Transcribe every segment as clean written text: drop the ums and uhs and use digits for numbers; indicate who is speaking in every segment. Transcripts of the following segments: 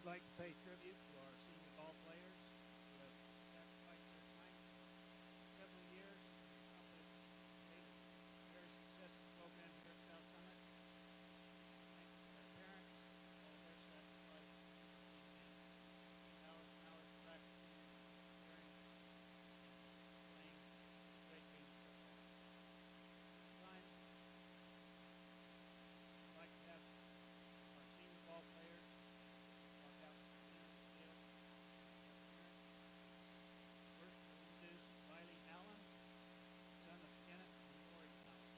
Speaker 1: like to pay tribute to our senior ball players who have sacrificed their time several years to help us make a very successful program here at South Summit. Thank you to their parents for all their sacrifice and hours and hours of practicing, preparing, and playing great game of football. At this time, I'd like to have our senior ball players walk out to the center of the field. First, we'll introduce Riley Allen, son of Kenneth and Lori Allen.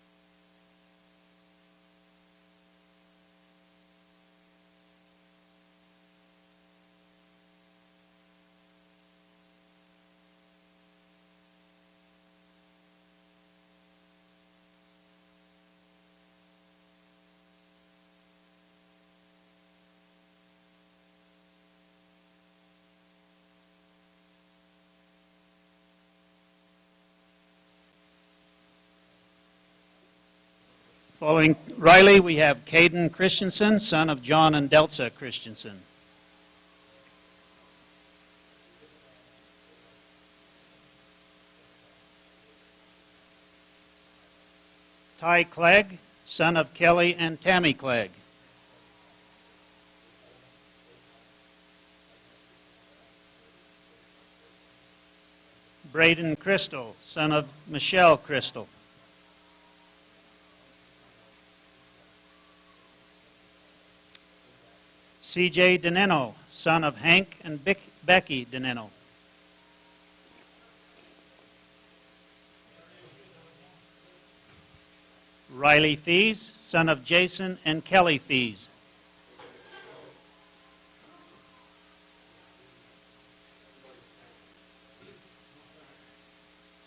Speaker 1: Following Riley, we have Caden Christensen, son of John and Delsa Christensen. Ty Clegg, son of Kelly and Tammy Clegg. Braden Crystal, son of Michelle Crystal. C.J. Deneno, son of Hank and Becky Deneno. Riley Fees, son of Jason and Kelly Fees.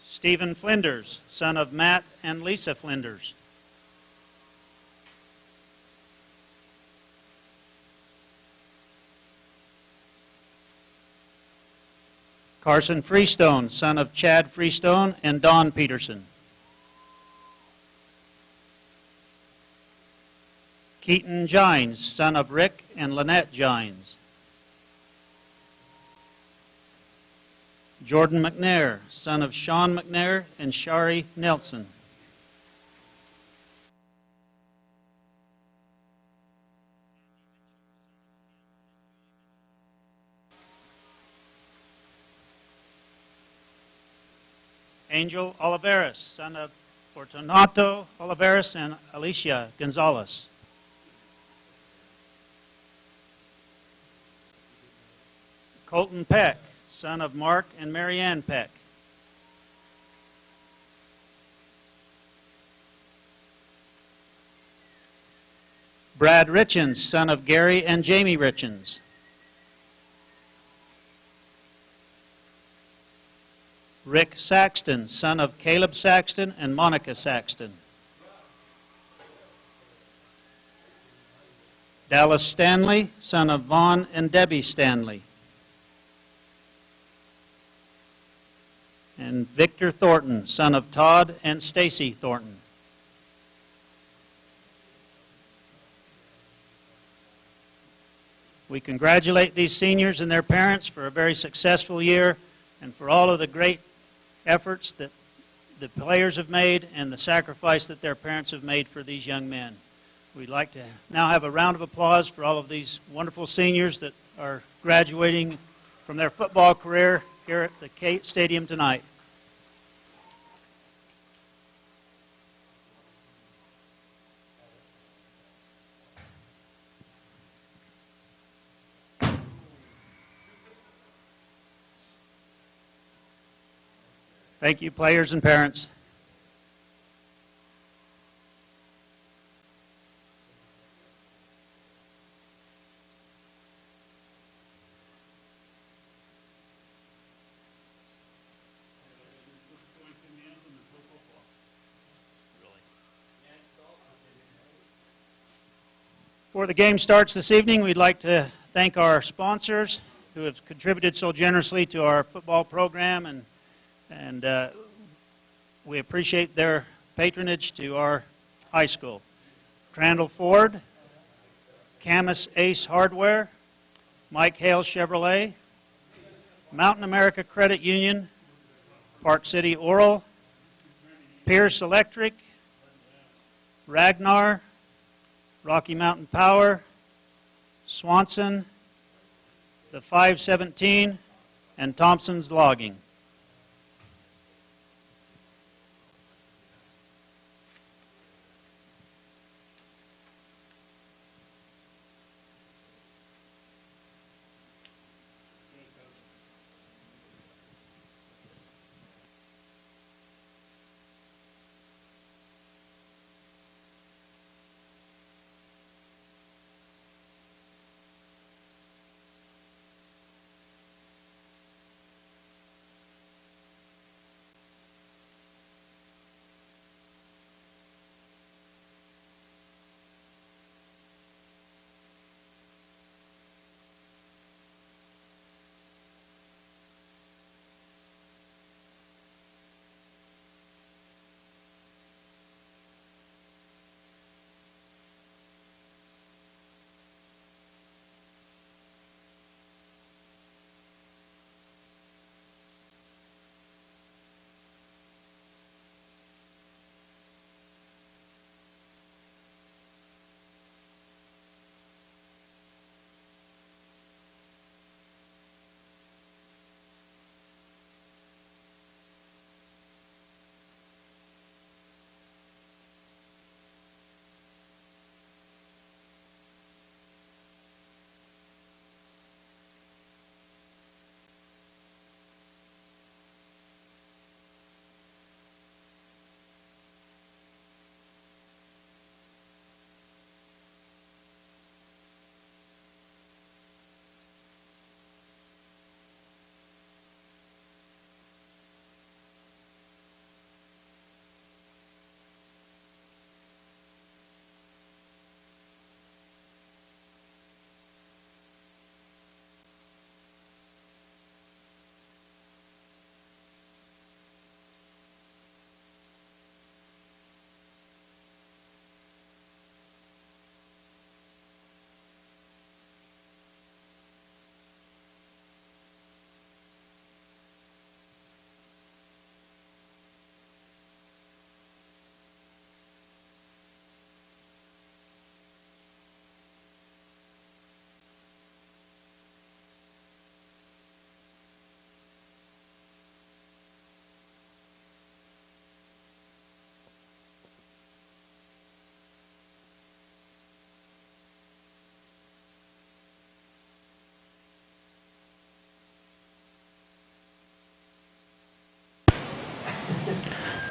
Speaker 1: Stephen Flinders, son of Matt and Lisa Flinders. Carson Freestone, son of Chad Freestone and Don Peterson. Keaton Gines, son of Rick and Lynette Gines. Jordan McNair, son of Sean McNair and Shari Nelson. Angel Oliveras, son of Fortunato Oliveras and Alicia Gonzalez. Colton Peck, son of Mark and Marianne Peck. Brad Richens, son of Gary and Jamie Richens. Rick Saxton, son of Caleb Saxton and Monica Saxton. Dallas Stanley, son of Vaughn and Debbie Stanley. And Victor Thornton, son of Todd and Stacy Thornton. We congratulate these seniors and their parents for a very successful year and for all of the great efforts that the players have made and the sacrifice that their parents have made for these young men. We'd like to now have a round of applause for all of these wonderful seniors that are graduating from their football career here at the Kate Stadium tonight. Thank you, players and parents. Before the game starts this evening, we'd like to thank our sponsors who have contributed so generously to our football program, and we appreciate their patronage to our high school. Crandall Ford, Camus Ace Hardware, Mike Hale Chevrolet, Mountain America Credit Union, Park City Oral, Pierce Electric, Ragnar, Rocky Mountain Power, Swanson, the 517, and Thompson's Logging.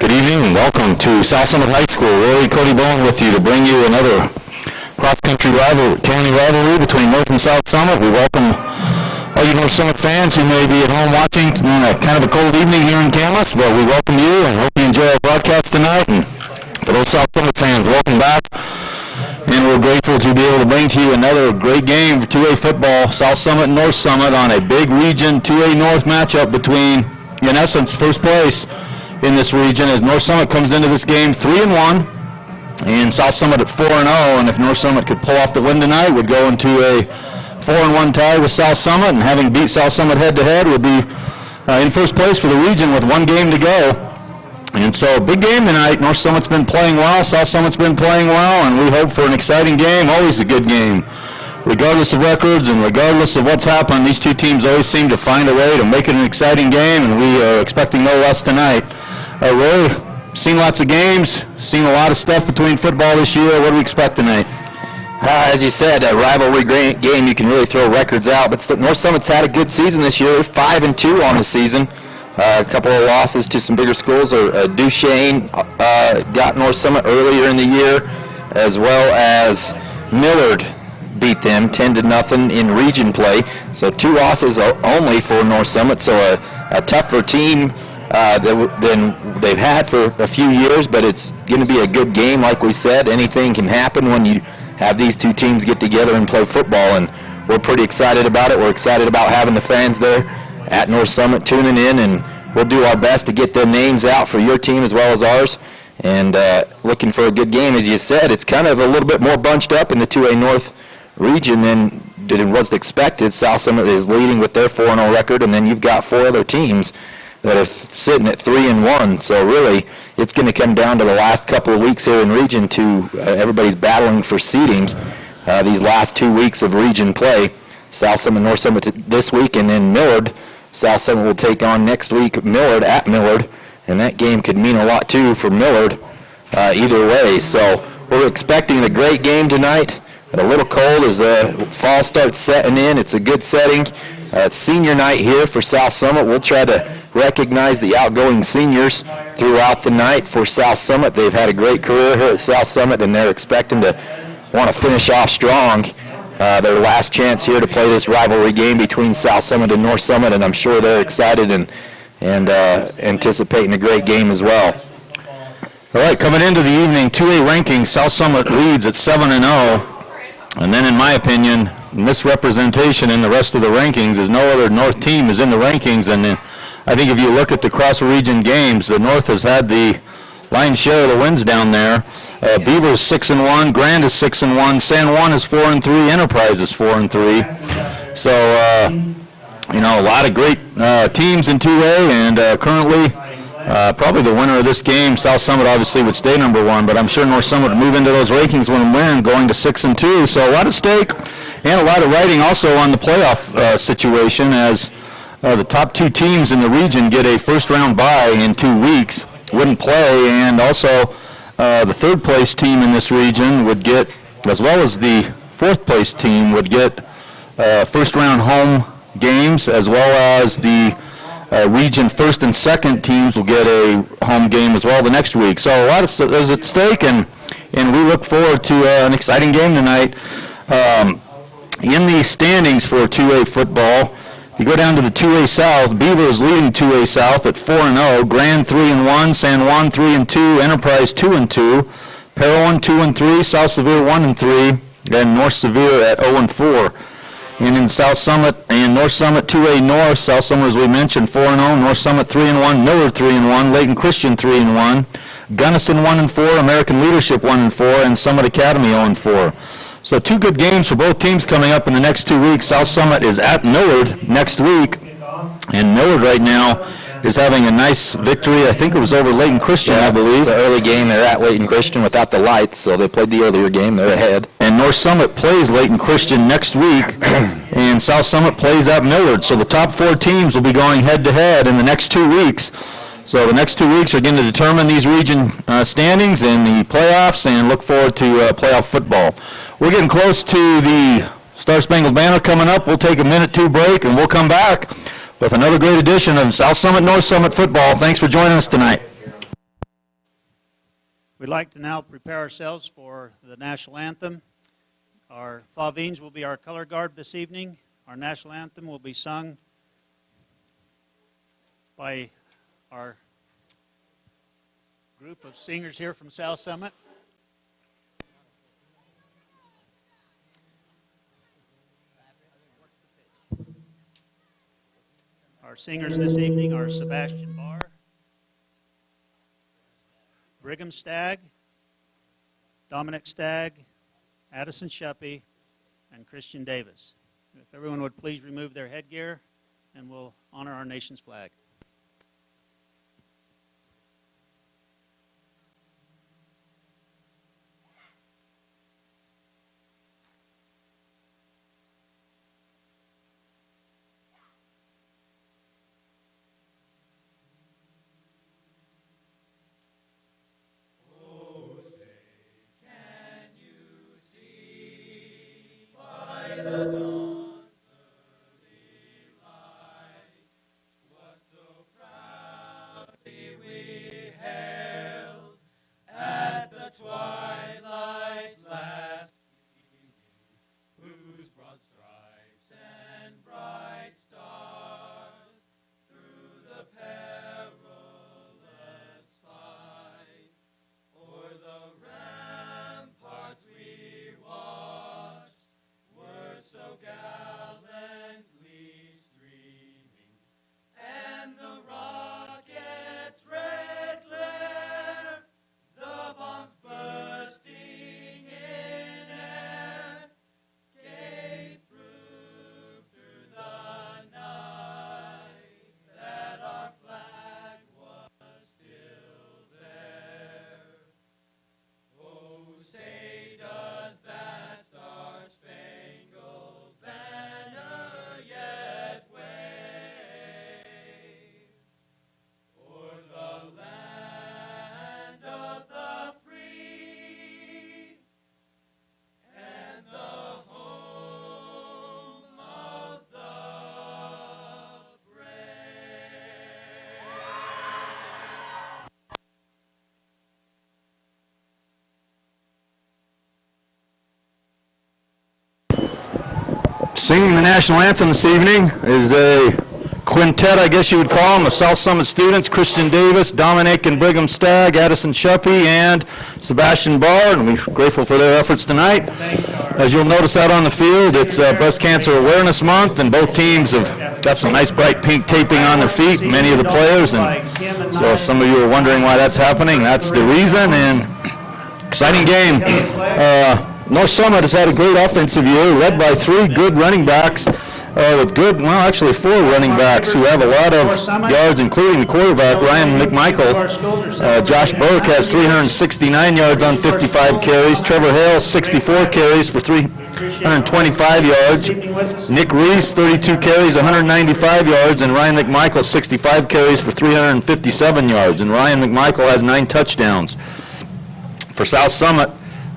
Speaker 2: Good evening and welcome to South Summit High School. Rory Cody Bowen with you to bring you another cross-country county rivalry between North and South Summit. We welcome all you North Summit fans who may be at home watching on a kind of a cold evening here in Camas, but we welcome you and hope you enjoy our broadcast tonight. And for those South Summit fans, welcome back. And we're grateful to be able to bring to you another great game for 2A football, South Summit and North Summit, on a big region 2A North matchup between, in essence, first place in this region, as North Summit comes into this game 3-1 and South Summit at 4-0. And if North Summit could pull off the win tonight, would go into a 4-1 tie with South Summit, and having beat South Summit head-to-head would be in first place for the region with one game to go. And so, big game tonight. North Summit's been playing well, South Summit's been playing well, and we hope for an exciting game, always a good game. Regardless of records and regardless of what's happened, these two teams always seem to find a way to make it an exciting game, and we are expecting no less tonight. Roy, seen lots of games, seen a lot of stuff between football this year. What do we expect tonight?
Speaker 3: As you said, a rivalry game, you can really throw records out, but North Summit's had a good season this year, 5-2 on the season. A couple of losses to some bigger schools. Duchesne got North Summit earlier in the year, as well as Millard beat them 10-0 in region play. So 2 losses only for North Summit, so a tougher team than they've had for a few years, but it's going to be a good game. Like we said, anything can happen when you have these two teams get together and play football, and we're pretty excited about it. We're excited about having the fans there at North Summit tuning in, and we'll do our best to get their names out for your team as well as ours, and looking for a good game. As you said, it's kind of a little bit more bunched up in the 2A North region than was expected. South Summit is leading with their 4-0 record, and then you've got 4 other teams that are sitting at 3-1. So really, it's going to come down to the last couple of weeks here in region to everybody's battling for seeding these last 2 weeks of region play. South Summit, North Summit this week, and then Millard. South Summit will take on next week Millard at Millard, and that game could mean a lot too for Millard either way. So we're expecting a great game tonight. A little cold as the fall starts setting in. It's a good setting. It's senior night here for South Summit. We'll try to recognize the outgoing seniors throughout the night for South Summit. They've had a great career here at South Summit, and they're expecting to want to finish off strong. Their last chance here to play this rivalry game between South Summit and North Summit, and I'm sure they're excited and anticipating a great game as well.
Speaker 2: All right, coming into the evening, 2A rankings, South Summit leads at 7-0. And then, in my opinion, misrepresentation in the rest of the rankings is no other North team is in the rankings. And I think if you look at the cross-region games, the North has had the lion's share of the wins down there. Beaver is 6-1, Grand is 6-1, San Juan is 4-3, Enterprise is 4-3. So, a lot of great teams in 2A, and currently probably the winner of this game, South Summit obviously would stay number 1, but I'm sure North Summit would move into those rankings when win, going to 6-2. So a lot at stake, and a lot of writing also on the playoff situation, as the top 2 teams in the region get a first-round bye in 2 weeks, wouldn't play, and also the third-place team in this region would get, as well as the fourth-place team, would get first-round home games, as well as the region first and second teams will get a home game as well the next week. So a lot is at stake, and we look forward to an exciting game tonight. In the standings for 2A football, if you go down to the 2A South, Beaver is leading 2A South at 4-0, Grand 3-1, San Juan 3-2, Enterprise 2-2, Parowan 2-3, South Sevier 1-3, and North Sevier at 0-4. And in South Summit and North Summit 2A North, South Summit, as we mentioned, 4-0, North Summit 3-1, Millard 3-1, Layton Christian 3-1, Gunnison 1-4, American Leadership 1-4, and Summit Academy 0-4. So 2 good games for both teams coming up in the next 2 weeks. South Summit is at Millard next week, and Millard right now is having a nice victory. I think it was over Layton Christian, I believe.
Speaker 3: The early game, they're at Layton Christian without the lights, so they played the earlier game. They're ahead.
Speaker 2: And North Summit plays Layton Christian next week, and South Summit plays at Millard. So the top 4 teams will be going head-to-head in the next 2 weeks. So the next 2 weeks are going to determine these region standings and the playoffs, and look forward to playoff football. We're getting close to the Star Spangled Banner coming up. We'll take a minute 2 break, and we'll come back with another great edition of South Summit, North Summit football. Thanks for joining us tonight.
Speaker 1: We'd like to now prepare ourselves for the national anthem. Our Favines will be our color guard this evening. Our national anthem will be sung by our group of singers here from South Summit. Our singers this evening are Sebastian Barr, Brigham Stagg, Dominic Stagg, Addison Shuppy, and Christian Davis. If everyone would please remove their headgear, and we'll honor our nation's flag.
Speaker 4: The dawn's early light, whatso
Speaker 2: Singing the national anthem this evening is a quintet, I guess you would call them, of South Summit students: Christian Davis, Dominic and Brigham Stagg, Addison Shuppy, and Sebastian Barr, and we're grateful for their efforts tonight. As you'll notice out on the field, it's Breast Cancer Awareness Month, and both teams have got some nice bright pink taping on their feet, many of the players, and so if some of you are wondering why that's happening, that's the reason. And exciting game. North Summit has had a great offensive year, led by three good running backs, actually four running backs who have a lot of yards, including the quarterback, Ryan McMichael. Josh Burke has 369 yards on 55 carries. Trevor Hale, 64 carries for 325 yards. Nick Reese, 32 carries, 195 yards, and Ryan McMichael, 65 carries for 357 yards. And Ryan McMichael has 9 touchdowns. For South Summit,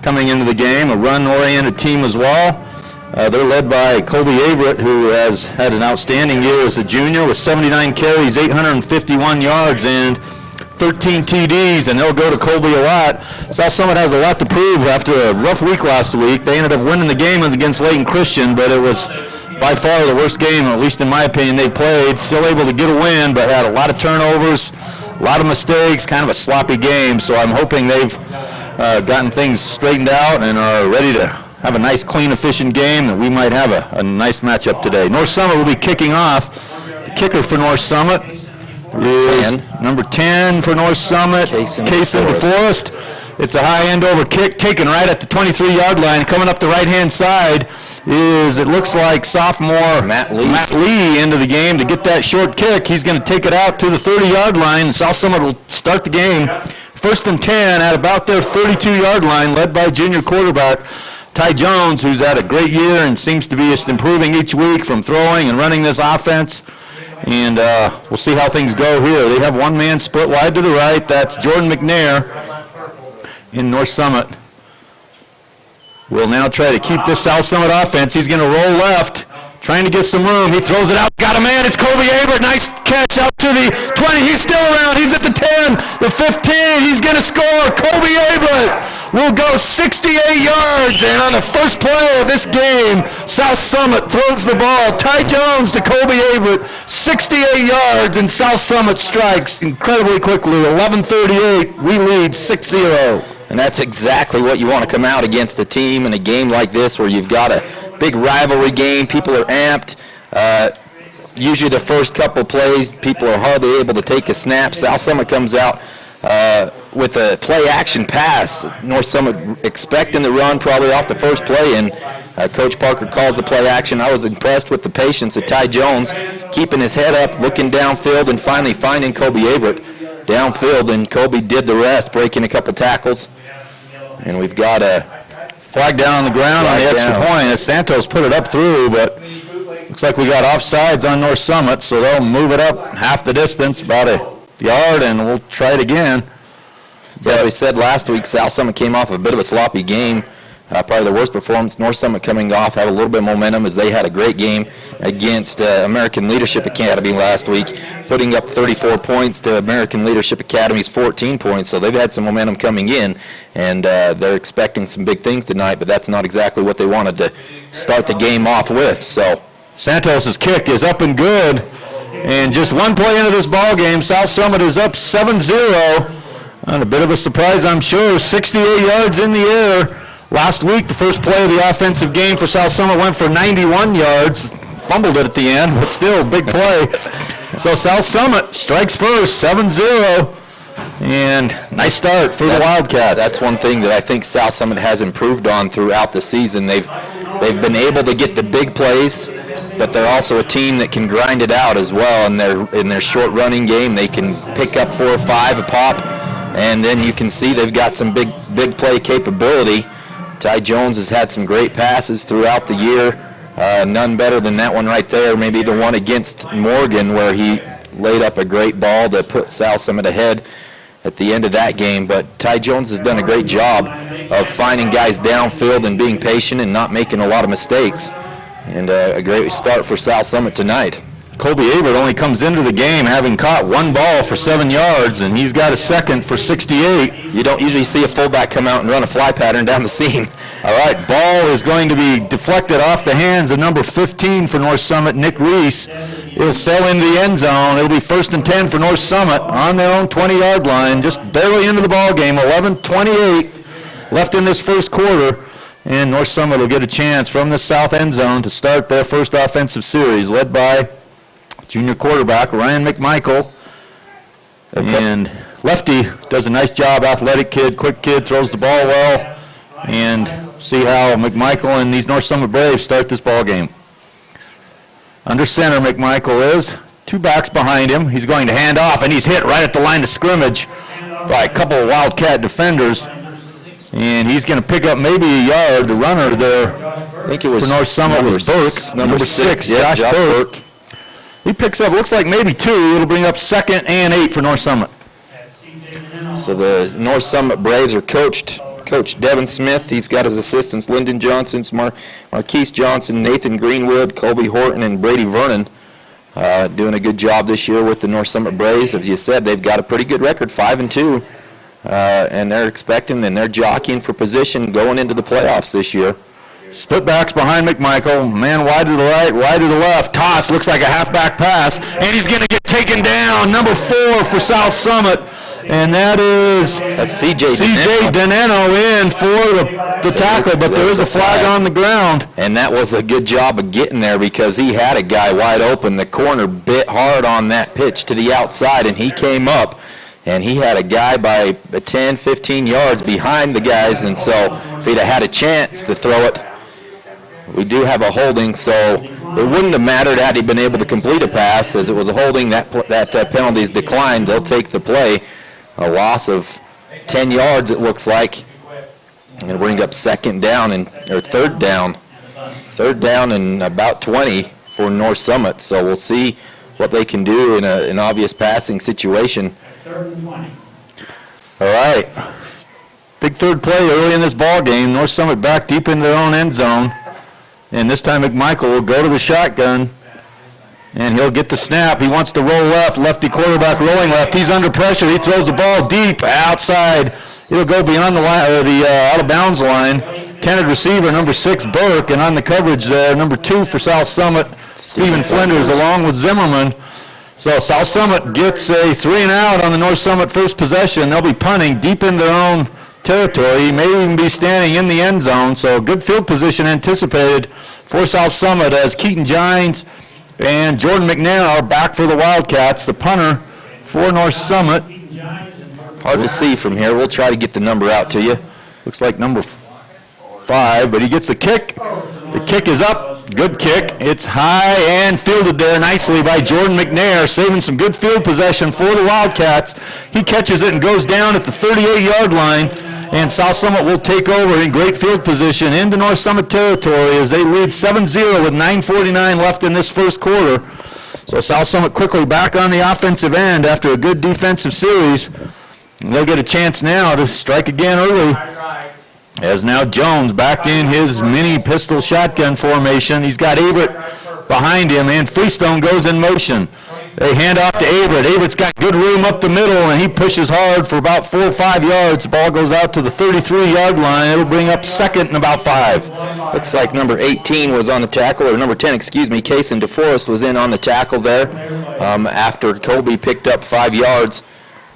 Speaker 2: coming into the game, a run-oriented team as well. They're led by Colby Averett, who has had an outstanding year as a junior with 79 carries, 851 yards, and 13 TDs, and they'll go to Colby a lot. South Summit has a lot to prove after a rough week last week. They ended up winning the game against Layton Christian, but it was by far the worst game, at least in my opinion, they've played. Still able to get a win, but had a lot of turnovers, a lot of mistakes, kind of a sloppy game. So I'm hoping they've gotten things straightened out and are ready to have a nice, clean, efficient game, and we might have a nice matchup today. North Summit will be kicking off. The kicker for North Summit is number 10 for North Summit, Kaysen DeForest. It's a high end over kick taken right at the 23-yard line. Coming up the right-hand side is, it looks like, sophomore Matt Lee into the game to get that short kick. He's going to take it out to the 30-yard line, and South Summit will start the game 1st and 10 at about their 32-yard line, led by junior quarterback Ty Jones, who's had a great year and seems to be just improving each week from throwing and running this offense. And we'll see how things go here. They have one man split wide to the right. That's Jordan McNair in North Summit. We'll now try to keep this South Summit offense. He's going to roll left, trying to get some room. He throws it out. Got a man. It's Colby Averett. Nice catch out to the 20. He's still around. He's at the 10, the 15. He's going to score. Colby Averett will go 68 yards. And on the first play of this game, South Summit throws the ball. Ty Jones to Colby Averett, 68 yards, and South Summit strikes incredibly quickly. 11:38. We lead 6-0.
Speaker 3: And that's exactly what you want to come out against a team in a game like this, where you've got a big rivalry game. People are amped. Usually the first couple plays, people are hardly able to take a snap. South Summit comes out with a play-action pass. North Summit expecting the run probably off the first play, and Coach Parker calls the play-action. I was impressed with the patience of Ty Jones, keeping his head up, looking downfield, and finally finding Colby Averett downfield, and Colby did the rest, breaking a couple tackles. And we've got a
Speaker 2: flag down on the ground on the extra point as Santos put it up through, but looks like we got offsides on North Summit, so they'll move it up half the distance, about a yard, and we'll try it again.
Speaker 3: Yeah, we said last week South Summit came off a bit of a sloppy game. Probably the worst performance. North Summit coming off had a little bit of momentum as they had a great game against American Leadership Academy last week, putting up 34 points to American Leadership Academy's 14 points. So they've had some momentum coming in, and they're expecting some big things tonight, but that's not exactly what they wanted to start the game off with. So
Speaker 2: Santos's kick is up and good, and just one play into this ball game, South Summit is up 7-0. And a bit of a surprise, I'm sure. 68 yards in the air. Last week, the first play of the offensive game for South Summit went for 91 yards. Fumbled it at the end, but still, big play. So South Summit strikes first, 7-0. And nice start for the Wildcats.
Speaker 3: That's one thing that I think South Summit has improved on throughout the season. They've been able to get the big plays, but they're also a team that can grind it out as well. In their short running game, they can pick up 4 or 5 a pop, and then you can see they've got some big play capability. Ty Jones has had some great passes throughout the year. None better than that one right there, maybe the one against Morgan where he laid up a great ball to put South Summit ahead at the end of that game. But Ty Jones has done a great job of finding guys downfield and being patient and not making a lot of mistakes. And a great start for South Summit tonight.
Speaker 2: Colby Averett only comes into the game having caught one ball for 7 yards, and he's got a second for 68.
Speaker 3: You don't usually see a fullback come out and run a fly pattern down the seam.
Speaker 2: All right, ball is going to be deflected off the hands of number 15 for North Summit, Nick Reese. It'll sail into the end zone. It'll be 1st and 10 for North Summit on their own 20-yard line, just barely into the ball game. 11:28 left in this first quarter, and North Summit will get a chance from the south end zone to start their first offensive series, led by junior quarterback Ryan McMichael. And Lefty does a nice job, athletic kid, quick kid, throws the ball well, and see how McMichael and these North Summit Braves start this ball game. Under center, McMichael is. 2 backs behind him. He's going to hand off, and he's hit right at the line of scrimmage by a couple of Wildcat defenders. And he's going to pick up maybe a yard. The runner there
Speaker 3: I think it was
Speaker 2: for North Summit was Burke.
Speaker 3: Number 6,
Speaker 2: Josh
Speaker 3: Josh
Speaker 2: Burke. He picks up, looks like maybe 2. It'll bring up 2nd and 8 for North Summit.
Speaker 3: So the North Summit Braves are Coach Devin Smith. He's got his assistants Lyndon Johnson, Marquise Johnson, Nathan Greenwood, Colby Horton, and Brady Vernon. Doing a good job this year with the North Summit Braves. As you said, they've got a pretty good record, 5-2. And they're expecting and they're jockeying for position going into the playoffs this year.
Speaker 2: Split backs behind McMichael. Man wide to the right, wide to the left. Toss looks like a halfback pass. And he's going to get taken down. Number 4 for South Summit. And that's C.J. Deneno in for the tackle, but there is a flag on the ground.
Speaker 3: And that was a good job of getting there because he had a guy wide open. The corner bit hard on that pitch to the outside, and he came up, and he had a guy by 10, 15 yards behind the guys, and so if he'd have had a chance to throw it, we do have a holding, so it wouldn't have mattered had he been able to complete a pass. As it was a holding, that penalty is declined. They'll take the play. A loss of 10 yards, it looks like. And it'll bring up third down and about 20 for North Summit. So we'll see what they can do in an obvious passing situation.
Speaker 1: 3rd and 20.
Speaker 2: All right. Big third play early in this ball game. North Summit back deep into their own end zone. And this time McMichael will go to the shotgun. And he'll get the snap. He wants to roll left. Lefty quarterback rolling left. He's under pressure. He throws the ball deep outside. It'll go beyond the line, or the out of bounds line. Intended receiver number 6 Burke, and on the coverage there, number 2 for South Summit, Stephen Flinders, along with Zimmerman. So South Summit gets a 3 and out on the North Summit first possession. They'll be punting deep in their own territory. He may even be standing in the end zone. So good field position anticipated for South Summit as Keaton Gines and Jordan McNair are back for the Wildcats. The punter for North Summit.
Speaker 3: Hard to see from here. We'll try to get the number out to you.
Speaker 2: Looks like number 5, but he gets the kick. The kick is up. Good kick. It's high and fielded there nicely by Jordan McNair, saving some good field possession for the Wildcats. He catches it and goes down at the 38-yard line. And South Summit will take over in great field position into North Summit territory as they lead 7-0 with 9:49 left in this first quarter. So South Summit quickly back on the offensive end after a good defensive series. And they'll get a chance now to strike again early. As now Jones back in his mini pistol shotgun formation. He's got Averett behind him, and Freestone goes in motion. They hand off to Averett. Averett's got good room up the middle, and he pushes hard for about 4 or 5 yards. The ball goes out to the 33-yard line. It'll bring up 2nd and about 5.
Speaker 3: Looks like number 18 was on the tackle, or number 10, Kaysen DeForest was in on the tackle there after Colby picked up 5 yards.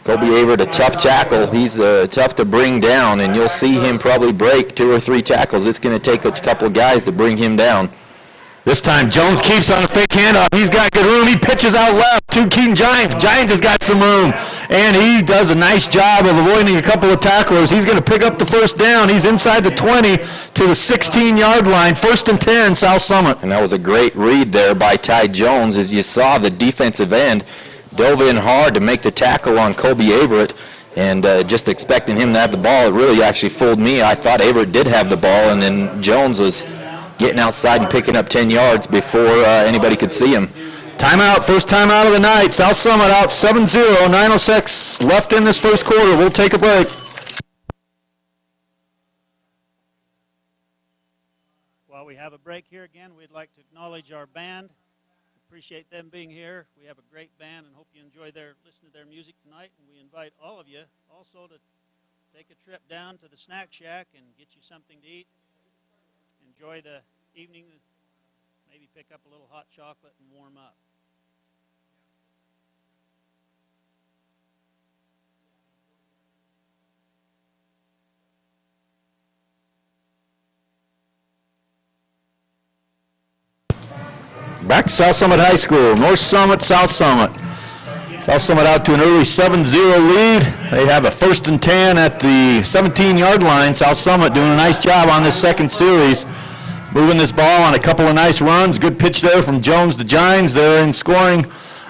Speaker 3: Colby Averett, a tough tackle. He's tough to bring down, and you'll see him probably break 2 or 3 tackles. It's going to take a couple of guys to bring him down.
Speaker 2: This time Jones keeps on a fake handoff. He's got good room. He pitches out left to Keaton Gines. Gines has got some room, and he does a nice job of avoiding a couple of tacklers. He's going to pick up the first down. He's inside the 20 to the 16-yard line. 1st and 10, South Summit.
Speaker 3: And that was a great read there by Ty Jones. As you saw, the defensive end dove in hard to make the tackle on Colby Averett, and just expecting him to have the ball. It really actually fooled me. I thought Averett did have the ball, and then Jones was getting outside and picking up 10 yards before anybody could see him.
Speaker 2: Timeout, first timeout of the night. South Summit out 7-0, 9:06 left in this first quarter. We'll take a break.
Speaker 1: While we have a break here again, we'd like to acknowledge our band. Appreciate them being here. We have a great band and hope you enjoy listen to their music tonight. And we invite all of you also to take a trip down to the snack shack and get you something to eat. enjoy the evening, maybe pick up a little hot chocolate and warm up.
Speaker 2: Back to South Summit High School. North Summit, South Summit. South Summit out to an early 7-0 lead. They have a 1st and 10 at the 17-yard line. South Summit doing a nice job on this second series. Moving this ball on a couple of nice runs. Good pitch there from Jones to Gines. They're in scoring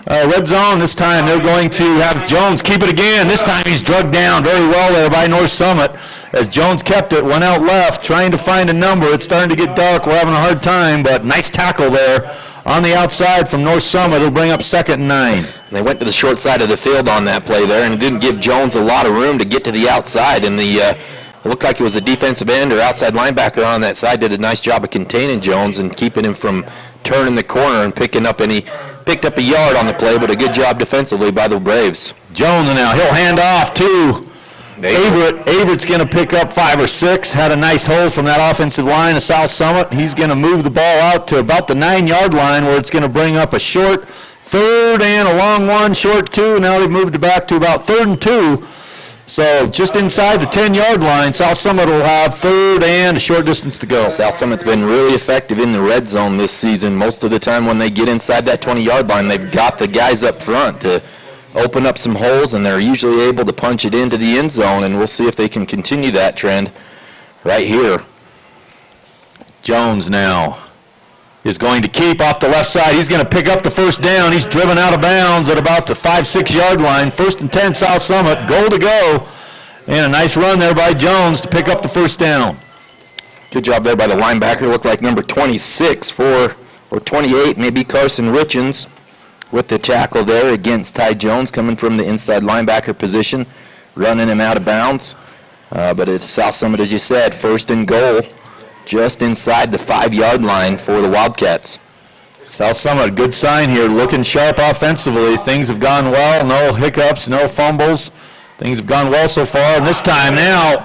Speaker 2: red zone. This time they're going to have Jones keep it again. This time he's drugged down very well there by North Summit. As Jones kept it, went out left, trying to find a number. It's starting to get dark. We're having a hard time, but nice tackle there on the outside from North Summit. It'll bring up 2nd and 9.
Speaker 3: They went to the short side of the field on that play there, and it didn't give Jones a lot of room to get to the outside. And it looked like it was a defensive end or outside linebacker on that side. Did a nice job of containing Jones and keeping him from turning the corner and picked up a yard on the play, but a good job defensively by the Braves.
Speaker 2: Jones now, he'll hand off to Averett. Averett's going to pick up 5 or 6. Had a nice hold from that offensive line of South Summit. He's going to move the ball out to about the 9-yard line where it's going to bring up a short 3rd and a long 1, short 2. Now they've moved it back to about 3rd and 2. So just inside the 10-yard line, South Summit will have 3rd and a short distance to go.
Speaker 3: South Summit's been really effective in the red zone this season. Most of the time when they get inside that 20-yard line, they've got the guys up front to open up some holes, and they're usually able to punch it into the end zone, and we'll see if they can continue that trend right here.
Speaker 2: Jones now is going to keep off the left side. He's going to pick up the 1st down. He's driven out of bounds at about the 5-6-yard line. 1st and 10, South Summit. Goal to go. And a nice run there by Jones to pick up the 1st down.
Speaker 3: Good job there by the linebacker. Looked like number 26 or 28, maybe Carson Richens, with the tackle there against Ty Jones coming from the inside linebacker position, running him out of bounds. But it's South Summit, as you said, 1st and goal, just inside the 5-yard line for the Wildcats.
Speaker 2: South Summit, good sign here, looking sharp offensively. Things have gone well, no hiccups, no fumbles. Things have gone well so far, and this time now,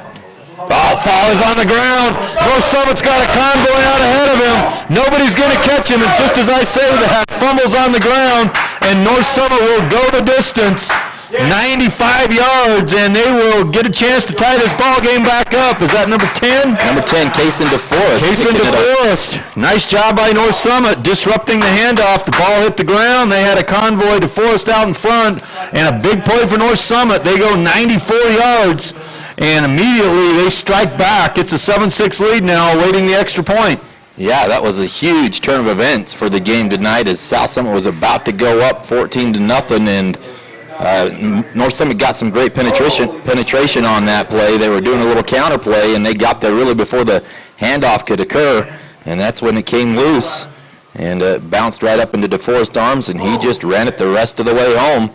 Speaker 2: foul is on the ground. North Summit's got a convoy out ahead of him. Nobody's going to catch him, and just as I say that, fumbles on the ground, and North Summit will go the distance, 95 yards, and they will get a chance to tie this ball game back up. Is that number 10?
Speaker 3: Number 10, Kaysen DeForest.
Speaker 2: Kaysen DeForest. Nice job by North Summit disrupting the handoff. The ball hit the ground. They had a convoy, DeForest out in front, and a big play for North Summit. They go 94 yards. And immediately they strike back. It's a 7-6 lead now, awaiting the extra point.
Speaker 3: Yeah, that was a huge turn of events for the game tonight as South Summit was about to go up 14-0, and North Summit got some great penetration on that play. They were doing a little counter play, and they got there really before the handoff could occur, and that's when it came loose and bounced right up into DeForest's arms, and he just ran it the rest of the way home.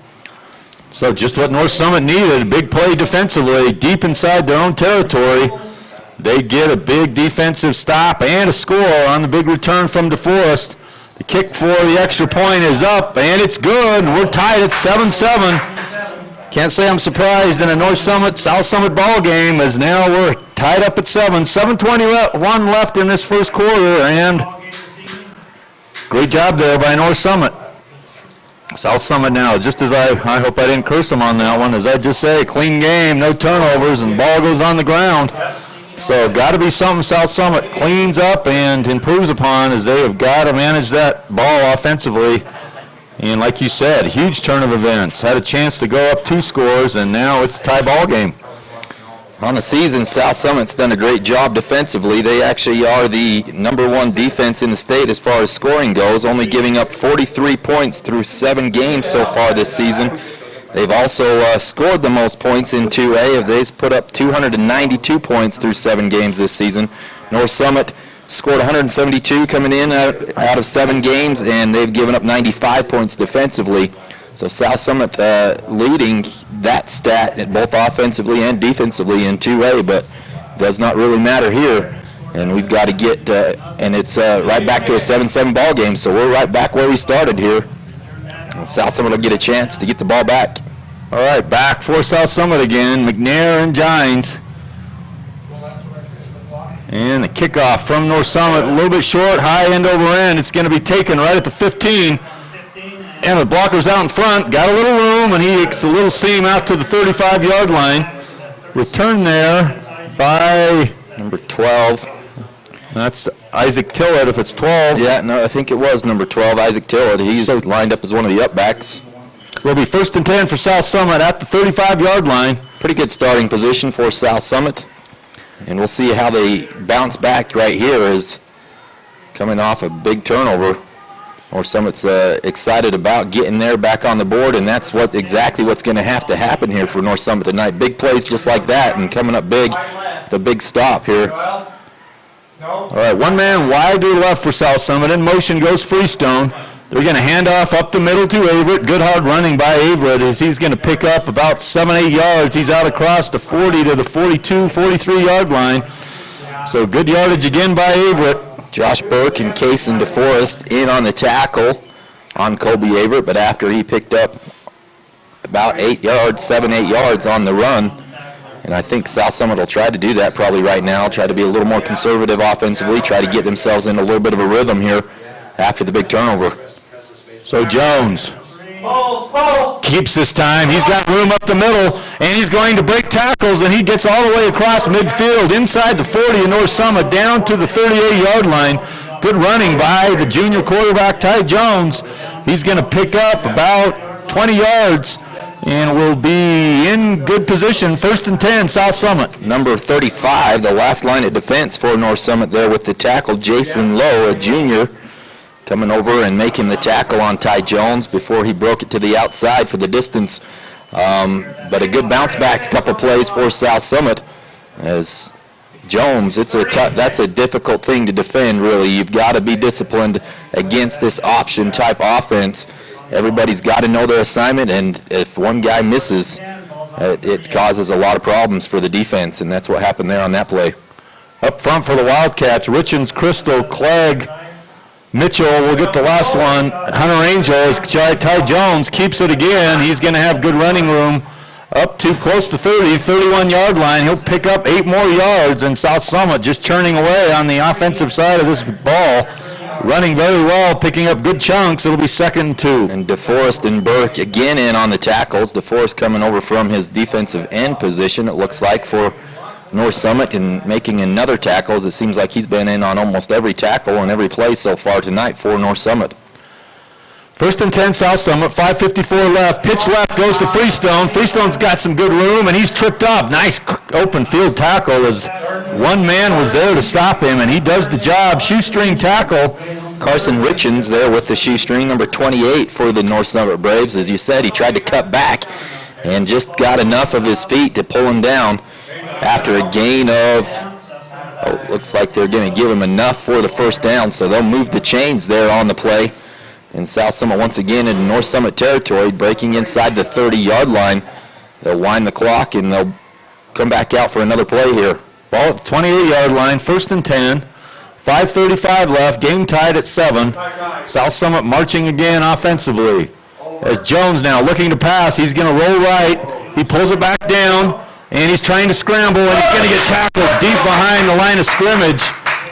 Speaker 2: So just what North Summit needed, a big play defensively, deep inside their own territory. They get a big defensive stop and a score on the big return from DeForest. The kick for the extra point is up, and it's good. We're tied at 7-7. Can't say I'm surprised in a North Summit, South Summit ball game, as now we're tied up at 7. 7:21 left in this first quarter, and great job there by North Summit. South Summit now, just as I hope I didn't curse them on that one, as I just say, clean game, no turnovers, and ball goes on the ground. So got to be something South Summit cleans up and improves upon, as they have got to manage that ball offensively. And like you said, huge turn of events. Had a chance to go up 2 scores, and now it's a tie ball game.
Speaker 3: On the season, South Summit's done a great job defensively. They actually are the #1 defense in the state as far as scoring goes, only giving up 43 points through 7 games so far this season. They've also scored the most points in 2A. They've put up 292 points through 7 games this season. North Summit scored 172 coming in out of 7 games, and they've given up 95 points defensively. So South Summit leading that stat both offensively and defensively in 2A, but does not really matter here. And we've got to get, and it's right back to a 7-7 ball game, so we're right back where we started here. And South Summit will get a chance to get the ball back.
Speaker 2: All right, back for South Summit again, McNair and Gines. And the kickoff from North Summit, a little bit short, high end over end. It's going to be taken right at the 15. And the blocker's out in front, got a little room, and he gets a little seam out to the 35-yard line. Return there by
Speaker 3: number 12.
Speaker 2: That's Isaac Tillett if it's 12.
Speaker 3: Yeah, no, I think it was number 12, Isaac Tillett. He's lined up as one of the upbacks.
Speaker 2: So it'll be 1st and 10 for South Summit at the 35-yard line.
Speaker 3: Pretty good starting position for South Summit. And we'll see how they bounce back right here as coming off a big turnover. North Summit's excited about getting there back on the board, and that's exactly what's going to have to happen here for North Summit tonight. Big plays just like that and coming up big, the big stop here.
Speaker 2: All right, one man wide to the left for South Summit. In motion goes Freestone. They're going to hand off up the middle to Averett. Good hard running by Averett as he's going to pick up about 7-8 yards. He's out across the 40 to the 42, 43-yard line. So good yardage again by Averett.
Speaker 3: Josh Burke and Kaysen DeForest in on the tackle on Kobe Averett, but after he picked up about 8 yards, 7-8 yards on the run, and I think South Summit will try to do that probably right now, try to be a little more conservative offensively, try to get themselves in a little bit of a rhythm here after the big turnover.
Speaker 2: So Jones keeps this time. He's got room up the middle, and he's going to break tackles, and he gets all the way across midfield, inside the 40 of North Summit, down to the 38-yard line. Good running by the junior quarterback, Ty Jones. He's going to pick up about 20 yards, and will be in good position. 1st and 10, South Summit.
Speaker 3: Number 35, the last line of defense for North Summit there with the tackle, Jason Lowe, a junior, coming over and making the tackle on Ty Jones before he broke it to the outside for the distance. But a good bounce back, couple plays for South Summit as Jones, that's a difficult thing to defend, really. You've got to be disciplined against this option type offense. Everybody's got to know their assignment, and if one guy misses, it causes a lot of problems for the defense, and that's what happened there on that play.
Speaker 2: Up front for the Wildcats, Richens, Crystal, Clegg, Mitchell will get the last one. Hunter Angel, as Ty Jones keeps it again. He's going to have good running room up to close to 30, 31-yard line. He'll pick up 8 more yards, and South Summit just churning away on the offensive side of this ball. Running very well, picking up good chunks. It'll be 2nd and 2.
Speaker 3: And DeForest and Burke again in on the tackles. DeForest coming over from his defensive end position, it looks like, for North Summit, and making another tackle, as it seems like he's been in on almost every tackle and every play so far tonight for North Summit.
Speaker 2: 1st and 10, South Summit, 5:54 left. Pitch left goes to Freestone. Freestone's got some good room, and he's tripped up. Nice open field tackle as one man was there to stop him, and he does the job. Shoestring tackle.
Speaker 3: Carson Richens there with the shoestring, number 28 for the North Summit Braves. As you said, he tried to cut back and just got enough of his feet to pull him down after a gain of, looks like they're going to give him enough for the 1st down, so they'll move the chains there on the play. And South Summit once again in North Summit territory, breaking inside the 30-yard line. They'll wind the clock, and they'll come back out for another play here.
Speaker 2: Ball at the 28-yard line, 1st and 10. 5:35 left, game tied at 7. South Summit marching again offensively. As Jones now looking to pass, he's going to roll right. He pulls it back down, and he's trying to scramble, and he's going to get tackled deep behind the line of scrimmage.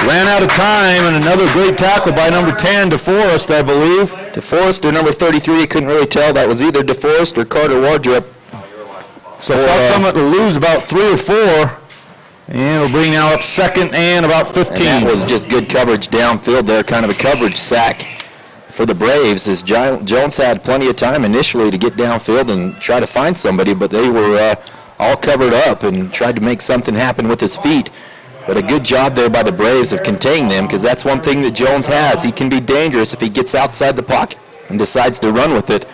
Speaker 2: Ran out of time, and another great tackle by number 10, DeForest, I believe.
Speaker 3: DeForest or number 33, you couldn't really tell. That was either DeForest or Carter Wardrop.
Speaker 2: So South Summit will lose about 3 or 4, and it'll bring now up 2nd and about 15.
Speaker 3: And that was just good coverage downfield there, kind of a coverage sack for the Braves, as Jones had plenty of time initially to get downfield and try to find somebody, but they were all covered up and tried to make something happen with his feet. But a good job there by the Braves of containing them, because that's one thing that Jones has. He can be dangerous if he gets outside the pocket and decides to run with it.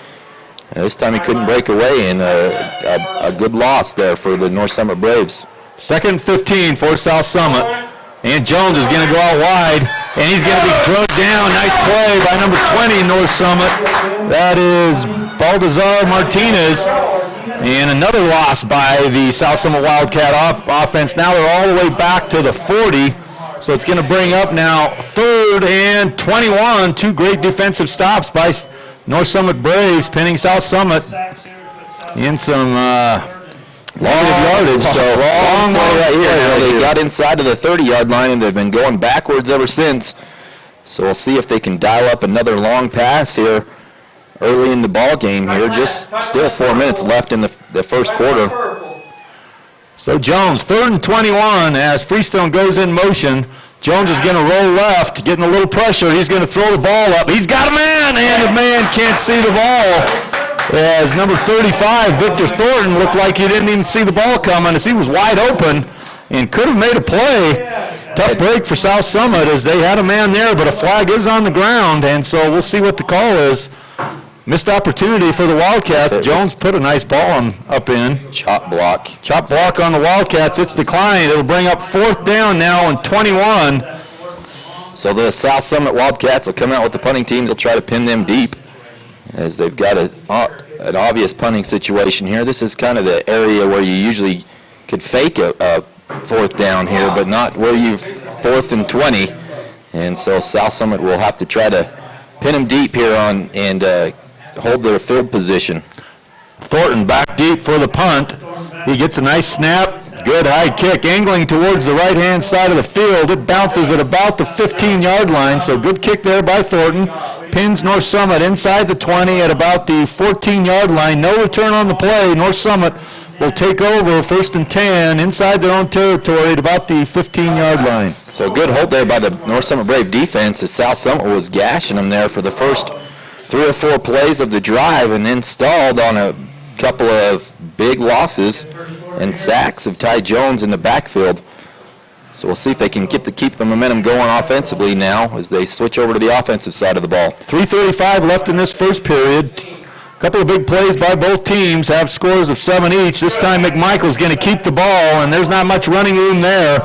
Speaker 3: This time he couldn't break away, and a good loss there for the North Summit Braves.
Speaker 2: 2nd 15 for South Summit. And Jones is going to go out wide, and he's going to be drugged down. Nice play by number 20, North Summit. That is Baltazar Martinez. And another loss by the South Summit Wildcat offense. Now they're all the way back to the 40. So it's going to bring up now 3rd and 21. 2 great defensive stops by North Summit Braves, pinning South Summit in some yardage, so long way
Speaker 3: right here.
Speaker 2: right
Speaker 3: They
Speaker 2: here.
Speaker 3: got inside of the 30-yard line, and they've been going backwards ever since. So we'll see if they can dial up another long pass here early in the ball game here. Just still 4 minutes left in the first quarter.
Speaker 2: So Jones, 3rd and 21 as Freestone goes in motion. Jones is going to roll left, getting a little pressure. He's going to throw the ball up. He's got a man, and the man can't see the ball. As number 35, Victor Thornton, looked like he didn't even see the ball coming as he was wide open and could have made a play. Tough break for South Summit as they had a man there, but a flag is on the ground, and so we'll see what the call is. Missed opportunity for the Wildcats. Jones put a nice ball up in.
Speaker 3: Chop block.
Speaker 2: Chop block on the Wildcats. It's declined. It'll bring up 4th down now and 21.
Speaker 3: So the South Summit Wildcats will come out with the punting team. They'll try to pin them deep as they've got an obvious punting situation here. This is kind of the area where you usually could fake a 4th down here, but not where you 4th and 20. And so South Summit will have to try to pin them deep here on and hold their field position.
Speaker 2: Thornton back deep for the punt. He gets a nice snap. Good high kick, angling towards the right-hand side of the field. It bounces at about the 15-yard line, so good kick there by Thornton. Pins North Summit inside the 20 at about the 14-yard line. No return on the play. North Summit will take over 1st and 10 inside their own territory at about the 15-yard line.
Speaker 3: So good hold there by the North Summit Brave defense as South Summit was gashing them there for the first 3 or 4 plays of the drive and then stalled on a couple of big losses and sacks of Ty Jones in the backfield. So we'll see if they can keep the momentum going offensively now as they switch over to the offensive side of the ball.
Speaker 2: 3:35 left in this first period. A couple of big plays by both teams have scores of 7 each. This time McMichael's going to keep the ball, and there's not much running room there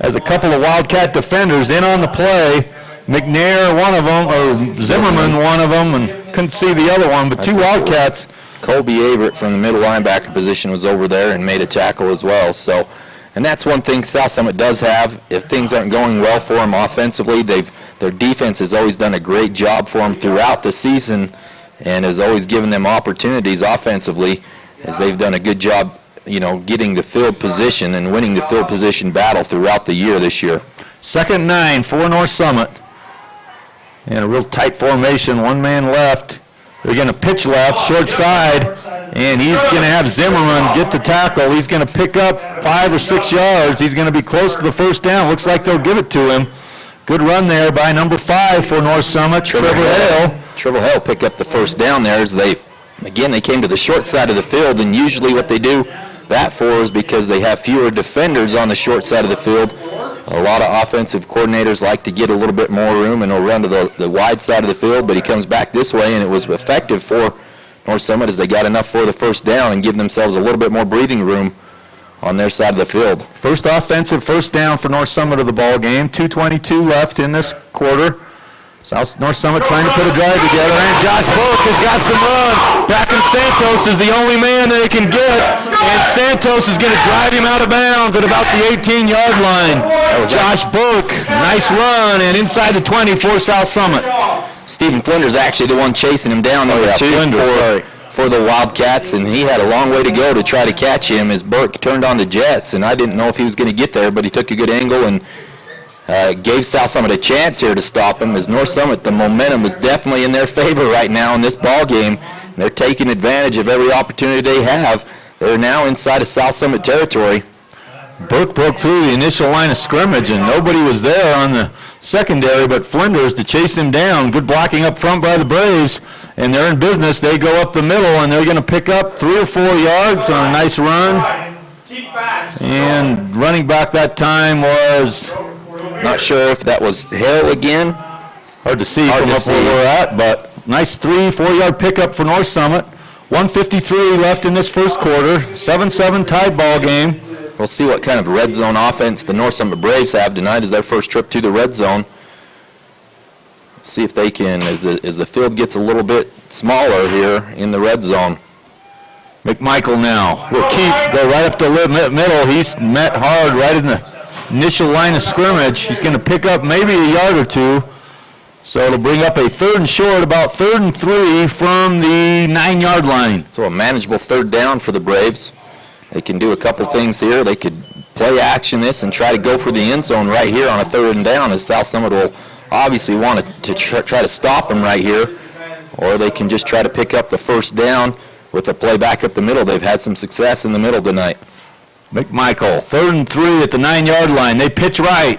Speaker 2: as a couple of Wildcat defenders in on the play. McNair, one of them, or Zimmerman, one of them, and couldn't see the other one, but 2 Wildcats.
Speaker 3: Colby Averitt from the middle linebacker position was over there and made a tackle as well. So, and that's one thing South Summit does have. If things aren't going well for them offensively, their defense has always done a great job for them throughout the season and has always given them opportunities offensively as they've done a good job, getting the field position and winning the field position battle throughout the year this year.
Speaker 2: 2nd and 9 for North Summit. And a real tight formation, 1 man left. They're going to pitch left, short side, and he's going to have Zimmerman get the tackle. He's going to pick up 5 or 6 yards. He's going to be close to the 1st down. Looks like they'll give it to him. Good run there by number 5 for North Summit, Trevor Hale.
Speaker 3: Trevor Hale picked up the 1st down there as they came to the short side of the field, and usually what they do that for is because they have fewer defenders on the short side of the field. A lot of offensive coordinators like to get a little bit more room and they'll run to the wide side of the field, but he comes back this way, and it was effective for North Summit as they got enough for the 1st down and give themselves a little bit more breathing room on their side of the field.
Speaker 2: First offensive 1st down for North Summit of the ball game. 2:22 left in this quarter. North Summit trying to put a drive together, and Josh Burke has got some run. Back in Santos is the only man that he can get, and Santos is going to drive him out of bounds at about the 18-yard line. Josh Burke, nice run, and inside the 20 for South Summit.
Speaker 3: Stephen Flinders actually the one chasing him down number 2 for the Wildcats, and he had a long way to go to try to catch him as Burke turned on the jets, and I didn't know if he was going to get there, but he took a good angle and gave South Summit a chance here to stop him. As North Summit, the momentum is definitely in their favor right now in this ball game. They're taking advantage of every opportunity they have. They're now inside of South Summit territory.
Speaker 2: Burke broke through the initial line of scrimmage, and nobody was there on the secondary but Flinders to chase him down. Good blocking up front by the Braves, and they're in business. They go up the middle, and they're going to pick up 3 or 4 yards on a nice run. And running back that time was...
Speaker 3: Not sure if that was Hale again.
Speaker 2: Hard to see from up where we're at, but nice 3-4 yard pickup for North Summit. 1:53 left in this first quarter. 7-7 tied ball game.
Speaker 3: We'll see what kind of red zone offense the North Summit Braves have tonight as their first trip to the red zone. See if they can, as the field gets a little bit smaller here in the red zone.
Speaker 2: McMichael now will go right up the middle. He's met hard right in the initial line of scrimmage. He's going to pick up maybe a yard or 2. So it'll bring up a 3rd and short, about 3rd and 3 from the 9-yard line.
Speaker 3: So a manageable 3rd down for the Braves. They can do a couple things here. They could play action this and try to go for the end zone right here on a 3rd and down, as South Summit will obviously want to try to stop them right here. Or they can just try to pick up the 1st down with a play back up the middle. They've had some success in the middle tonight.
Speaker 2: McMichael, 3rd and 3 at the 9-yard line. They pitch right,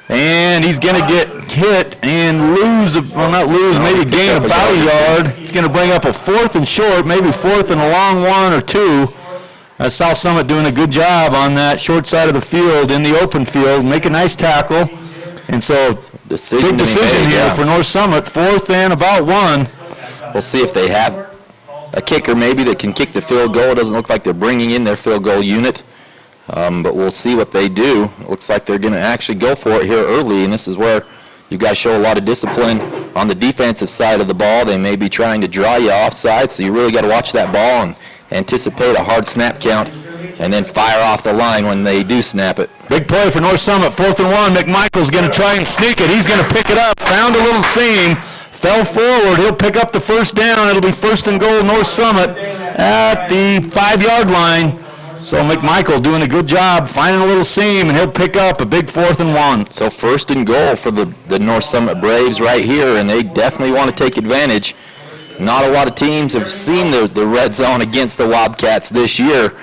Speaker 2: and he's going to get hit and lose, well, not lose, maybe gain about a yard. It's going to bring up a 4th and short, maybe 4th and a long 1 or 2. South Summit doing a good job on that short side of the field in the open field, make a nice tackle. And so, big decision here for North Summit, 4th and about 1.
Speaker 3: We'll see if they have a kicker maybe that can kick the field goal. It doesn't look like they're bringing in their field goal unit, but we'll see what they do. It looks like they're going to actually go for it here early, and this is where you guys show a lot of discipline on the defensive side of the ball. They may be trying to draw you offside, so you really got to watch that ball and anticipate a hard snap count and then fire off the line when they do snap it.
Speaker 2: Big play for North Summit, 4th and 1. McMichael's going to try and sneak it. He's going to pick it up, found a little seam, fell forward. He'll pick up the 1st down. It'll be 1st and goal North Summit at the 5-yard line. So McMichael doing a good job finding a little seam, and he'll pick up a big 4th and 1.
Speaker 3: So 1st and goal for the North Summit Braves right here, and they definitely want to take advantage. Not a lot of teams have seen the red zone against the Wildcats this year.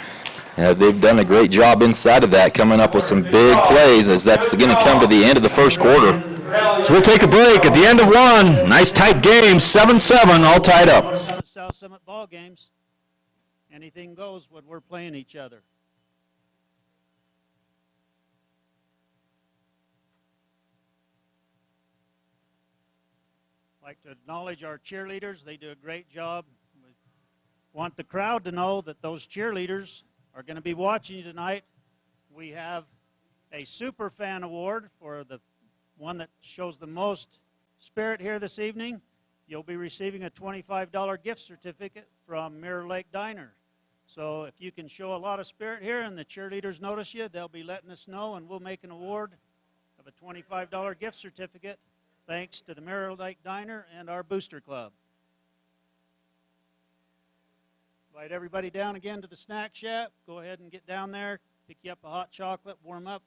Speaker 3: They've done a great job inside of that, coming up with some big plays, as that's going to come to the end of the 1st quarter.
Speaker 2: So we'll take a break at the end of 1. Nice tight game, 7-7, all tied up.
Speaker 1: South Summit ball games, anything goes when we're playing each other. I'd like to acknowledge our cheerleaders. They do a great job. We want the crowd to know that those cheerleaders are going to be watching you tonight. We have a Super Fan Award for the one that shows the most spirit here this evening. You'll be receiving a $25 gift certificate from Mirror Lake Diner. So if you can show a lot of spirit here and the cheerleaders notice you, they'll be letting us know, and we'll make an award of a $25 gift certificate thanks to the Mirror Lake Diner and our Booster Club. Invite everybody down again to the snack shack. Go ahead and get down there, pick you up a hot chocolate, warm up,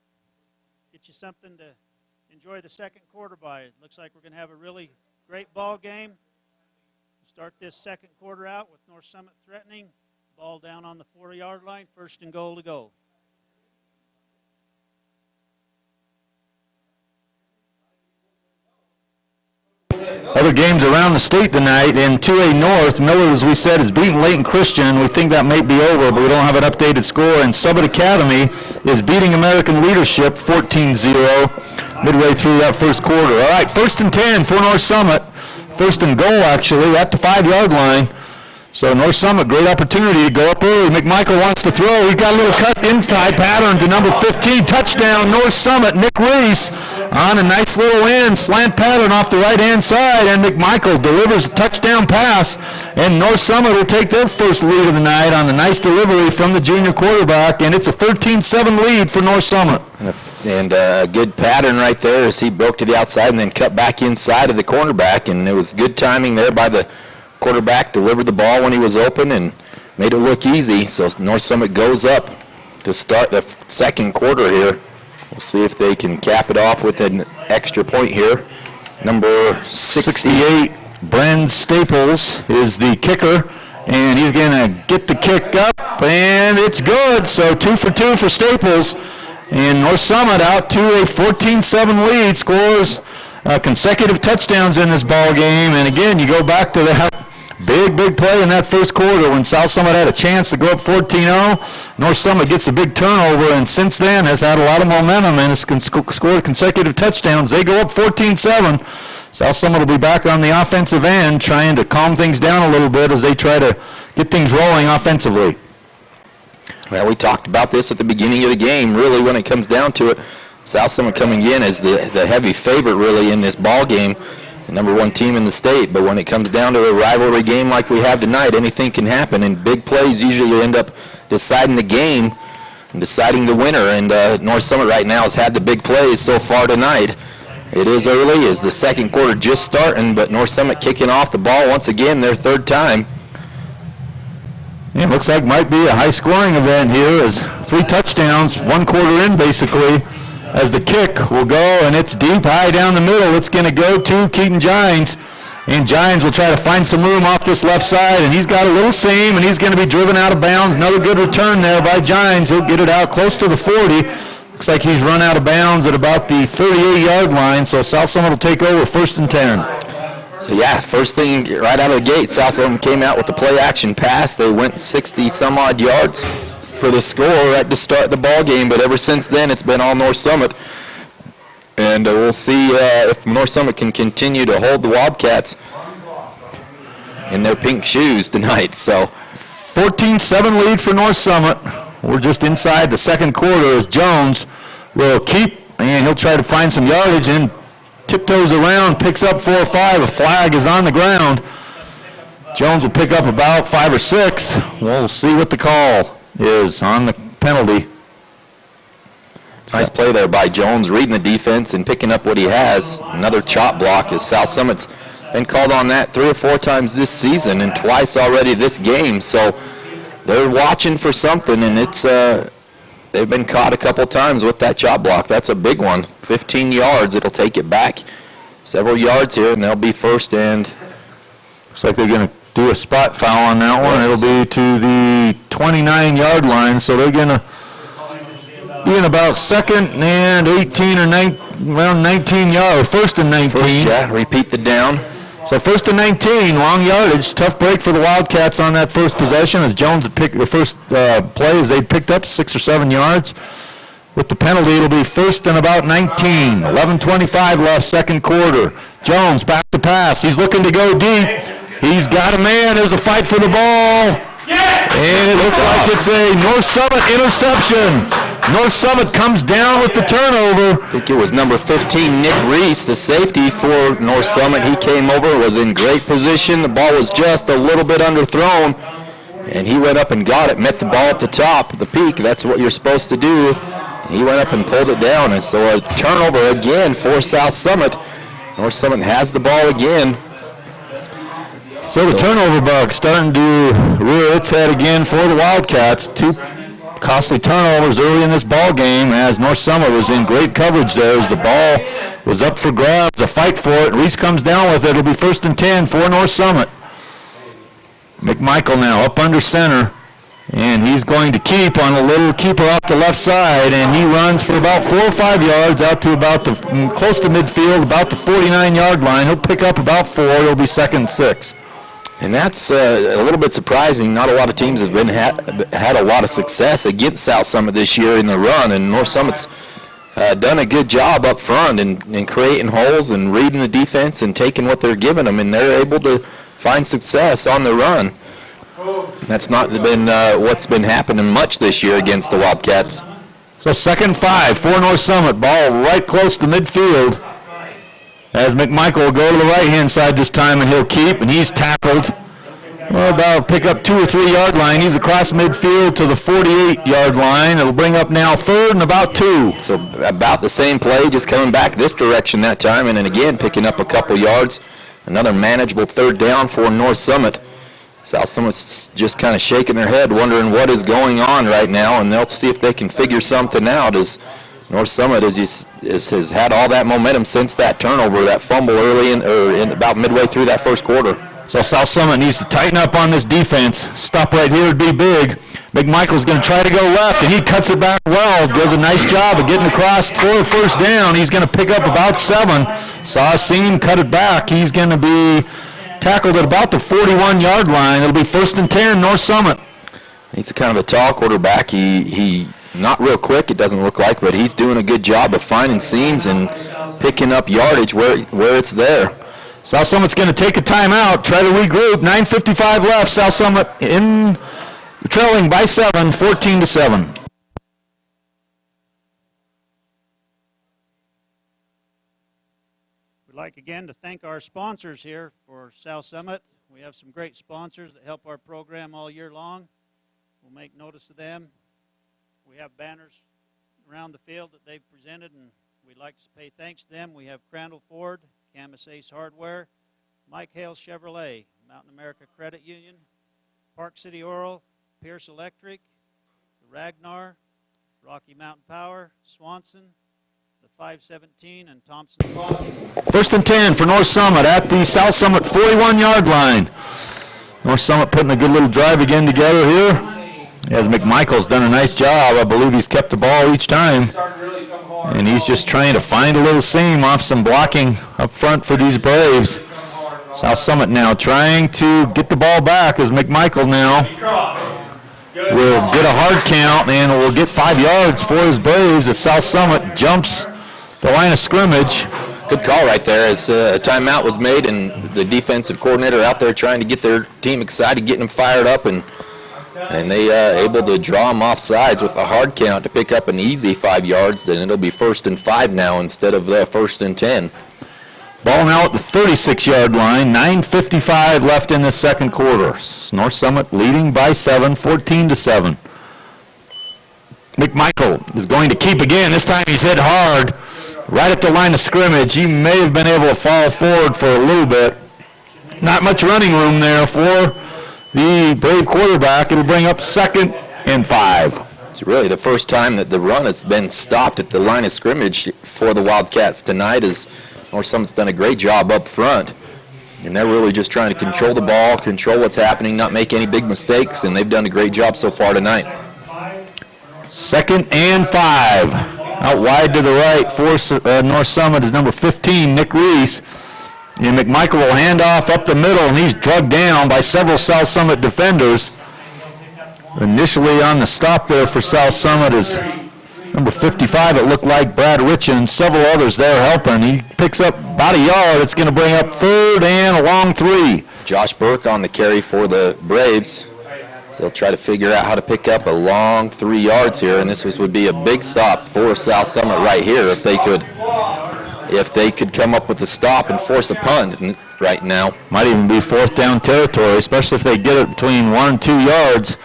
Speaker 1: get you something to enjoy the 2nd quarter by. It looks like we're going to have a really great ball game. We'll start this 2nd quarter out with North Summit threatening. Ball down on the 4-yard line, 1st and goal to go.
Speaker 2: Other games around the state tonight. In 2A North, Miller, as we said, is beating Layton Christian. We think that may be over, but we don't have an updated score. And Summit Academy is beating American Leadership 14-0 midway through that 1st quarter. All right, 1st and 10 for North Summit. 1st and goal, actually, at the 5-yard line. So North Summit, great opportunity to go up early. McMichael wants to throw. He's got a little cut inside pattern to number 15. Touchdown, North Summit. Nick Reese on a nice little end, slant pattern off the right-hand side, and McMichael delivers a touchdown pass, and North Summit will take their first lead of the night on a nice delivery from the junior quarterback, and it's a 13-7 lead for North Summit.
Speaker 3: And a good pattern right there as he broke to the outside and then cut back inside of the cornerback, and it was good timing there by the quarterback, delivered the ball when he was open and made it look easy. So North Summit goes up to start the 2nd quarter here. We'll see if they can cap it off with an extra point here. Number 68,
Speaker 2: Bren Staples is the kicker, and he's going to get the kick up, and it's good. So 2 for 2 for Staples, and North Summit out to a 14-7 lead, scores consecutive touchdowns in this ball game. And again, you go back to that big play in that 1st quarter when South Summit had a chance to go up 14-0. North Summit gets a big turnover, and since then has had a lot of momentum and has scored consecutive touchdowns. They go up 14-7. South Summit will be back on the offensive end trying to calm things down a little bit as they try to get things rolling offensively.
Speaker 3: Well, we talked about this at the beginning of the game. Really, when it comes down to it, South Summit coming in as the heavy favorite really in this ball game, the number 1 team in the state. But when it comes down to a rivalry game like we have tonight, anything can happen, and big plays usually end up deciding the game and deciding the winner. And North Summit right now has had the big plays so far tonight. It is early as the 2nd quarter just starting, but North Summit kicking off the ball once again, their 3rd time.
Speaker 2: It looks like might be a high-scoring event here as 3 touchdowns, 1 quarter in basically, as the kick will go, and it's deep, high down the middle. It's going to go to Keaton Gines, and Gines will try to find some room off this left side, and he's got a little seam, and he's going to be driven out of bounds. Another good return there by Gines. He'll get it out close to the 40. Looks like he's run out of bounds at about the 38-yard line, so South Summit will take over 1st and 10.
Speaker 3: So yeah, first thing right out of the gate, South Summit came out with the play-action pass. They went 60-some-odd yards for the score right to start the ball game, but ever since then it's been all North Summit. And we'll see if North Summit can continue to hold the Wildcats in their pink shoes tonight. So
Speaker 2: 14-7 lead for North Summit. We're just inside the second quarter as Jones will keep, and he'll try to find some yardage and tiptoes around, picks up 4 or 5. A flag is on the ground. Jones will pick up about 5 or 6. We'll see what the call is on the penalty.
Speaker 3: Nice play there by Jones, reading the defense and picking up what he has. Another chop block as South Summit's been called on that 3 or 4 times this season and twice already this game. So they're watching for something, and it's they've been caught a couple times with that chop block. That's a big one. 15 yards. It'll take it back several yards here, and they'll be 1st and.
Speaker 2: Looks like they're going to do a spot foul on that one. It'll be to the 29-yard line, so they're going to be in about 2nd and 18 or around 19 yards, 1st and 19.
Speaker 3: First, yeah, repeat the down.
Speaker 2: So 1st and 19, long yardage, tough break for the Wildcats on that first possession as Jones had picked the first play as they picked up 6 or 7 yards. With the penalty, it'll be 1st and about 19. 11:25 left, second quarter. Jones back to pass. He's looking to go deep. He's got a man. There's a fight for the ball. And it looks like it's a North Summit interception. North Summit comes down with the turnover.
Speaker 3: I think it was number 15, Nick Reese, the safety for North Summit. He came over, was in great position. The ball was just a little bit underthrown, and he went up and got it, met the ball at the top, the peak. That's what you're supposed to do. He went up and pulled it down, and so a turnover again for South Summit. North Summit has the ball again.
Speaker 2: So the turnover bug starting to rear its head again for the Wildcats. 2 costly turnovers early in this ball game as North Summit was in great coverage there as the ball was up for grabs, a fight for it. Reese comes down with it. It'll be 1st and 10 for North Summit. McMichael now up under center, and he's going to keep on a little keeper off the left side, and he runs for about 4 or 5 yards out to about the close to midfield, about the 49-yard line. He'll pick up about 4. It'll be 2nd and 6.
Speaker 3: And that's a little bit surprising. Not a lot of teams have been had a lot of success against South Summit this year in the run, and North Summit's done a good job up front in creating holes and reading the defense and taking what they're giving them, and they're able to find success on the run. That's not been what's been happening much this year against the Wildcats.
Speaker 2: So 2nd and 5 for North Summit. Ball right close to midfield. As McMichael will go to the right-hand side this time, and he'll keep, and he's tackled. Well, about pick up 2 or 3 yard line. He's across midfield to the 48-yard line. It'll bring up now 3rd and about 2.
Speaker 3: So about the same play, just coming back this direction that time, and then again picking up a couple yards. Another manageable 3rd down for North Summit. South Summit's just kind of shaking their head, wondering what is going on right now, and they'll see if they can figure something out as North Summit has had all that momentum since that turnover, that fumble early in about midway through that first quarter.
Speaker 2: So South Summit needs to tighten up on this defense. Stop right here would be big. McMichael's going to try to go left, and he cuts it back well. Does a nice job of getting across for a 1st down. He's going to pick up about 7. Saw a seam, cut it back. He's going to be tackled at about the 41-yard line. It'll be 1st and 10, North Summit.
Speaker 3: He's a kind of a tall quarterback. He not real quick, it doesn't look like, but he's doing a good job of finding seams and picking up yardage where it's there.
Speaker 2: South Summit's going to take a timeout, try to regroup. 9:55 left. South Summit trailing by 7, 14-7.
Speaker 1: We'd like again to thank our sponsors here for South Summit. We have some great sponsors that help our program all year long. We'll make notice of them. We have banners around the field that they've presented, and we'd like to pay thanks to them. We have Crandall Ford, Camas Ace Hardware, Mike Hale Chevrolet, Mountain America Credit Union, Park City Oral, Pierce Electric, the Ragnar, Rocky Mountain Power, Swanson, the 517, and Thompson.
Speaker 2: First and 10 for North Summit at the South Summit 41-yard line. North Summit putting a good little drive again together here. As McMichael's done a nice job. I believe he's kept the ball each time. And he's just trying to find a little seam off some blocking up front for these Braves. South Summit now trying to get the ball back as McMichael now will get a hard count and will get 5 yards for his Braves as South Summit jumps the line of scrimmage.
Speaker 3: Good call right there as a timeout was made and the defensive coordinator out there trying to get their team excited, getting them fired up, and they able to draw them off sides with a hard count to pick up an easy 5 yards. Then it'll be 1st and 5 now instead of the 1st and 10.
Speaker 2: Ball now at the 36-yard line, 9:55 left in the second quarter. North Summit leading by 7, 14-7. McMichael is going to keep again. This time he's hit hard right at the line of scrimmage. He may have been able to fall forward for a little bit. Not much running room there for the Brave quarterback. It'll bring up 2nd and 5.
Speaker 3: It's really the first time that the run has been stopped at the line of scrimmage for the Wildcats tonight, as North Summit's done a great job up front. And they're really just trying to control the ball, control what's happening, not make any big mistakes, and they've done a great job so far tonight.
Speaker 2: 2nd and 5. Out wide to the right for North Summit is number 15, Nick Reese. And McMichael will hand off up the middle, and he's drugged down by several South Summit defenders. Initially on the stop there for South Summit is number 55, it looked like Brad Richin, and several others there helping. He picks up about a yard. It's going to bring up 3rd and a long 3.
Speaker 3: Josh Burke on the carry for the Braves. So they'll try to figure out how to pick up a long 3 yards here, and this would be a big stop for South Summit right here if they could come up with a stop and force a punt right now.
Speaker 2: Might even be 4th down territory, especially if they get it between 1 and 2 yards,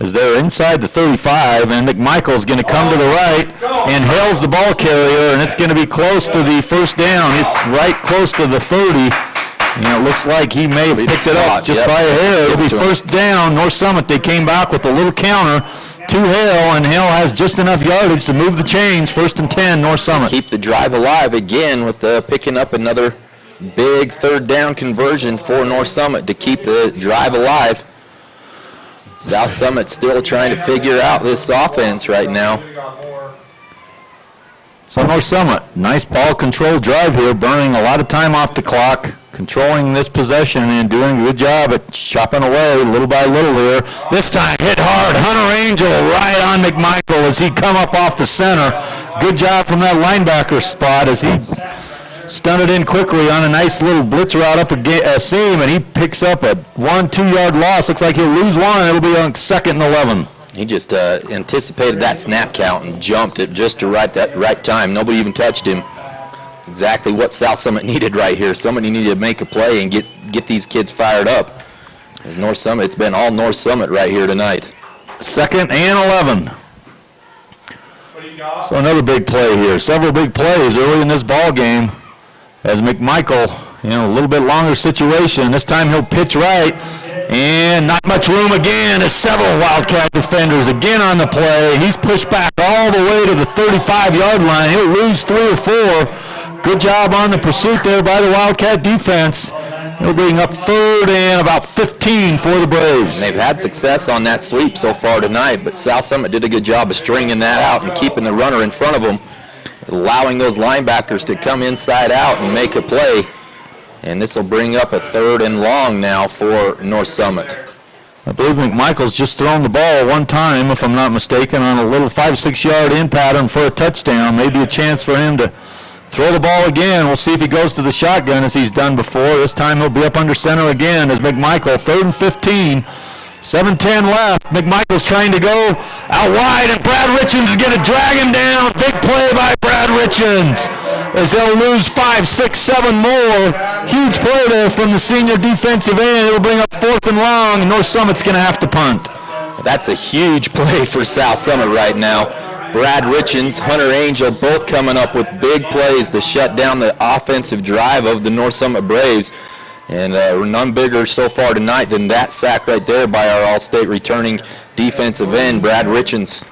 Speaker 2: as they're inside the 35, and McMichael's going to come to the right and hails the ball carrier, and it's going to be close to the 1st down. It's right close to the 30. And it looks like he may have picked it up just by a hair. It'll be 1st down. North Summit, they came back with a little counter to Hale, and Hale has just enough yardage to move the chains. 1st and 10, North Summit.
Speaker 3: Keep the drive alive again with picking up another big 3rd down conversion for North Summit to keep the drive alive. South Summit still trying to figure out this offense right now.
Speaker 2: So North Summit, nice ball control drive here, burning a lot of time off the clock, controlling this possession and doing a good job at chopping away little by little here. This time hit hard, Hunter Angel right on McMichael as he come up off the center. Good job from that linebacker spot as he stunted in quickly on a nice little blitz route up a seam, and he picks up a 1-2 yard loss. Looks like he'll lose one. It'll be on 2nd and 11.
Speaker 3: He just anticipated that snap count and jumped it just to right time. Nobody even touched him. Exactly what South Summit needed right here. Somebody needed to make a play and get these kids fired up. As North Summit, it's been all North Summit right here tonight.
Speaker 2: 2nd and 11. So another big play here. Several big plays early in this ball game as McMichael, a little bit longer situation. This time he'll pitch right. And not much room again as several Wildcat defenders again on the play. He's pushed back all the way to the 35-yard line. He'll lose 3 or 4. Good job on the pursuit there by the Wildcat defense. He'll bring up 3rd and about 15 for the Braves.
Speaker 3: And they've had success on that sweep so far tonight, but South Summit did a good job of stringing that out and keeping the runner in front of them, allowing those linebackers to come inside out and make a play. And this will bring up a 3rd and long now for North Summit.
Speaker 2: I believe McMichael's just thrown the ball one time, if I'm not mistaken, on a little 5-6 yard in pattern for a touchdown. Maybe a chance for him to throw the ball again. We'll see if he goes to the shotgun as he's done before. This time he'll be up under center again as McMichael, 3rd and 15. 7:10 left. McMichael's trying to go out wide, and Brad Richins is going to drag him down. Big play by Brad Richins as they'll lose 5, 6, 7 more. Huge play there from the senior defensive end. It'll bring up 4th and long, and North Summit's going to have to punt.
Speaker 3: That's a huge play for South Summit right now. Brad Richins, Hunter Angel, both coming up with big plays to shut down the offensive drive of the North Summit Braves. And none bigger so far tonight than that sack right there by our All-State returning defensive end, Brad Richens.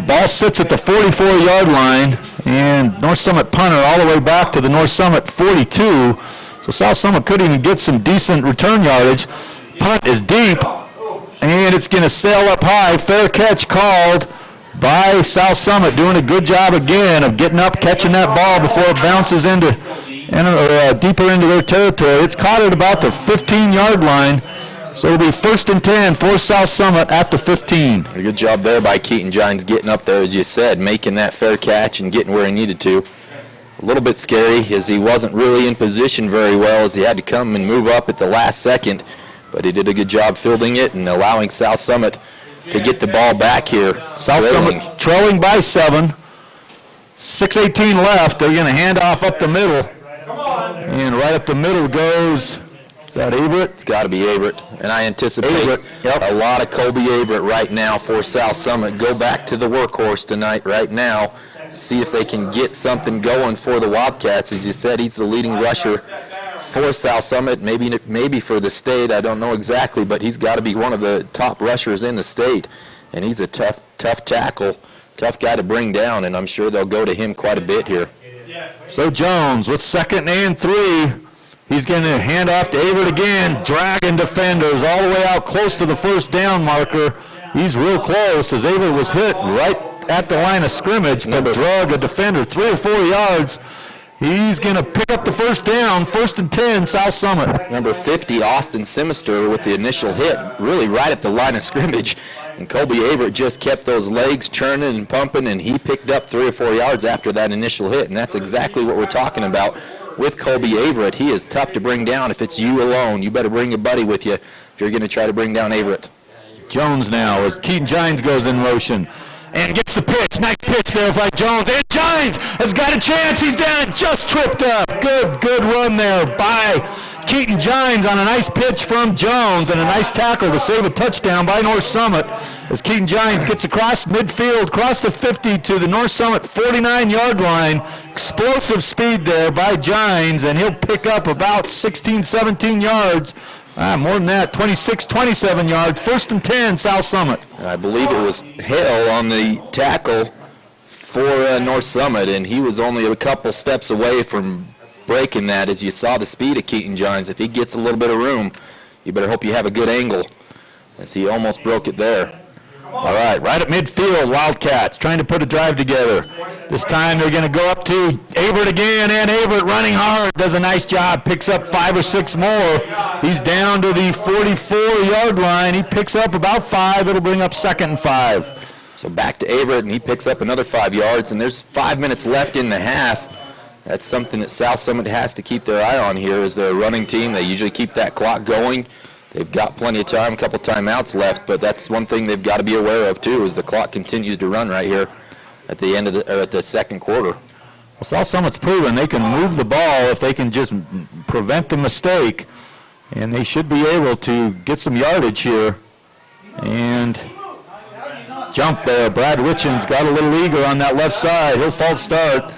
Speaker 2: Ball sits at the 44-yard line, and North Summit punter all the way back to the North Summit 42. So South Summit could even get some decent return yardage. Punt is deep, and it's going to sail up high. Fair catch called by South Summit, doing a good job again of getting up, catching that ball before it bounces into deeper into their territory. It's caught at about the 15-yard line, so it'll be 1st and 10 for South Summit at the 15.
Speaker 3: A good job there by Keaton Gines getting up there, as you said, making that fair catch and getting where he needed to. A little bit scary as he wasn't really in position very well, as he had to come and move up at the last second, but he did a good job fielding it and allowing South Summit to get the ball back here.
Speaker 2: South Summit trailing by 7. 6:18 left. They're going to hand off up the middle. And right up the middle goes, is that Averett?
Speaker 3: It's got to be Averett. And I anticipate a lot of Colby Averett right now for South Summit. Go back to the workhorse tonight right now. See if they can get something going for the Wildcats. As you said, he's the leading rusher for South Summit, maybe for the state. I don't know exactly, but he's got to be one of the top rushers in the state. And he's a tough tackle, tough guy to bring down, and I'm sure they'll go to him quite a bit here.
Speaker 2: So Jones with 2nd and 3. He's going to hand off to Averett again, dragging defenders all the way out close to the 1st down marker. He's real close as Averett was hit right at the line of scrimmage, but drug a defender 3 or 4 yards. He's going to pick up the 1st down, 1st and 10, South Summit.
Speaker 3: Number 50, Austin Simister, with the initial hit, really right at the line of scrimmage. And Colby Averett just kept those legs churning and pumping, and he picked up 3 or 4 yards after that initial hit. And that's exactly what we're talking about with Colby Averett. He is tough to bring down if it's you alone. You better bring your buddy with you if you're going to try to bring down Averett.
Speaker 2: Jones now as Keaton Gines goes in motion and gets the pitch. Nice pitch there by Jones. And Gines has got a chance. He's down, just tripped up. Good run there by Keaton Gines on a nice pitch from Jones and a nice tackle to save a touchdown by North Summit as Keaton Gines gets across midfield, across the 50 to the North Summit 49-yard line. Explosive speed there by Gines, and he'll pick up about 16, 17 yards. More than that, 26, 27 yards. 1st and 10, South Summit.
Speaker 3: I believe it was Hale on the tackle for North Summit, and he was only a couple steps away from breaking that. As you saw the speed of Keaton Gines, if he gets a little bit of room, you better hope you have a good angle, as he almost broke it there.
Speaker 2: All right, right at midfield, Wildcats trying to put a drive together. This time they're going to go up to Averett again, and Averett running hard, does a nice job, picks up 5 or 6 more. He's down to the 44-yard line. He picks up about 5. It'll bring up 2nd and 5.
Speaker 3: So back to Averett, and he picks up another 5 yards, and there's 5 minutes left in the half. That's something that South Summit has to keep their eye on here as they're a running team. They usually keep that clock going. They've got plenty of time, a couple timeouts left, but that's one thing they've got to be aware of too, is the clock continues to run right here at the end of at the second quarter.
Speaker 2: Well, South Summit's proven they can move the ball if they can just prevent the mistake, and they should be able to get some yardage here. And jump there. Brad Richens got a little eager on that left side. He'll false start.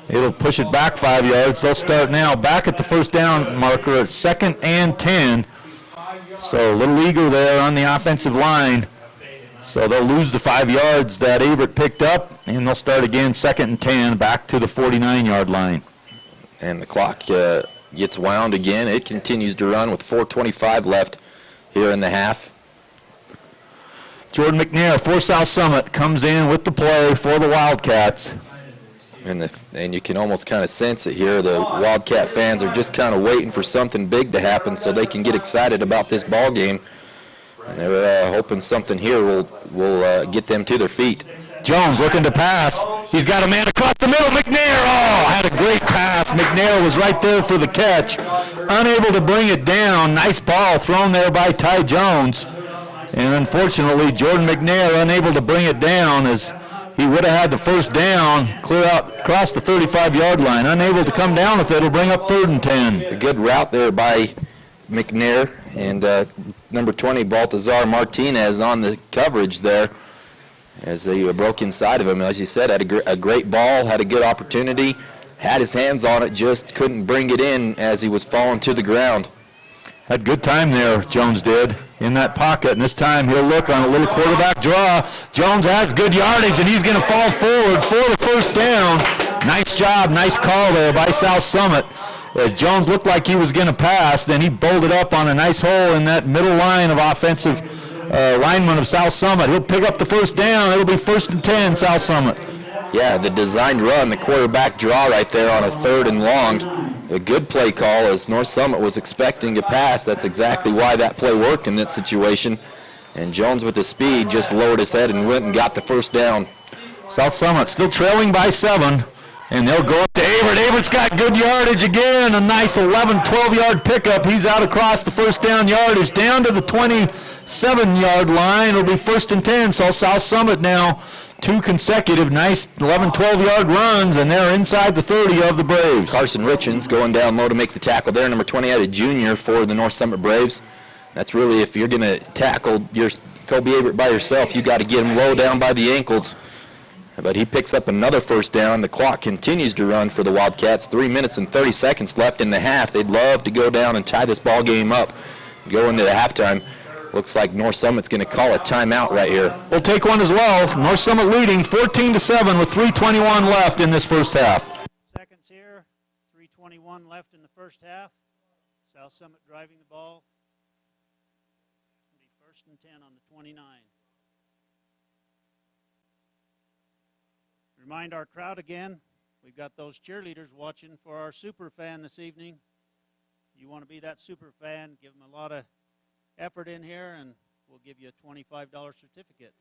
Speaker 2: It'll push it back 5 yards. They'll start now back at the 1st down marker at 2nd and 10. So a little eager there on the offensive line. So they'll lose the 5 yards that Averett picked up, and they'll start again 2nd and 10 back to the 49-yard line.
Speaker 3: And the clock gets wound again. It continues to run with 4:25 left here in the half.
Speaker 2: Jordan McNair for South Summit comes in with the play for the Wildcats.
Speaker 3: And you can almost kind of sense it here. The Wildcat fans are just kind of waiting for something big to happen so they can get excited about this ball game. And they're hoping something here will get them to their feet.
Speaker 2: Jones looking to pass. He's got a man across the middle. McNair, had a great pass. McNair was right there for the catch. Unable to bring it down. Nice ball thrown there by Ty Jones. And unfortunately, Jordan McNair unable to bring it down as he would have had the 1st down, clear out across the 35-yard line. Unable to come down with it. It'll bring up 3rd and 10.
Speaker 3: A good route there by McNair, and number 20, Baltazar Martinez on the coverage there as they broke inside of him. As you said, had a great ball, had a good opportunity, had his hands on it, just couldn't bring it in as he was falling to the ground.
Speaker 2: Had good time there, Jones did, in that pocket, and this time he'll look on a little quarterback draw. Jones has good yardage, and he's going to fall forward for the first down. Nice job, nice call there by South Summit. As Jones looked like he was going to pass, then he bolted up on a nice hole in that middle line of offensive lineman of South Summit. He'll pick up the first down. It'll be 1st and 10, South Summit.
Speaker 3: Yeah, the designed run, the quarterback draw right there on a 3rd and long. A good play call as North Summit was expecting to pass. That's exactly why that play worked in that situation. And Jones with the speed just lowered his head and went and got the first down.
Speaker 2: South Summit still trailing by 7, and they'll go up to Avert. Avert's got good yardage again, a nice 11, 12-yard pickup. He's out across the first down yardage down to the 27-yard line. It'll be 1st and 10, so South Summit now 2 consecutive nice 11, 12-yard runs, and they're inside the 30 of the Braves.
Speaker 3: Carson Richens going down low to make the tackle there, number 20 out of junior for the North Summit Braves. That's really, if you're going to tackle your Kobe Avert by yourself, you got to get him low down by the ankles. But he picks up another first down. The clock continues to run for the Wildcats. 3 minutes and 30 seconds left in the half. They'd love to go down and tie this ball game up, go into the halftime. Looks like North Summit's going to call a timeout right here.
Speaker 2: We'll take one as well. North Summit leading 14-7 with 3:21 left in this first half.
Speaker 1: Seconds here, 3:21 left in the first half. South Summit driving the ball. It'll be 1st and 10 on the 29. Remind our crowd again, we've got those cheerleaders watching for our super fan this evening. You want to be that super fan, give them a lot of effort in here, and we'll give you a $25 certificate.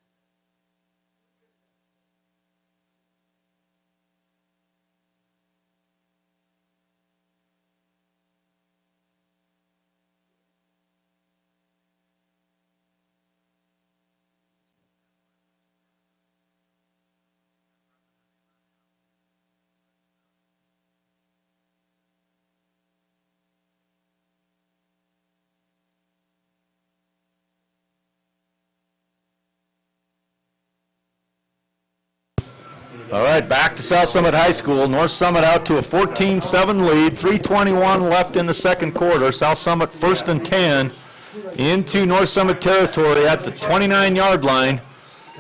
Speaker 2: All right, back to South Summit High School. North Summit out to a 14-7 lead, 3:21 left in the second quarter. South Summit 1st and 10 into North Summit territory at the 29-yard line.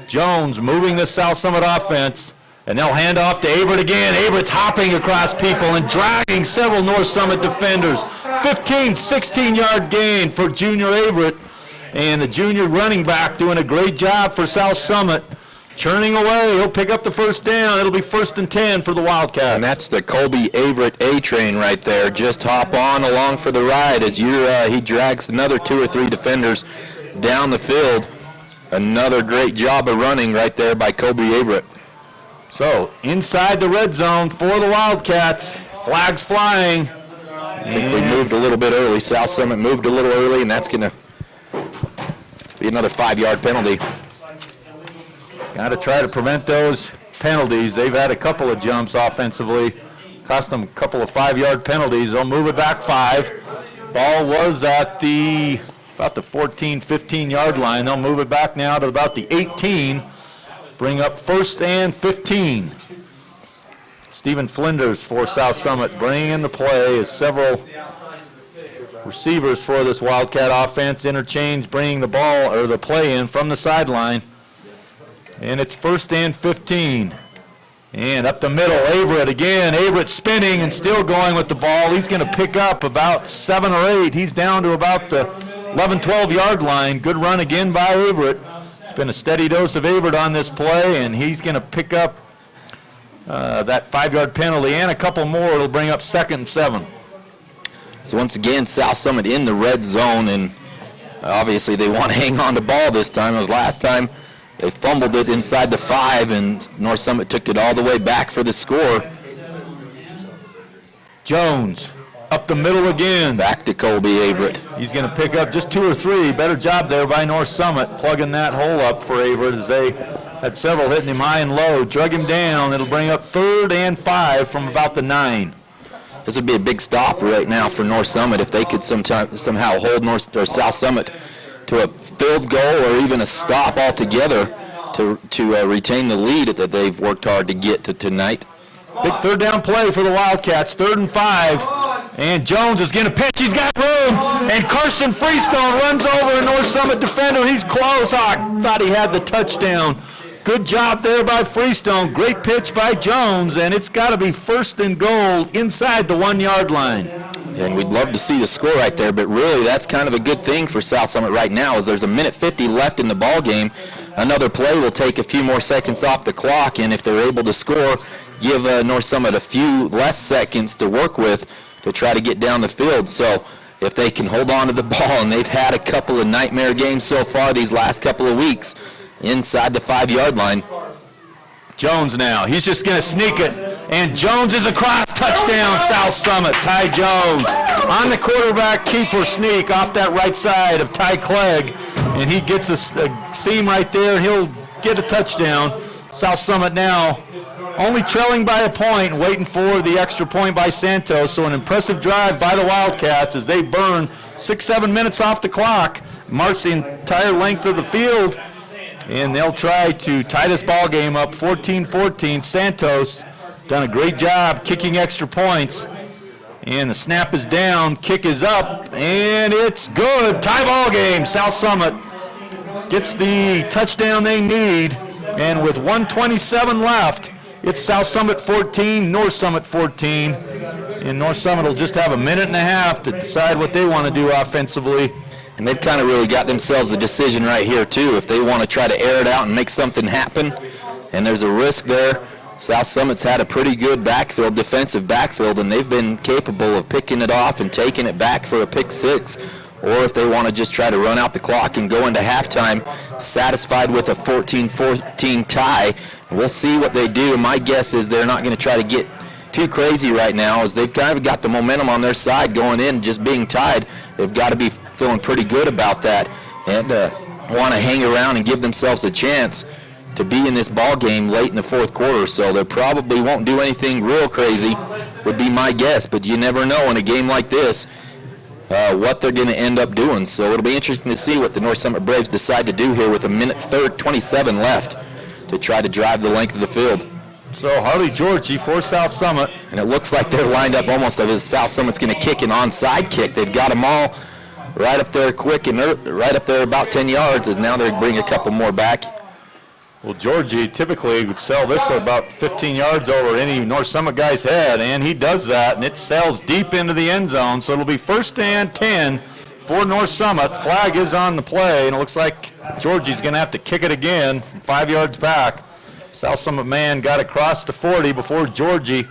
Speaker 2: Jones moving the South Summit offense, and they'll hand off to Avert again. Avert's hopping across people and dragging several North Summit defenders. 15, 16-yard gain for junior Avert, and the junior running back doing a great job for South Summit. Churning away, he'll pick up the first down. It'll be 1st and 10 for the Wildcats.
Speaker 3: And that's the Colby Avert A-train right there. Just hop on along for the ride as he drags another 2 or 3 defenders down the field. Another great job of running right there by Colby Avert.
Speaker 2: So inside the red zone for the Wildcats. Flags flying.
Speaker 3: I think we moved a little bit early. South Summit moved a little early, and that's going to be another 5-yard penalty.
Speaker 2: Got to try to prevent those penalties. They've had a couple of jumps offensively, cost them a couple of 5-yard penalties. They'll move it back 5. Ball was at about the 14, 15-yard line. They'll move it back now to about the 18. Bring up 1st and 15. Stephen Flinders for South Summit bringing the play as several receivers for this Wildcat offense interchange, bringing the ball or the play in from the sideline. And it's 1st and 15. And up the middle, Avert again. Avert spinning and still going with the ball. He's going to pick up about 7 or 8. He's down to about the 11, 12-yard line. Good run again by Avert. It's been a steady dose of Avert on this play, and he's going to pick up that 5-yard penalty and a couple more. It'll bring up 2nd and 7.
Speaker 3: So once again, South Summit in the red zone, and obviously they want to hang on to ball this time. It was last time they fumbled it inside the 5, and North Summit took it all the way back for the score.
Speaker 2: Jones up the middle again.
Speaker 3: Back to Colby Avert.
Speaker 2: He's going to pick up just 2 or 3. Better job there by North Summit, plugging that hole up for Avert as they had several hitting him high and low. Drug him down. It'll bring up 3rd and 5 from about the 9.
Speaker 3: This would be a big stop right now for North Summit if they could somehow hold South Summit to a field goal or even a stop altogether to retain the lead that they've worked hard to get to tonight.
Speaker 2: Big 3rd down play for the Wildcats, 3rd and 5. And Jones is going to pitch. He's got room. And Carson Freestone runs over a North Summit defender. He's close. Oh, I thought he had the touchdown. Good job there by Freestone. Great pitch by Jones. And it's got to be first and goal inside the 1-yard line.
Speaker 3: And we'd love to see the score right there, but really that's kind of a good thing for South Summit right now, as there's a minute 50 left in the ball game. Another play will take a few more seconds off the clock, and if they're able to score, give North Summit a few less seconds to work with to try to get down the field. So if they can hold on to the ball, and they've had a couple of nightmare games so far these last couple of weeks inside the 5-yard line.
Speaker 2: Jones now. He's just going to sneak it. And Jones is across. Touchdown, South Summit. Ty Jones on the quarterback keeper sneak off that right side of Ty Clegg. And he gets a seam right there, and he'll get a touchdown. South Summit now only trailing by a point, waiting for the extra point by Santos. So an impressive drive by the Wildcats as they burn 6-7 minutes off the clock, march the entire length of the field, and they'll try to tie this ball game up 14-14. Santos done a great job kicking extra points. And the snap is down, kick is up, and it's good. Tie ball game. South Summit gets the touchdown they need. And with 1:27 left, it's South Summit 14, North Summit 14. And North Summit will just have a minute and a half to decide what they want to do offensively.
Speaker 3: And they've kind of really got themselves a decision right here, too. If they want to try to air it out and make something happen, and there's a risk there. South Summit's had a pretty good backfield, defensive backfield, and they've been capable of picking it off and taking it back for a pick six. Or if they want to just try to run out the clock and go into halftime satisfied with a 14-14 tie, we'll see what they do. My guess is they're not going to try to get too crazy right now, as they've kind of got the momentum on their side going in, just being tied. They've got to be feeling pretty good about that and want to hang around and give themselves a chance to be in this ball game late in the fourth quarter. So they probably won't do anything real crazy, would be my guess. But you never know in a game like this what they're going to end up doing. So it'll be interesting to see what the North Summit Braves decide to do here with a minute 27 left to try to drive the length of the field.
Speaker 2: So Harley Georgie for South Summit.
Speaker 3: And it looks like they're lined up almost as South Summit's going to kick an onside kick. They've got them all right up there quick and right up there about 10 yards, as now they bring a couple more back.
Speaker 2: Well, Georgie typically would sell this about 15 yards over any North Summit guy's head, and he does that, and it sails deep into the end zone. So it'll be first and 10 for North Summit. Flag is on the play, and it looks like Georgie's going to have to kick it again from 5 yards back. South Summit man got across to 40 before Georgie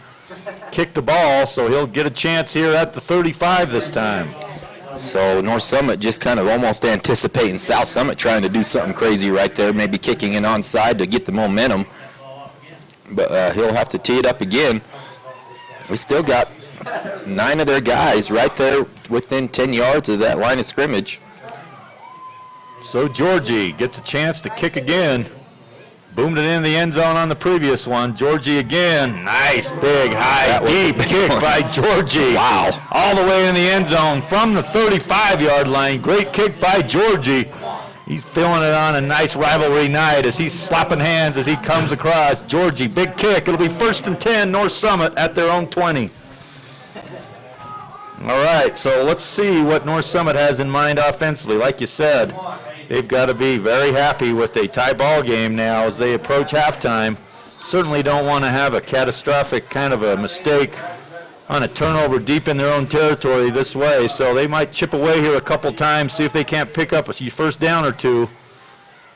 Speaker 2: kicked the ball, so he'll get a chance here at the 35 this time.
Speaker 3: So North Summit just kind of almost anticipating South Summit trying to do something crazy right there, maybe kicking it onside to get the momentum. But he'll have to tee it up again. We still got 9 of their guys right there within 10 yards of that line of scrimmage.
Speaker 2: So Georgie gets a chance to kick again. Boomed it in the end zone on the previous one. Georgie again. Nice, big, high, deep kick by Georgie.
Speaker 3: Wow.
Speaker 2: All the way in the end zone from the 35-yard line. Great kick by Georgie. He's feeling it on a nice rivalry night as he's slapping hands as he comes across. Georgie, big kick. It'll be first and 10, North Summit at their own 20. All right, so let's see what North Summit has in mind offensively. Like you said, they've got to be very happy with a tie ball game now as they approach halftime. Certainly don't want to have a catastrophic kind of a mistake on a turnover deep in their own territory this way. So they might chip away here a couple times, see if they can't pick up a first down or two.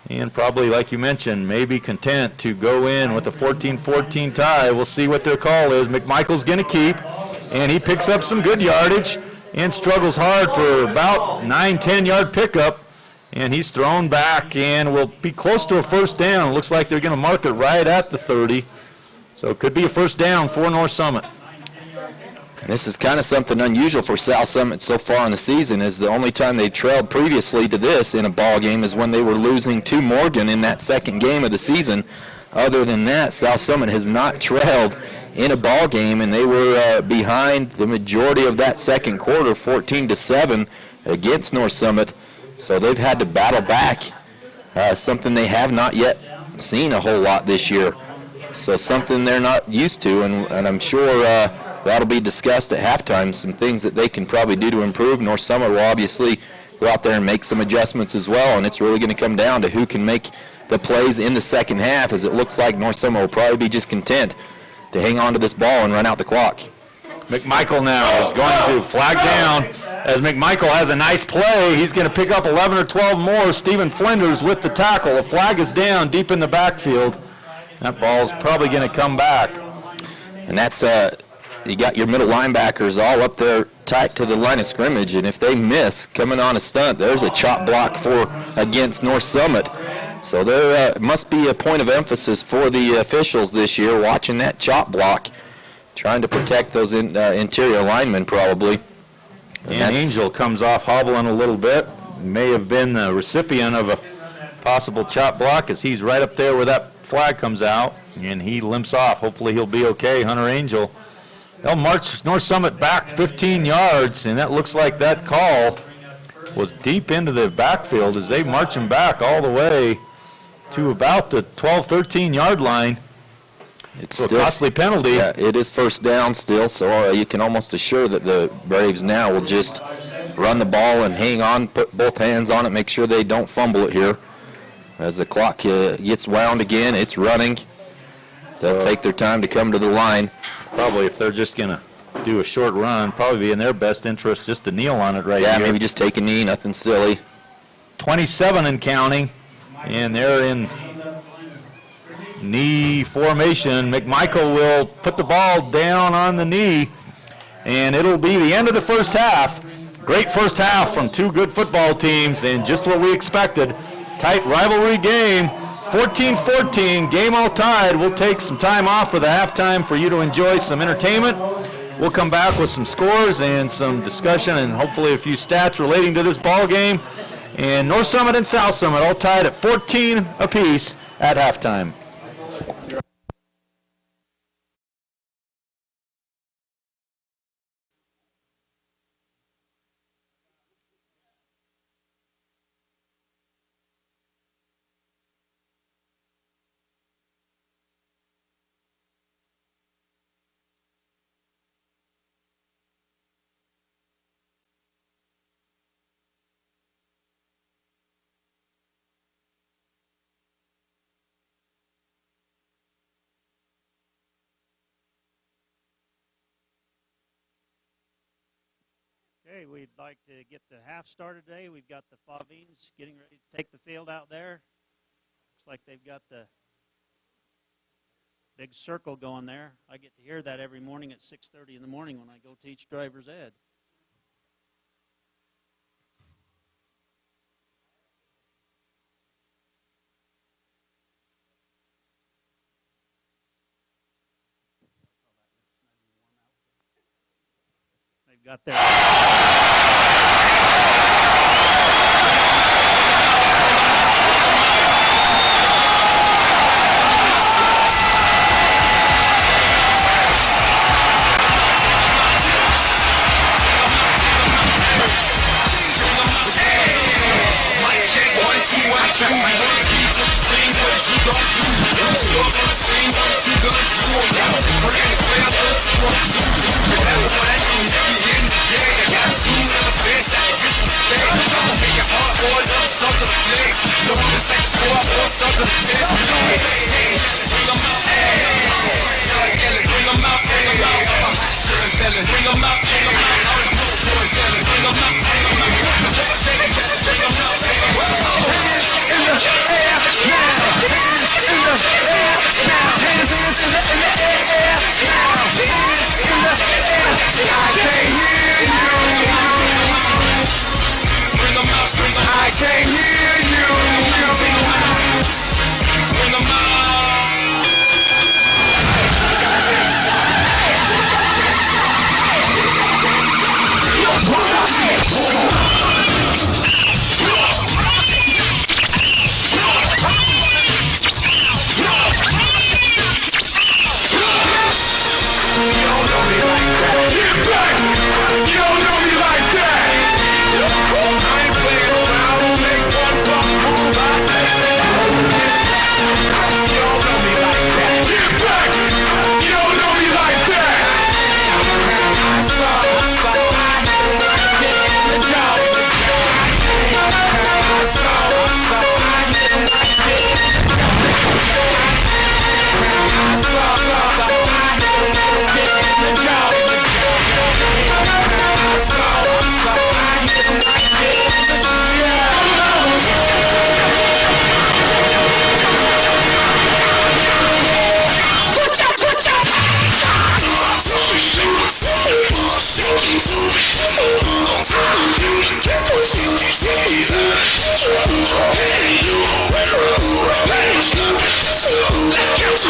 Speaker 2: And probably, like you mentioned, maybe content to go in with a 14-14 tie. We'll see what their call is. McMichael's going to keep, and he picks up some good yardage and struggles hard for about 9-10 yard pickup. And he's thrown back and will be close to a first down. Looks like they're going to mark it right at the 30. So it could be a first down for North Summit.
Speaker 3: This is kind of something unusual for South Summit so far in the season, is the only time they trailed previously to this in a ball game is when they were losing to Morgan in that second game of the season. Other than that, South Summit has not trailed in a ball game, and they were behind the majority of that second quarter, 14-7 against North Summit. So they've had to battle back, something they have not yet seen a whole lot this year. So something they're not used to, and I'm sure that'll be discussed at halftime, some things that they can probably do to improve. North Summit will obviously go out there and make some adjustments as well, and it's really going to come down to who can make the plays in the second half, as it looks like North Summit will probably be just content to hang on to this ball and run out the clock.
Speaker 2: McMichael now is going to flag down. As McMichael has a nice play, he's going to pick up 11 or 12 more. Stephen Flinders with the tackle. The flag is down deep in the backfield. That ball's probably going to come back.
Speaker 3: And that's, you got your middle linebackers all up there tight to the line of scrimmage, and if they miss coming on a stunt, there's a chop block against North Summit. So there must be a point of emphasis for the officials this year, watching that chop block, trying to protect those interior linemen probably.
Speaker 2: And Angel comes off hobbling a little bit. May have been the recipient of a possible chop block, as he's right up there where that flag comes out, and he limps off. Hopefully he'll be okay, Hunter Angel. They'll march North Summit back 15 yards, and that looks like that call was deep into the backfield as they march him back all the way to about the 12, 13-yard line.
Speaker 3: It's
Speaker 2: still
Speaker 3: still
Speaker 2: a costly penalty.
Speaker 3: Yeah, it is first down still, so you can almost assure that the Braves now will just run the ball and hang on, put both hands on it, make sure they don't fumble it here. As the clock gets wound again, it's running. They'll take their time to come to the line.
Speaker 2: Probably if they're just going to do a short run, probably be in their best interest just to kneel on it right here.
Speaker 3: Yeah, maybe just take a knee, nothing silly.
Speaker 2: 27 and counting, and they're in knee formation. McMichael will put the ball down on the knee, and it'll be the end of the first half. Great first half from two good football teams, and just what we expected. Tight rivalry game, 14-14, game all tied. We'll take some time off for the halftime for you to enjoy some entertainment. We'll come back with some scores and some discussion and hopefully a few stats relating to this ball game. And North Summit and South Summit all tied at 14 apiece at halftime.
Speaker 1: Okay, we'd like to get the half started today. We've got the Favines getting ready to take the field out there. Looks like they've got the big circle going there. I get to hear that every morning at 6:30 in the morning when I go teach driver's ed. They've got their Great little routine by our Fawbeans. I'd like to acknowledge all of their hard work. I don't know how many of you know these young ladies get up at 6 o'clock every morning of the week. There's a school week, practice, a couple hours, and we're really proud of their efforts and what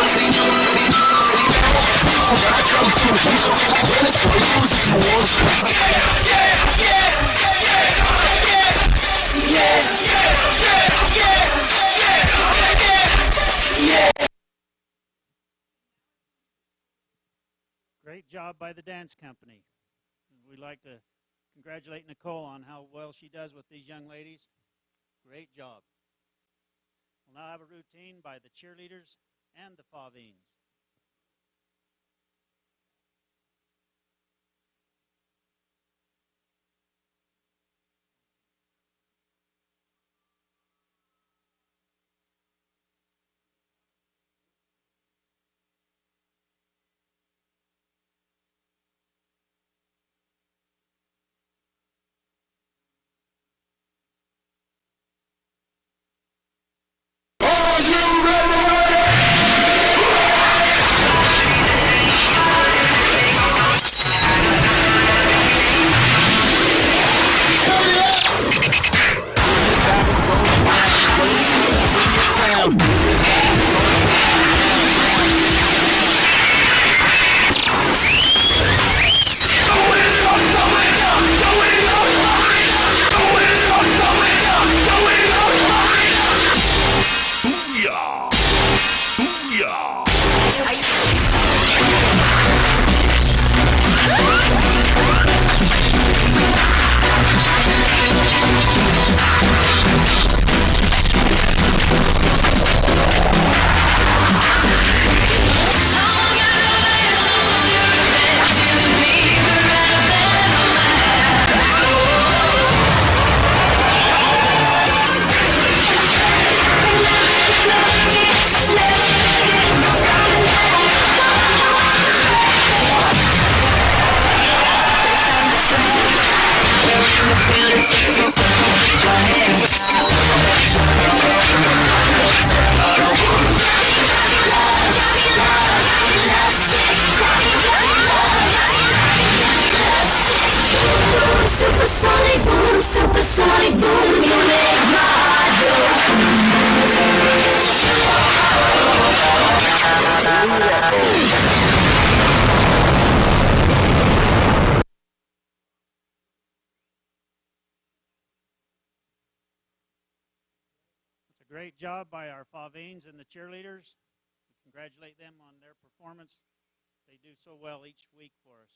Speaker 1: they do. The next routine will be by the dance company. Great job by the dance company. We'd like to congratulate Nicole on how well she does with these young ladies. Great job. We'll now have a routine by the cheerleaders and the Fawbeans. great job by our Favines and the cheerleaders. We congratulate them on their performance. They do so well each week for us.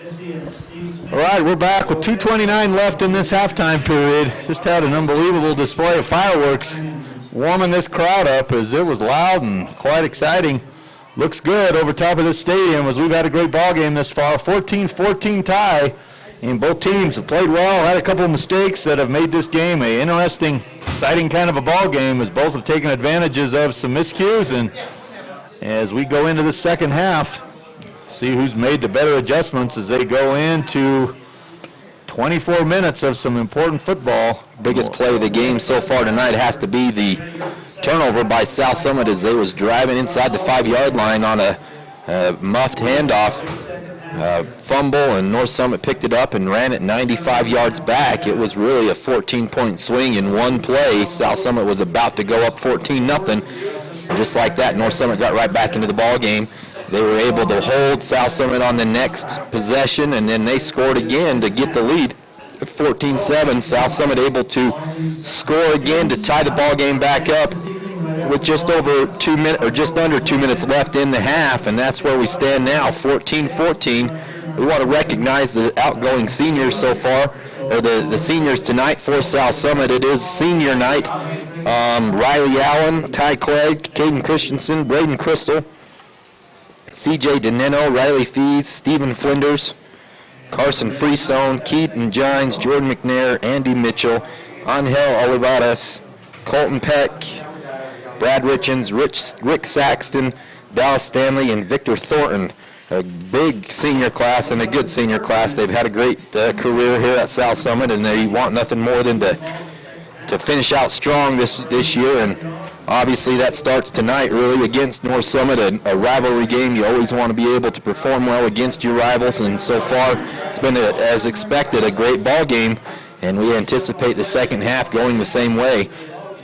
Speaker 2: All right, we're back with 2:29 left in this halftime period. Just had an unbelievable display of fireworks warming this crowd up as it was loud and quite exciting. Looks good over top of this stadium as we've had a great ball game this far. 14-14 tie, and both teams have played well, had a couple of mistakes that have made this game an interesting, exciting kind of a ball game as both have taken advantages of some miscues. And as we go into the second half, see who's made the better adjustments as they go into 24 minutes of some important football.
Speaker 3: Biggest play of the game so far tonight has to be the turnover by South Summit as they was driving inside the 5-yard line on a muffed handoff, fumble, and North Summit picked it up and ran it 95 yards back. It was really a 14-point swing in one play. South Summit was about to go up 14-0. Just like that, North Summit got right back into the ball game. They were able to hold South Summit on the next possession, and then they scored again to get the lead. 14-7, South Summit able to score again to tie the ball game back up with just over 2 minutes, or just under 2 minutes left in the half, and that's where we stand now, 14-14. We want to recognize the outgoing seniors so far, or the seniors tonight for South Summit. It is senior night. Riley Allen, Ty Clegg, Caden Christensen, Braden Crystal, C.J. Deneno, Riley Fees, Stephen Flinders, Carson Freestone, Keaton Gines, Jordan McNair, Andy Mitchell, Angel Olivares, Colton Peck, Brad Richens, Rick Saxton, Dallas Stanley, and Victor Thornton. A big senior class and a good senior class. They've had a great career here at South Summit, and they want nothing more than to finish out strong this year. And obviously that starts tonight really against North Summit, a rivalry game. You always want to be able to perform well against your rivals, and so far it's been, as expected, a great ball game, and we anticipate the second half going the same way.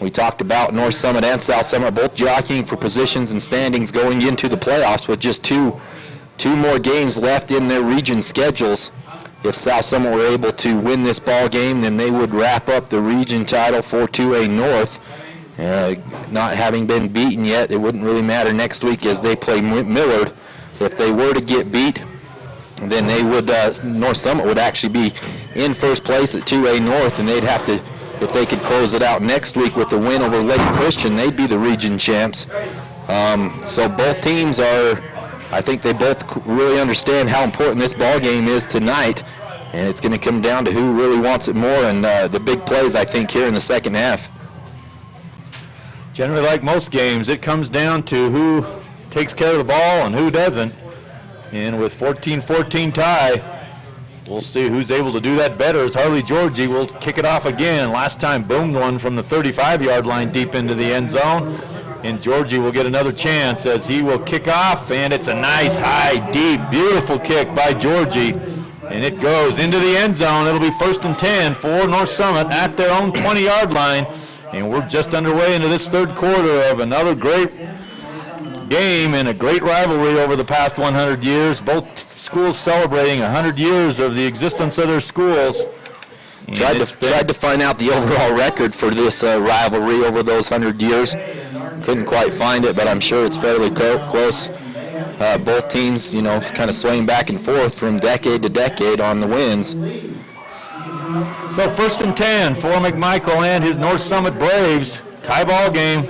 Speaker 3: We talked about North Summit and South Summit both jockeying for positions and standings going into the playoffs with just two more games left in their region schedules. If South Summit were able to win this ball game, then they would wrap up the region title for 2A North. Not having been beaten yet, it wouldn't really matter next week as they play Millard. If they were to get beat, then they would North Summit would actually be in first place at 2A North, and they'd have to, if they could close it out next week with the win over Lake Christian, they'd be the region champs. So both teams are, I think they both really understand how important this ball game is tonight, and it's going to come down to who really wants it more, and the big plays, I think, here in the second half.
Speaker 2: Generally, like most games, it comes down to who takes care of the ball and who doesn't. And with 14-14 tie, we'll see who's able to do that better as Harley Georgie will kick it off again. Last time boomed one from the 35-yard line deep into the end zone. And Georgie will get another chance as he will kick off, and it's a nice, high, deep, beautiful kick by Georgie. And it goes into the end zone. It'll be 1st and 10 for North Summit at their own 20-yard line. And we're just underway into this third quarter of another great game and a great rivalry over the past 100 years. Both schools celebrating 100 years of the existence of their schools.
Speaker 3: Tried to find out the overall record for this rivalry over those 100 years. Couldn't quite find it, but I'm sure it's fairly close. Both teams, kind of swaying back and forth from decade to decade on the wins.
Speaker 2: So 1st and 10 for McMichael and his North Summit Braves. Tie ball game.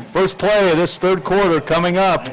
Speaker 2: First play of this third quarter coming up.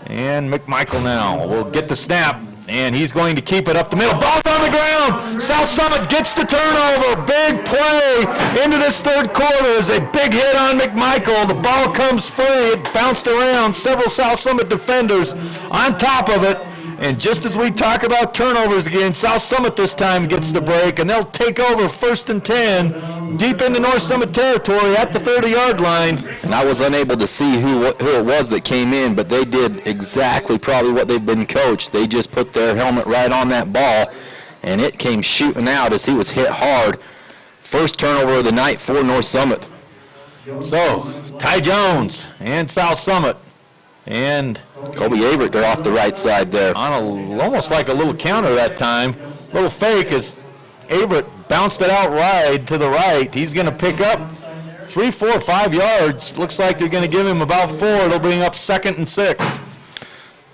Speaker 2: And McMichael now will get the snap, and he's going to keep it up the middle. Ball's on the ground. South Summit gets the turnover. Big play into this third quarter is a big hit on McMichael. The ball comes free. It bounced around several South Summit defenders on top of it. And just as we talk about turnovers again, South Summit this time gets the break, and they'll take over 1st and 10 deep into North Summit territory at the 30-yard line.
Speaker 3: And I was unable to see who it was that came in, but they did exactly probably what they've been coached. They just put their helmet right on that ball, and it came shooting out as he was hit hard. First turnover of the night for North Summit.
Speaker 2: So, Ty Jones and South Summit. And
Speaker 3: Kobe Averitt are off the right side there.
Speaker 2: On almost like a little counter that time. Little fake as Averitt bounced it out wide to the right. He's going to pick up 3, 4, 5 yards. Looks like they're going to give him about 4. It'll bring up 2nd and 6.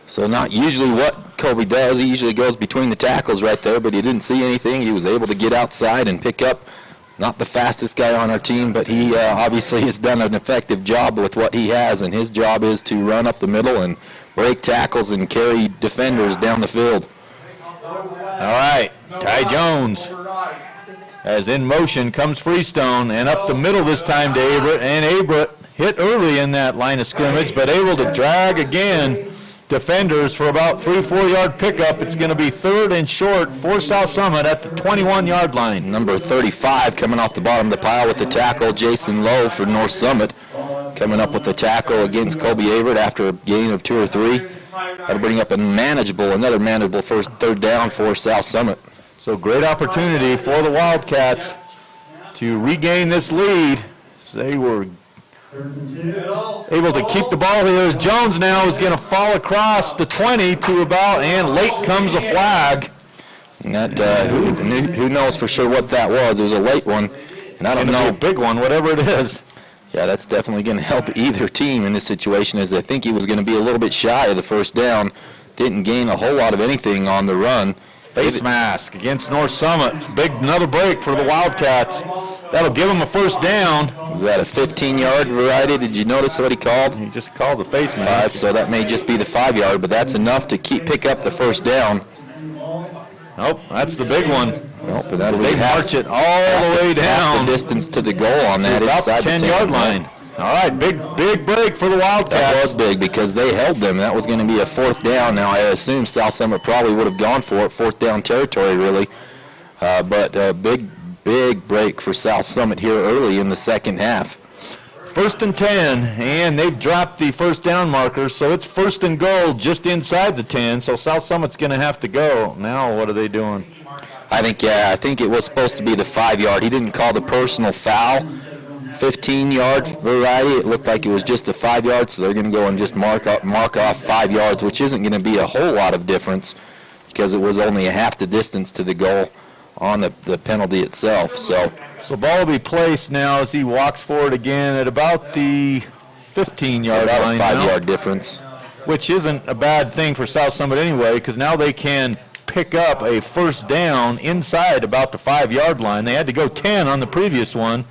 Speaker 3: So not usually what Kobe does. He usually goes between the tackles right there, but he didn't see anything. He was able to get outside and pick up. Not the fastest guy on our team, but he obviously has done an effective job with what he has, and his job is to run up the middle and break tackles and carry defenders down the field.
Speaker 2: All right, Ty Jones, as in motion, comes Freestone, and up the middle this time to Averett, and Averett hit early in that line of scrimmage, but able to drag again defenders for about 3-4 yard pickup. It's going to be 3rd and short for South Summit at the 21-yard line.
Speaker 3: Number 35 coming off the bottom of the pile with the tackle, Jason Lowe for North Summit, coming up with the tackle against Kobe Averett after a gain of 2 or 3. That'll bring up another manageable first 3rd down for South Summit.
Speaker 2: So great opportunity for the Wildcats to regain this lead. They were able to keep the ball here as Jones now is going to fall across the 20 to about, and late comes a flag.
Speaker 3: And that, who knows for sure what that was. It was a late one, and I don't know.
Speaker 2: A big one, whatever it is.
Speaker 3: Yeah, that's definitely going to help either team in this situation, as I think he was going to be a little bit shy of the first down. Didn't gain a whole lot of anything on the run.
Speaker 2: Face mask against North Summit. Another break for the Wildcats. That'll give him a first down.
Speaker 3: Was that a 15-yard variety? Did you notice what he called?
Speaker 2: He just called the face mask.
Speaker 3: So that may just be the 5-yard, but that's enough to pick up the first down.
Speaker 2: Nope, that's the big one.
Speaker 3: Nope, but that'll
Speaker 2: they march it all the way down.
Speaker 3: The distance to the goal on that
Speaker 2: about
Speaker 3: inside
Speaker 2: the 10-yard line. All right, big break for the Wildcats.
Speaker 3: That was big because they held them. That was going to be a 4th down. Now, I assume South Summit probably would have gone for it, 4th down territory, really. But big break for South Summit here early in the second half.
Speaker 2: 1st and 10, and they've dropped the first down marker, so it's 1st and goal just inside the 10, so South Summit's going to have to go. Now what are they doing?
Speaker 3: I think it was supposed to be the 5-yard. He didn't call the personal foul. 15-yard variety. It looked like it was just a 5-yard, so they're going to go and just mark off 5 yards, which isn't going to be a whole lot of difference because it was only a half the distance to the goal on the penalty itself. So
Speaker 2: ball will be placed now as he walks forward again at about the 15-yard line.
Speaker 3: About a 5-yard difference.
Speaker 2: Which isn't a bad thing for South Summit anyway, because now they can pick up a first down inside about the 5-yard line. They had to go 10 on the previous one.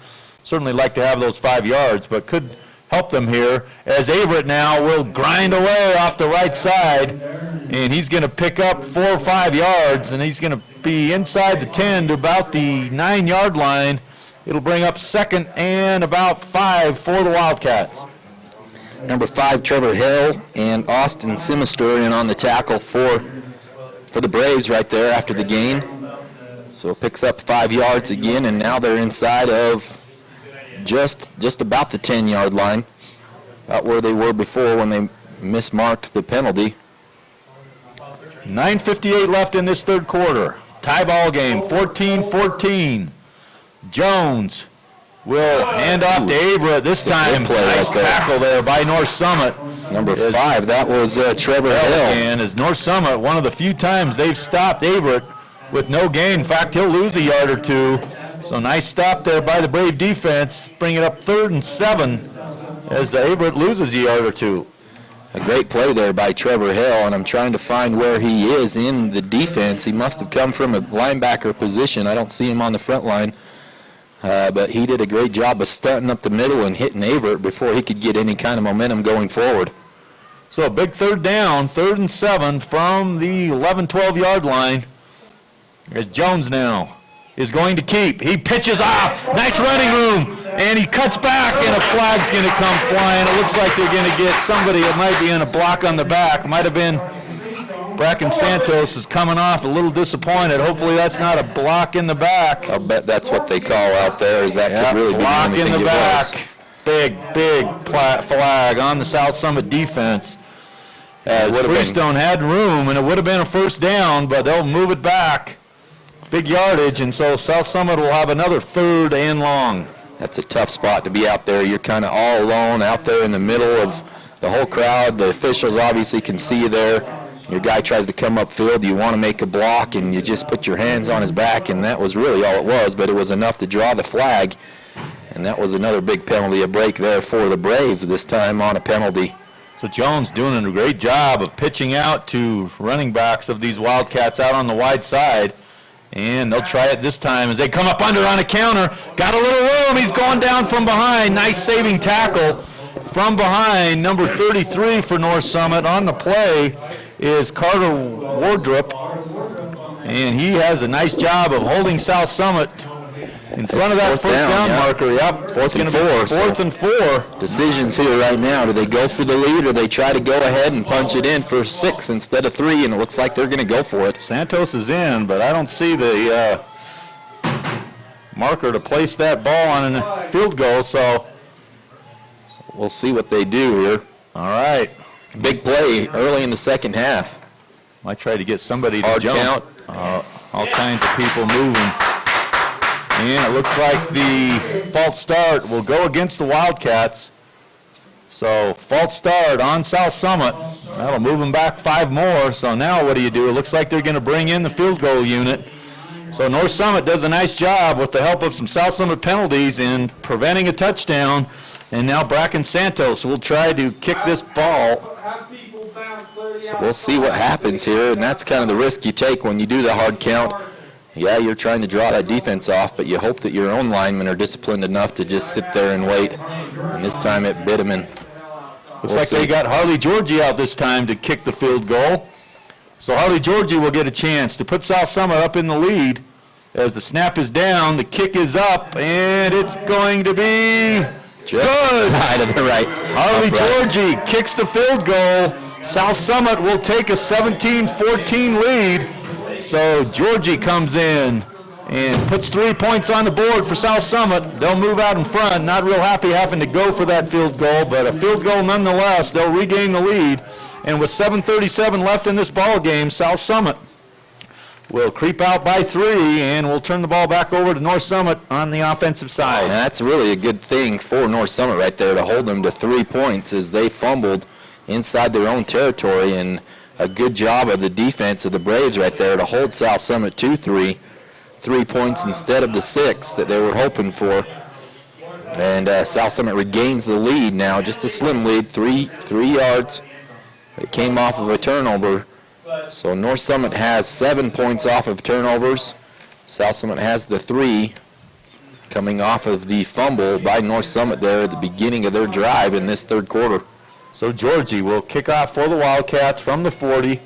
Speaker 2: Certainly like to have those 5 yards, but could help them here as Averett now will grind away off the right side, and he's going to pick up 4 or 5 yards, and he's going to be inside the 10 to about the 9-yard line. It'll bring up 2nd and about 5 for the Wildcats.
Speaker 3: Number 5, Trevor Hill, and Austin Simister in on the tackle for the Braves right there after the gain. So it picks up 5 yards again, and now they're inside of just about the 10-yard line, about where they were before when they mismarked the penalty.
Speaker 2: 9:58 left in this 3rd quarter. Tie ball game, 14-14. Jones will hand off to Averett this time. Nice tackle there by North Summit.
Speaker 3: Number 5, that was Trevor Hill.
Speaker 2: And as North Summit, one of the few times they've stopped Averett with no gain. In fact, he'll lose a yard or 2. So nice stop there by the Brave defense. Bring it up 3rd and 7 as the Averett loses a yard or 2.
Speaker 3: A great play there by Trevor Hill, and I'm trying to find where he is in the defense. He must have come from a linebacker position. I don't see him on the front line. But he did a great job of stunting up the middle and hitting Averett before he could get any kind of momentum going forward.
Speaker 2: So a big 3rd down, 3rd and 7 from the 11, 12-yard line. There's Jones now is going to keep. He pitches off. Nice running room. And he cuts back, and a flag's going to come flying. It looks like they're going to get somebody that might be in a block on the back. Might have been Bracken Santos is coming off a little disappointed. Hopefully that's not a block in the back.
Speaker 3: I'll bet that's what they call out there, is that could really be
Speaker 2: block
Speaker 3: anything
Speaker 2: in the
Speaker 3: it
Speaker 2: back.
Speaker 3: was.
Speaker 2: Big flag on the South Summit defense. As Freestone had room, and it would have been a first down, but they'll move it back. Big yardage, and so South Summit will have another 3rd and long.
Speaker 3: That's a tough spot to be out there. You're kind of all alone out there in the middle of the whole crowd. The officials obviously can see you there. Your guy tries to come upfield. You want to make a block, and you just put your hands on his back, and that was really all it was, but it was enough to draw the flag, and that was another big penalty, a break there for the Braves this time on a penalty.
Speaker 4: So Jones doing a great job of pitching out to running backs of these Wildcats out on the wide side. And they'll try it this time as they come up under on a counter. Got a little room. He's going down from behind. Nice saving tackle from behind. Number 33 for North Summit on the play is Carter Wardrop. And he has a nice job of holding South Summit in front of that first down marker. Yep.
Speaker 3: Fourth and 4.
Speaker 4: Fourth and 4.
Speaker 3: Decisions here right now. Do they go for the lead or they try to go ahead and punch it in for 6 instead of 3? And it looks like they're going to go for it.
Speaker 4: Santos is in, but I don't see the marker to place that ball on a field goal, so
Speaker 3: we'll see what they do here.
Speaker 4: All right.
Speaker 3: Big play early in the second half.
Speaker 4: Might try to get somebody to
Speaker 3: Hard
Speaker 4: jump.
Speaker 3: count.
Speaker 4: All kinds of people moving. And it looks like the false start will go against the Wildcats. So false start on South Summit. That'll move them back 5 more. So now what do? It looks like they're going to bring in the field goal unit. So North Summit does a nice job with the help of some South Summit penalties in preventing a touchdown. And now Bracken Santos will try to kick this ball.
Speaker 3: So we'll see what happens here, and that's kind of the risk you take when you do the hard count. Yeah, you're trying to draw that defense off, but you hope that your own linemen are disciplined enough to just sit there and wait. And this time it bit him in.
Speaker 4: Looks like they got Harley Georgie out this time to kick the field goal. So Harley Georgie will get a chance to put South Summit up in the lead. As the snap is down, the kick is up, and it's going to be good.
Speaker 3: Side of the right.
Speaker 4: Harley Georgie kicks the field goal. South Summit will take a 17-14 lead. So Georgie comes in and puts 3 points on the board for South Summit. They'll move out in front. Not real happy having to go for that field goal, but a field goal nonetheless. They'll regain the lead. And with 7:37 left in this ball game, South Summit will creep out by 3, and we'll turn the ball back over to North Summit on the offensive side.
Speaker 3: And that's really a good thing for North Summit right there to hold them to 3 points as they fumbled inside their own territory, and a good job of the defense of the Braves right there to hold South Summit to 3 points instead of the 6 that they were hoping for. And South Summit regains the lead now, just a slim lead, 3 yards. It came off of a turnover. So North Summit has 7 points off of turnovers. South Summit has the 3 coming off of the fumble by North Summit there at the beginning of their drive in this third quarter.
Speaker 4: So Georgie will kick off for the Wildcats from the 40.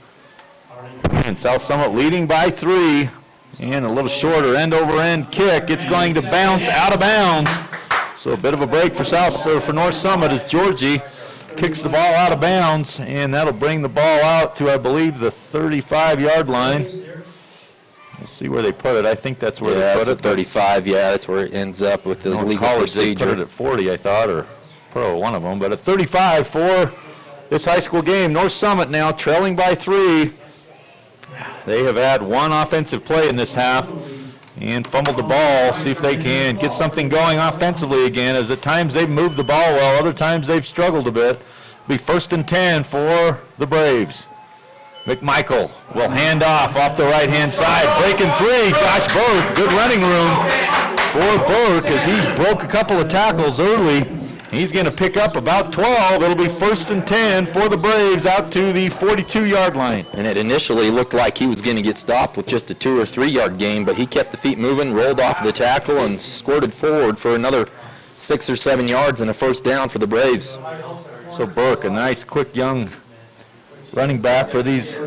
Speaker 4: And South Summit leading by 3. And a little shorter end-over-end kick. It's going to bounce out of bounds. So a bit of a break for North Summit as Georgie kicks the ball out of bounds. And that'll bring the ball out to, I believe, the 35-yard line. We'll see where they put it. I think that's where they put it.
Speaker 3: 35, yeah, that's where it ends up with the legal procedure.
Speaker 4: They put it at 40, I thought, or pro, one of them. But at 35 for this high school game. North Summit now trailing by 3. They have had 1 offensive play in this half and fumbled the ball. See if they can get something going offensively again, as at times they've moved the ball well, other times they've struggled a bit. Be 1st and 10 for the Braves. McMichael will hand off the right-hand side. Breaking 3, Josh Burke. Good running room for Burke as he broke a couple of tackles early. He's going to pick up about 12. It'll be 1st and 10 for the Braves out to the 42-yard line.
Speaker 3: And it initially looked like he was going to get stopped with just a 2 or 3 yard gain, but he kept the feet moving, rolled off the tackle, and squirted forward for another 6 or 7 yards and a 1st down for the Braves.
Speaker 4: So Burke, a nice, quick, young running back for these.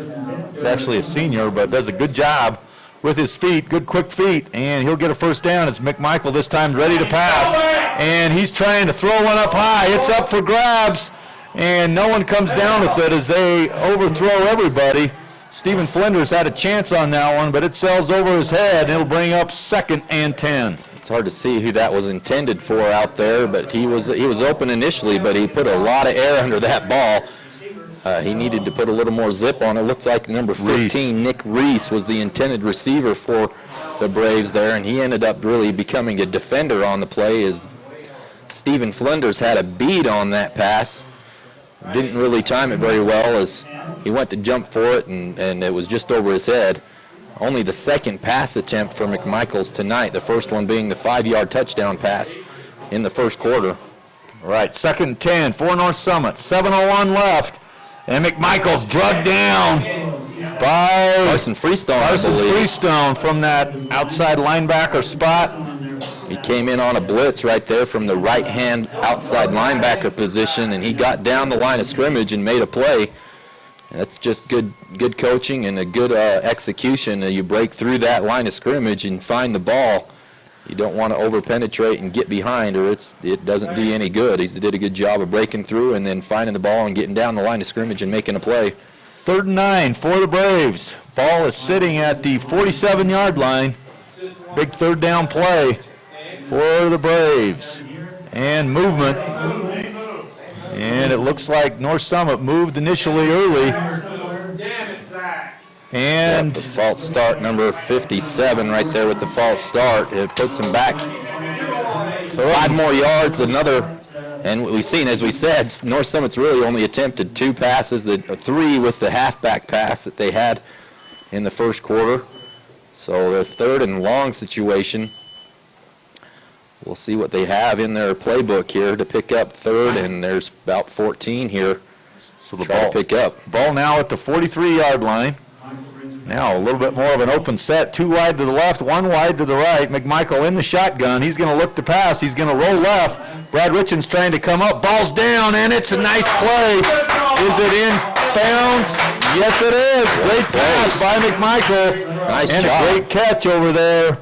Speaker 4: He's actually a senior, but does a good job with his feet, good quick feet, and he'll get a 1st down. It's McMichael this time ready to pass, and he's trying to throw one up high. It's up for grabs, and no one comes down with it as they overthrow everybody. Stephen Flinders had a chance on that one, but it sails over his head, and it'll bring up 2nd and 10.
Speaker 3: It's hard to see who that was intended for out there, but he was open initially, but he put a lot of air under that ball. He needed to put a little more zip on it. Looks like number 15, Nick Reese, was the intended receiver for the Braves there, and he ended up really becoming a defender on the play as Stephen Flinders had a bead on that pass. Didn't really time it very well as he went to jump for it, and it was just over his head. Only the 2nd pass attempt for McMichaels tonight, the first one being the 5-yard touchdown pass in the 1st quarter.
Speaker 4: All right, 2nd and 10 for North Summit. 7:01 left. And McMichael's drugged down by
Speaker 3: Carson Freestone, I
Speaker 4: Carson
Speaker 3: believe.
Speaker 4: Freestone from that outside linebacker spot.
Speaker 3: He came in on a blitz right there from the right-hand outside linebacker position, and he got down the line of scrimmage and made a play. That's just good coaching and a good execution. You break through that line of scrimmage and find the ball. You don't want to over-penetrate and get behind, or it doesn't do you any good. He did a good job of breaking through and then finding the ball and getting down the line of scrimmage and making a play.
Speaker 4: 3rd and 9 for the Braves. Ball is sitting at the 47-yard line. Big 3rd down play for the Braves. And movement. And it looks like North Summit moved initially early. And
Speaker 3: the false start, number 57 right there with the false start. It puts him back 5 more yards, and we've seen, as we said, North Summit's really only attempted 2 passes, 3 with the halfback pass that they had in the first quarter. So their 3rd and long situation. We'll see what they have in their playbook here to pick up 3rd, and there's about 14 here.
Speaker 4: So the
Speaker 3: Try
Speaker 4: ball
Speaker 3: to pick up.
Speaker 4: Ball now at the 43-yard line. Now a little bit more of an open set. 2 wide to the left, 1 wide to the right. McMichael in the shotgun. He's going to look to pass. He's going to roll left. Brad Richens trying to come up. Ball's down, and it's a nice play. Is it in bounds? Yes, it is. Great pass by McMichael.
Speaker 3: Nice
Speaker 4: and
Speaker 3: job.
Speaker 4: a great catch over there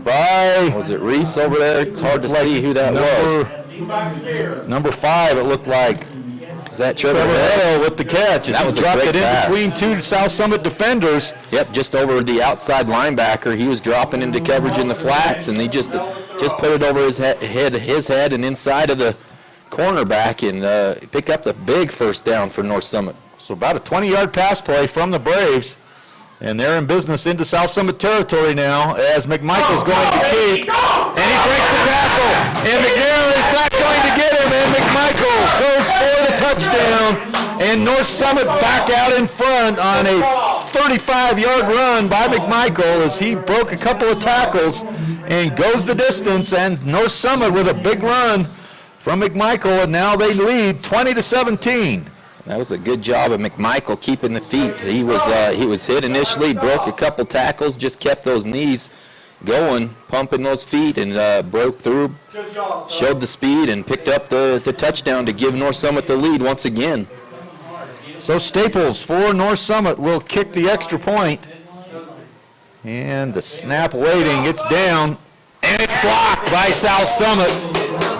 Speaker 4: by...
Speaker 3: Was it Reese over there? It's hard to see who that was.
Speaker 4: Number 5, it looked like.
Speaker 3: Is that Trevor
Speaker 4: Hill with the catch.
Speaker 3: That was a
Speaker 4: dropped
Speaker 3: great
Speaker 4: it in
Speaker 3: pass.
Speaker 4: between 2 South Summit defenders.
Speaker 3: Yep, just over the outside linebacker. He was dropping into coverage in the flats, and he just put it over his head and inside of the cornerback and pick up the big 1st down for North Summit.
Speaker 4: So about a 20-yard pass play from the Braves. And they're in business into South Summit territory now as McMichael's going to keep. And he breaks the tackle. And McNair is not going to get him. And McMichael goes for the touchdown. And North Summit back out in front on a 35-yard run by McMichael as he broke a couple of tackles and goes the distance. And North Summit with a big run from McMichael. And now they lead 20-17.
Speaker 3: That was a good job of McMichael keeping the feet. He was hit initially, broke a couple tackles, just kept those knees going, pumping those feet, and broke through, showed the speed, and picked up the touchdown to give North Summit the lead once again.
Speaker 4: So Staples for North Summit will kick the extra point. And the snap waiting, it's down, and it's blocked by South Summit.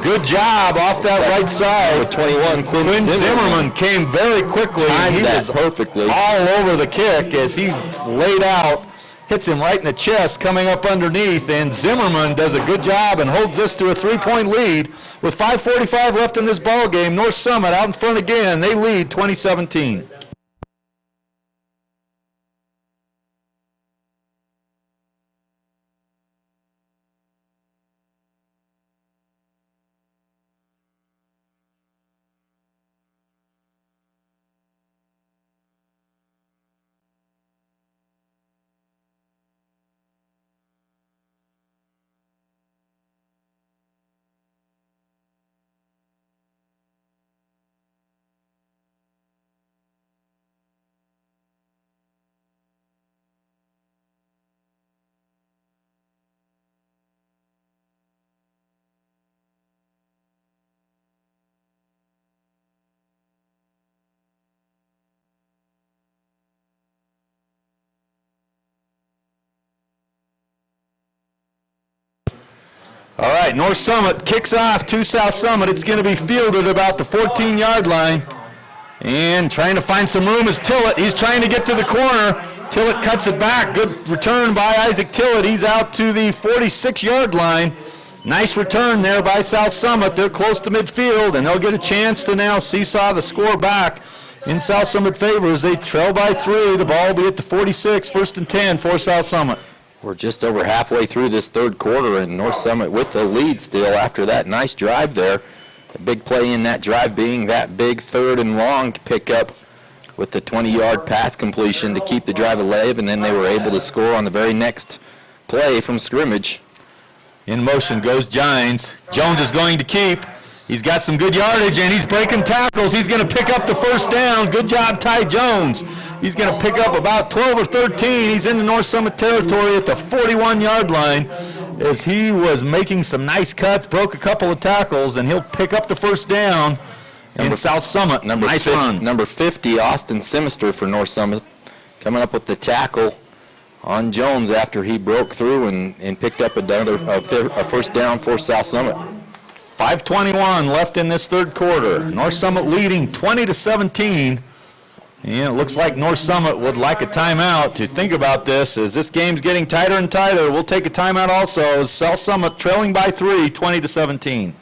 Speaker 4: Good job off that right side.
Speaker 3: With 21, Quinn
Speaker 4: Zimmerman came very quickly.
Speaker 3: Timed that
Speaker 4: was
Speaker 3: perfectly.
Speaker 4: all over the kick as he laid out, hits him right in the chest coming up underneath, and Zimmerman does a good job and holds this to a 3-point lead. With 5:45 left in this ball game, North Summit out in front again. They lead 20-17. All right, North Summit kicks off to South Summit. It's going to be fielded about the 14-yard line. And trying to find some room is Tillett. He's trying to get to the corner. Tillett cuts it back. Good return by Isaac Tillett. He's out to the 46-yard line. Nice return there by South Summit. They're close to midfield, and they'll get a chance to now seesaw the score back in South Summit favor as they trail by 3. The ball will be at the 46, 1st and 10 for South Summit.
Speaker 3: We're just over halfway through this 3rd quarter, and North Summit with the lead still after that nice drive there. The big play in that drive being that big 3rd and long pickup with the 20-yard pass completion to keep the drive alive, and then they were able to score on the very next play from scrimmage.
Speaker 4: In motion goes Gines. Jones is going to keep, He's got some good yardage, and he's breaking tackles. He's going to pick up the first down. Good job, Ty Jones. He's going to pick up about 12 or 13. He's in the North Summit territory at the 41-yard line as he was making some nice cuts, broke a couple of tackles, and he'll pick up the first down in South Summit. Nice run.
Speaker 3: Number 50, Austin Simister for North Summit, coming up with the tackle on Jones after he broke through and picked up a first down for South Summit.
Speaker 4: 5:21 left in this third quarter. North Summit leading 20-17. And it looks like North Summit would like a timeout to think about this. As this game's getting tighter and tighter, we'll take a timeout also. South Summit trailing by 3, 20-17.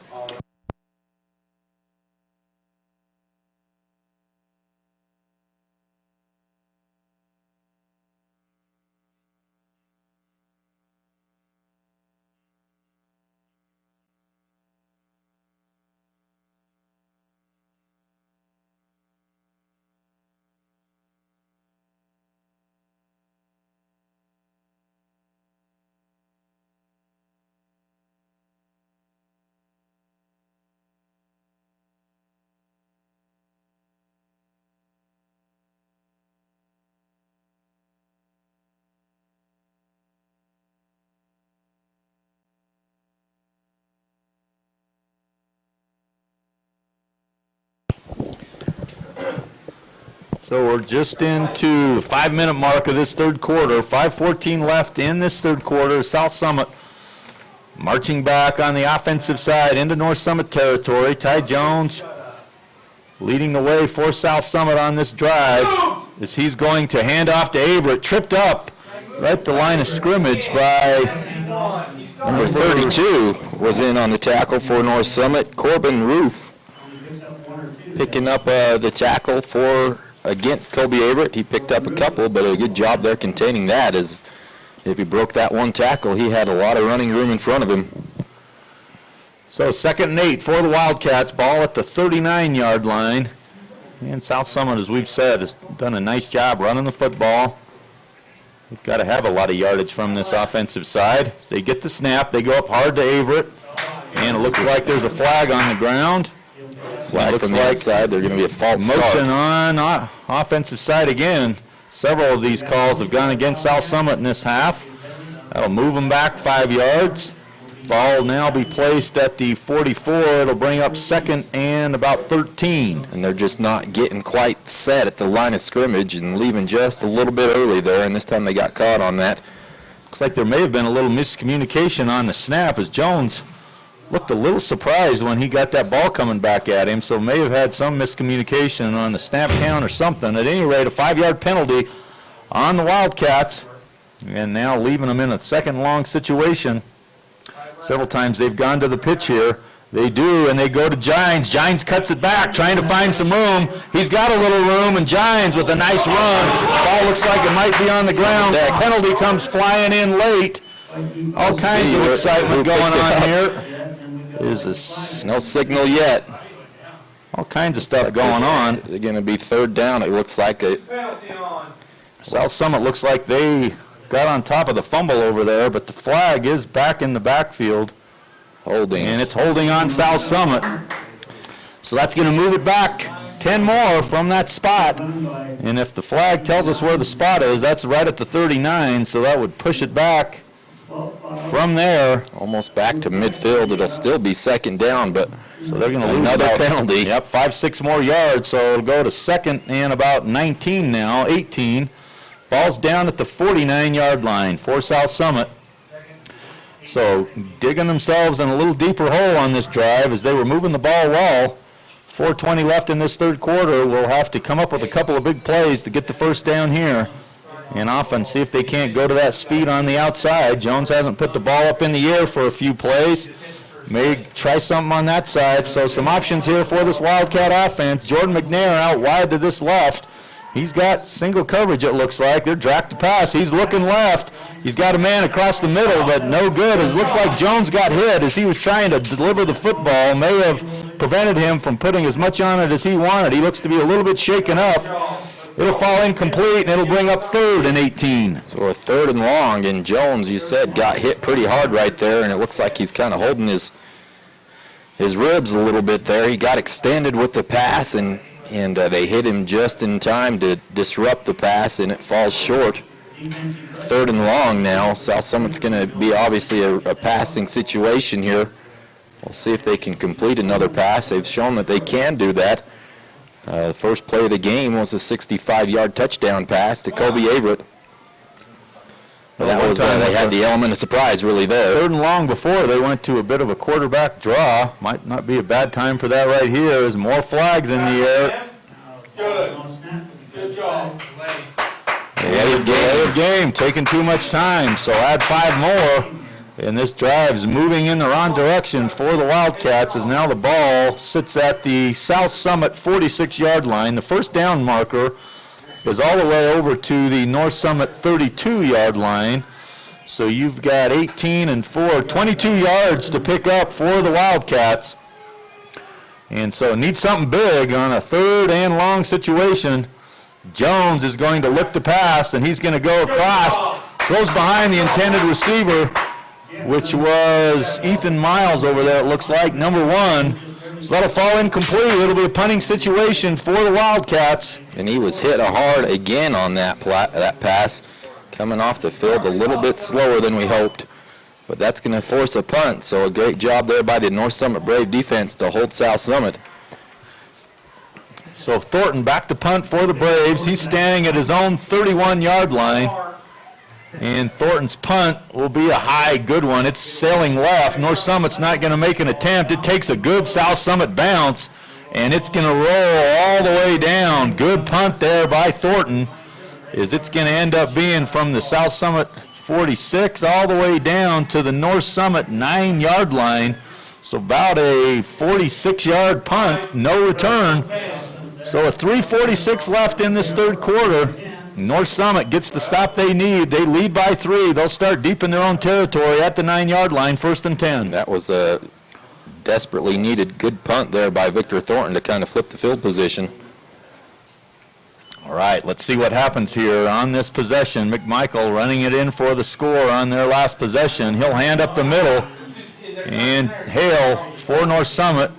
Speaker 4: So we're just into the 5-minute mark of this third quarter. 5:14 left in this third quarter. South Summit marching back on the offensive side into North Summit territory. Ty Jones leading the way for South Summit on this drive as he's going to hand off to Averett. Tripped up right at the line of scrimmage by
Speaker 3: Number 32 was in on the tackle for North Summit. Corbin Roof picking up the tackle against Kobe Averett. He picked up a couple, but a good job there containing that, as if he broke that one tackle, he had a lot of running room in front of him.
Speaker 4: So 2nd and 8 for the Wildcats. Ball at the 39-yard line. And South Summit, as we've said, has done a nice job running the football. We've got to have a lot of yardage from this offensive side. So they get the snap. They go up hard to Averett. And it looks like there's a flag on the ground.
Speaker 3: Flag from the outside. They're going to be a false start.
Speaker 4: Motion on offensive side again. Several of these calls have gone against South Summit in this half. That'll move them back 5 yards. Ball will now be placed at the 44. It'll bring up 2nd and about 13.
Speaker 3: And they're just not getting quite set at the line of scrimmage and leaving just a little bit early there, and this time they got caught on that.
Speaker 4: Looks like there may have been a little miscommunication on the snap, as Jones looked a little surprised when he got that ball coming back at him, so may have had some miscommunication on the snap count or something. At any rate, a 5-yard penalty on the Wildcats, and now leaving them in a 2nd long situation. Several times they've gone to the pitch here. They do, and they go to Gines. Gines cuts it back, trying to find some room. He's got a little room, and Gines with a nice run. Ball looks like it might be on the ground. That penalty comes flying in late. All kinds of excitement going on here.
Speaker 3: No signal yet.
Speaker 4: All kinds of stuff going on.
Speaker 3: They're going to be 3rd down, it looks like.
Speaker 4: South Summit looks like they got on top of the fumble over there, but the flag is back in the backfield.
Speaker 3: Holding.
Speaker 4: And it's holding on South Summit. So that's going to move it back 10 more from that spot. And if the flag tells us where the spot is, that's right at the 39, so that would push it back from there.
Speaker 3: Almost back to midfield. It'll still be 2nd down, but
Speaker 4: so they're going to lose
Speaker 3: another penalty.
Speaker 4: Yep, 5-6 more yards, so it'll go to 2nd and about 19 now, 18. Ball's down at the 49-yard line for South Summit. So digging themselves in a little deeper hole on this drive as they were moving the ball well. 4:20 left in this third quarter. We'll have to come up with a couple of big plays to get the first down here. And often see if they can't go to that speed on the outside. Jones hasn't put the ball up in the air for a few plays. May try something on that side. So some options here for this Wildcat offense. Jordan McNair out wide to this left. He's got single coverage, it looks like. They're dragged to pass. He's looking left. He's got a man across the middle, but no good. It looks like Jones got hit as he was trying to deliver the football. May have prevented him from putting as much on it as he wanted. He looks to be a little bit shaken up. It'll fall incomplete, and it'll bring up 3rd and 18.
Speaker 3: So a 3rd and long, and Jones, you said, got hit pretty hard right there, and it looks like he's kind of holding his his ribs a little bit there. He got extended with the pass, and they hit him just in time to disrupt the pass, and it falls short. 3rd and long now. South Summit's going to be obviously a passing situation here. We'll see if they can complete another pass. They've shown that they can do that. The first play of the game was a 65-yard touchdown pass to Kobe Averett. That was they had the element of surprise really there.
Speaker 4: 3rd and long before they went to a bit of a quarterback draw. Might not be a bad time for that right here. There's more flags in the air.
Speaker 5: Good job.
Speaker 4: Delay of game, taking too much time, so add 5 more. And this drive's moving in the wrong direction for the Wildcats as now the ball sits at the South Summit 46-yard line. The first down marker is all the way over to the North Summit 32-yard line. So you've got 18 and 4, 22 yards to pick up for the Wildcats. And so need something big on a 3rd and long situation. Jones is going to look to pass, and he's going to go across, throws behind the intended receiver, which was Ethan Miles over there, it looks like, number 1. So that'll fall incomplete. It'll be a punting situation for the Wildcats.
Speaker 3: And he was hit hard again on that pass, coming off the field a little bit slower than we hoped. But that's going to force a punt, so a great job there by the North Summit Brave defense to hold South Summit.
Speaker 4: So Thornton back to punt for the Braves. He's standing at his own 31-yard line. And Thornton's punt will be a high, good one. It's sailing left. North Summit's not going to make an attempt. It takes a good South Summit bounce, and it's going to roll all the way down. Good punt there by Thornton. It's going to end up being from the South Summit 46 all the way down to the North Summit 9-yard line. So about a 46-yard punt, no return. So a 3:46 left in this 3rd quarter. North Summit gets the stop they need. They lead by 3. They'll start deep in their own territory at the 9-yard line, 1st and 10.
Speaker 3: That was a desperately needed good punt there by Victor Thornton to kind of flip the field position.
Speaker 4: All right, let's see what happens here on this possession. McMichael running it in for the score on their last possession. He'll hand up the middle. And Hale for North Summit,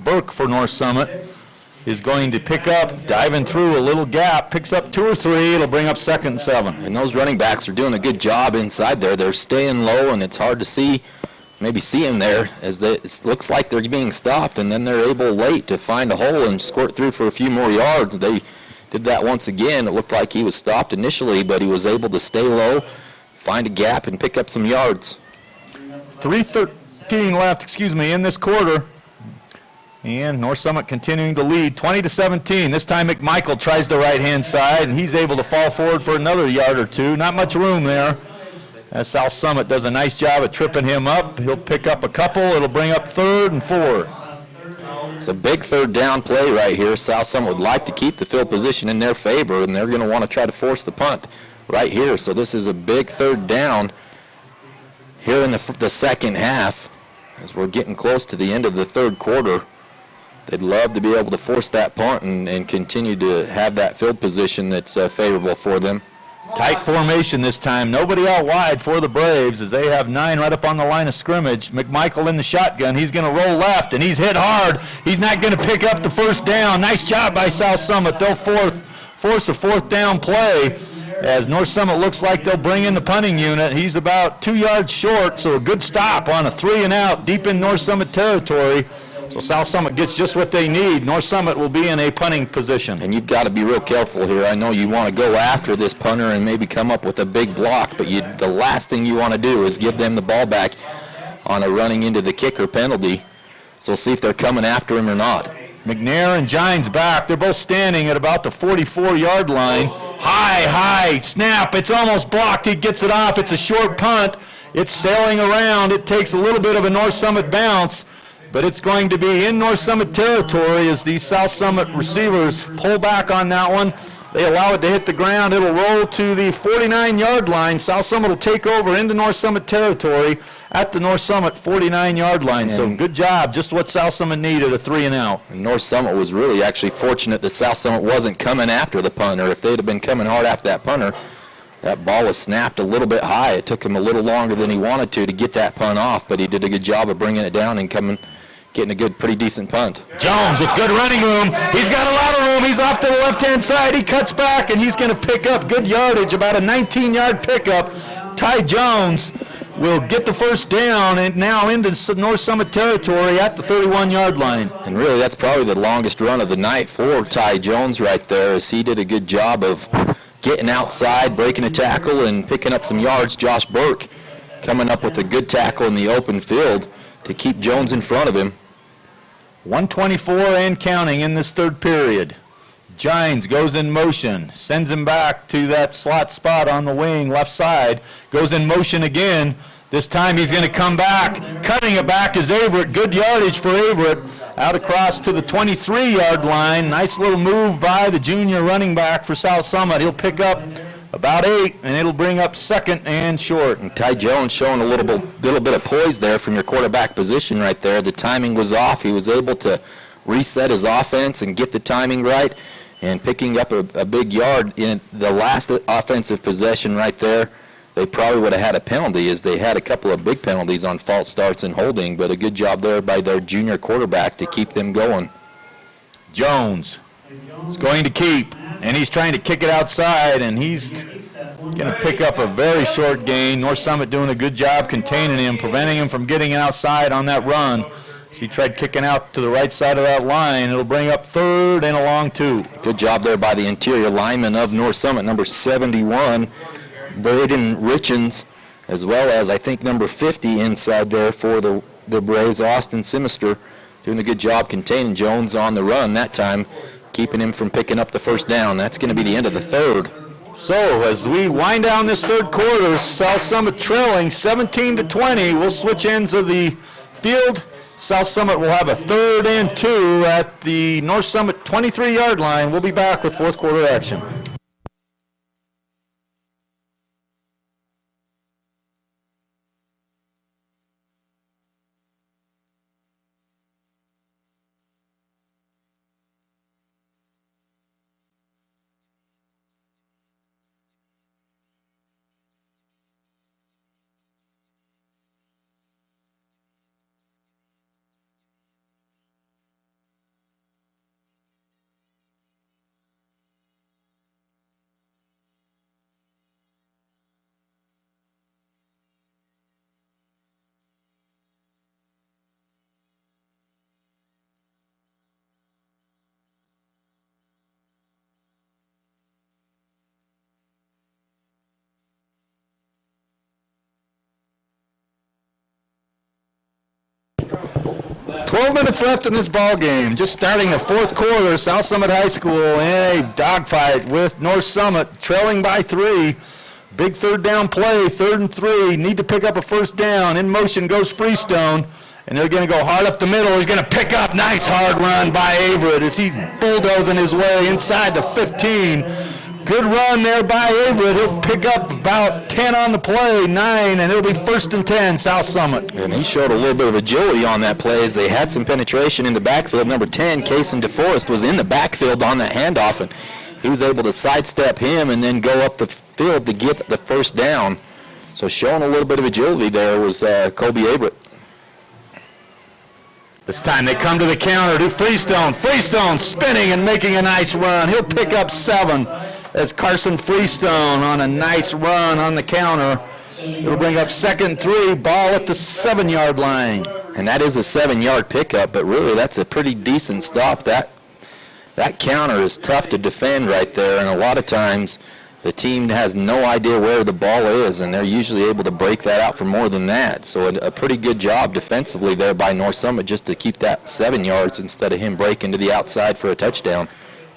Speaker 4: Burke for North Summit, is going to pick up, diving through a little gap, picks up 2 or 3. It'll bring up 2nd and 7.
Speaker 3: And those running backs are doing a good job inside there. They're staying low, and it's hard to see them there as it looks like they're being stopped, and then they're able late to find a hole and squirt through for a few more yards. They did that once again. It looked like he was stopped initially, but he was able to stay low, find a gap, and pick up some yards.
Speaker 4: 3:13 left, in this quarter. And North Summit continuing to lead 20-17. This time McMichael tries the right-hand side, and he's able to fall forward for another yard or 2. Not much room there. As South Summit does a nice job of tripping him up. He'll pick up a couple. It'll bring up 3rd and 4.
Speaker 3: It's a big 3rd down play right here. South Summit would like to keep the field position in their favor, and they're going to want to try to force the punt right here. So this is a big 3rd down here in the second half as we're getting close to the end of the 3rd quarter. They'd love to be able to force that punt and continue to have that field position that's favorable for them.
Speaker 4: Tight formation this time. Nobody out wide for the Braves as they have 9 right up on the line of scrimmage. McMichael in the shotgun. He's going to roll left, and he's hit hard. He's not going to pick up the 1st down. Nice job by South Summit. They'll force a 4th down play as North Summit looks like they'll bring in the punting unit. He's about 2 yards short, so a good stop on a 3 and out deep in North Summit territory. So South Summit gets just what they need. North Summit will be in a punting position.
Speaker 3: And you've got to be real careful here. I know you want to go after this punter and maybe come up with a big block, but the last thing you want to do is give them the ball back on a running into the kicker penalty. So we'll see if they're coming after him or not.
Speaker 4: McNair and Gines back. They're both standing at about the 44-yard line. High snap. It's almost blocked. He gets it off. It's a short punt. It's sailing around. It takes a little bit of a North Summit bounce. But it's going to be in North Summit territory as these South Summit receivers pull back on that one. They allow it to hit the ground. It'll roll to the 49-yard line. South Summit will take over into North Summit territory at the North Summit 49-yard line. So good job. Just what South Summit needed, a 3 and out.
Speaker 3: And North Summit was really actually fortunate that South Summit wasn't coming after the punter. If they'd have been coming hard after that punter, that ball was snapped a little bit high. It took him a little longer than he wanted to get that punt off, but he did a good job of bringing it down and coming getting a good, pretty decent punt.
Speaker 4: Jones with good running room. He's got a lot of room. He's off to the left-hand side. He cuts back, and he's going to pick up good yardage, about a 19-yard pickup. Ty Jones will get the first down and now into North Summit territory at the 31-yard line.
Speaker 3: And really, that's probably the longest run of the night for Ty Jones right there, as he did a good job of getting outside, breaking a tackle, and picking up some yards. Josh Burke coming up with a good tackle in the open field to keep Jones in front of him.
Speaker 4: 124 and counting in this third period. Gines goes in motion, sends him back to that slot spot on the wing, left side, goes in motion again. This time he's going to come back. Cutting it back is Averett. Good yardage for Averett. Out across to the 23-yard line. Nice little move by the junior running back for South Summit. He'll pick up about 8, and it'll bring up second and short.
Speaker 3: And Ty Jones showing a little bit of poise there from your quarterback position right there. The timing was off. He was able to reset his offense and get the timing right, and picking up a big yard in the last offensive possession right there. They probably would have had a penalty, as they had a couple of big penalties on false starts and holding, but a good job there by their junior quarterback to keep them going.
Speaker 4: Jones is going to keep, and he's trying to kick it outside, and he's going to pick up a very short gain. North Summit doing a good job containing him, preventing him from getting outside on that run. As he tried kicking out to the right side of that line, it'll bring up third and a long 2.
Speaker 3: Good job there by the interior lineman of North Summit, number 71, Braden Richens, as well as I think number 50 inside there for the Braves, Austin Simister, doing a good job containing Jones on the run that time, keeping him from picking up the first down. That's going to be the end of the third.
Speaker 4: So as we wind down this third quarter, South Summit trailing 17-20. We'll switch ends of the field. South Summit will have a 3rd and 2 at the North Summit 23-yard line. We'll be back with fourth quarter action. Minutes left in this ball game. Just starting the fourth quarter, South Summit High School in a dogfight with North Summit, trailing by 3. Big third down play, 3rd and 3. Need to pick up a first down. In motion goes Freestone, and they're going to go hard up the middle. He's going to pick up. Nice hard run by Averett as he bulldozing his way inside the 15. Good run there by Averett. He'll pick up about 10 on the play, 9, and it'll be 1st and 10, South Summit.
Speaker 3: And he showed a little bit of agility on that play as they had some penetration in the backfield. Number 10, Kason DeForest, was in the backfield on that handoff, and he was able to sidestep him and then go up the field to get the first down. So showing a little bit of agility there was Kobe Averett.
Speaker 4: This time they come to the counter to Freestone. Freestone spinning and making a nice run. He'll pick up 7. As Carson Freestone on a nice run on the counter. It'll bring up 2nd and 3, ball at the 7-yard line.
Speaker 3: And that is a 7-yard pickup, but really that's a pretty decent stop. That counter is tough to defend right there, and a lot of times the team has no idea where the ball is, and they're usually able to break that out for more than that. So a pretty good job defensively there by North Summit just to keep that 7 yards instead of him breaking to the outside for a touchdown.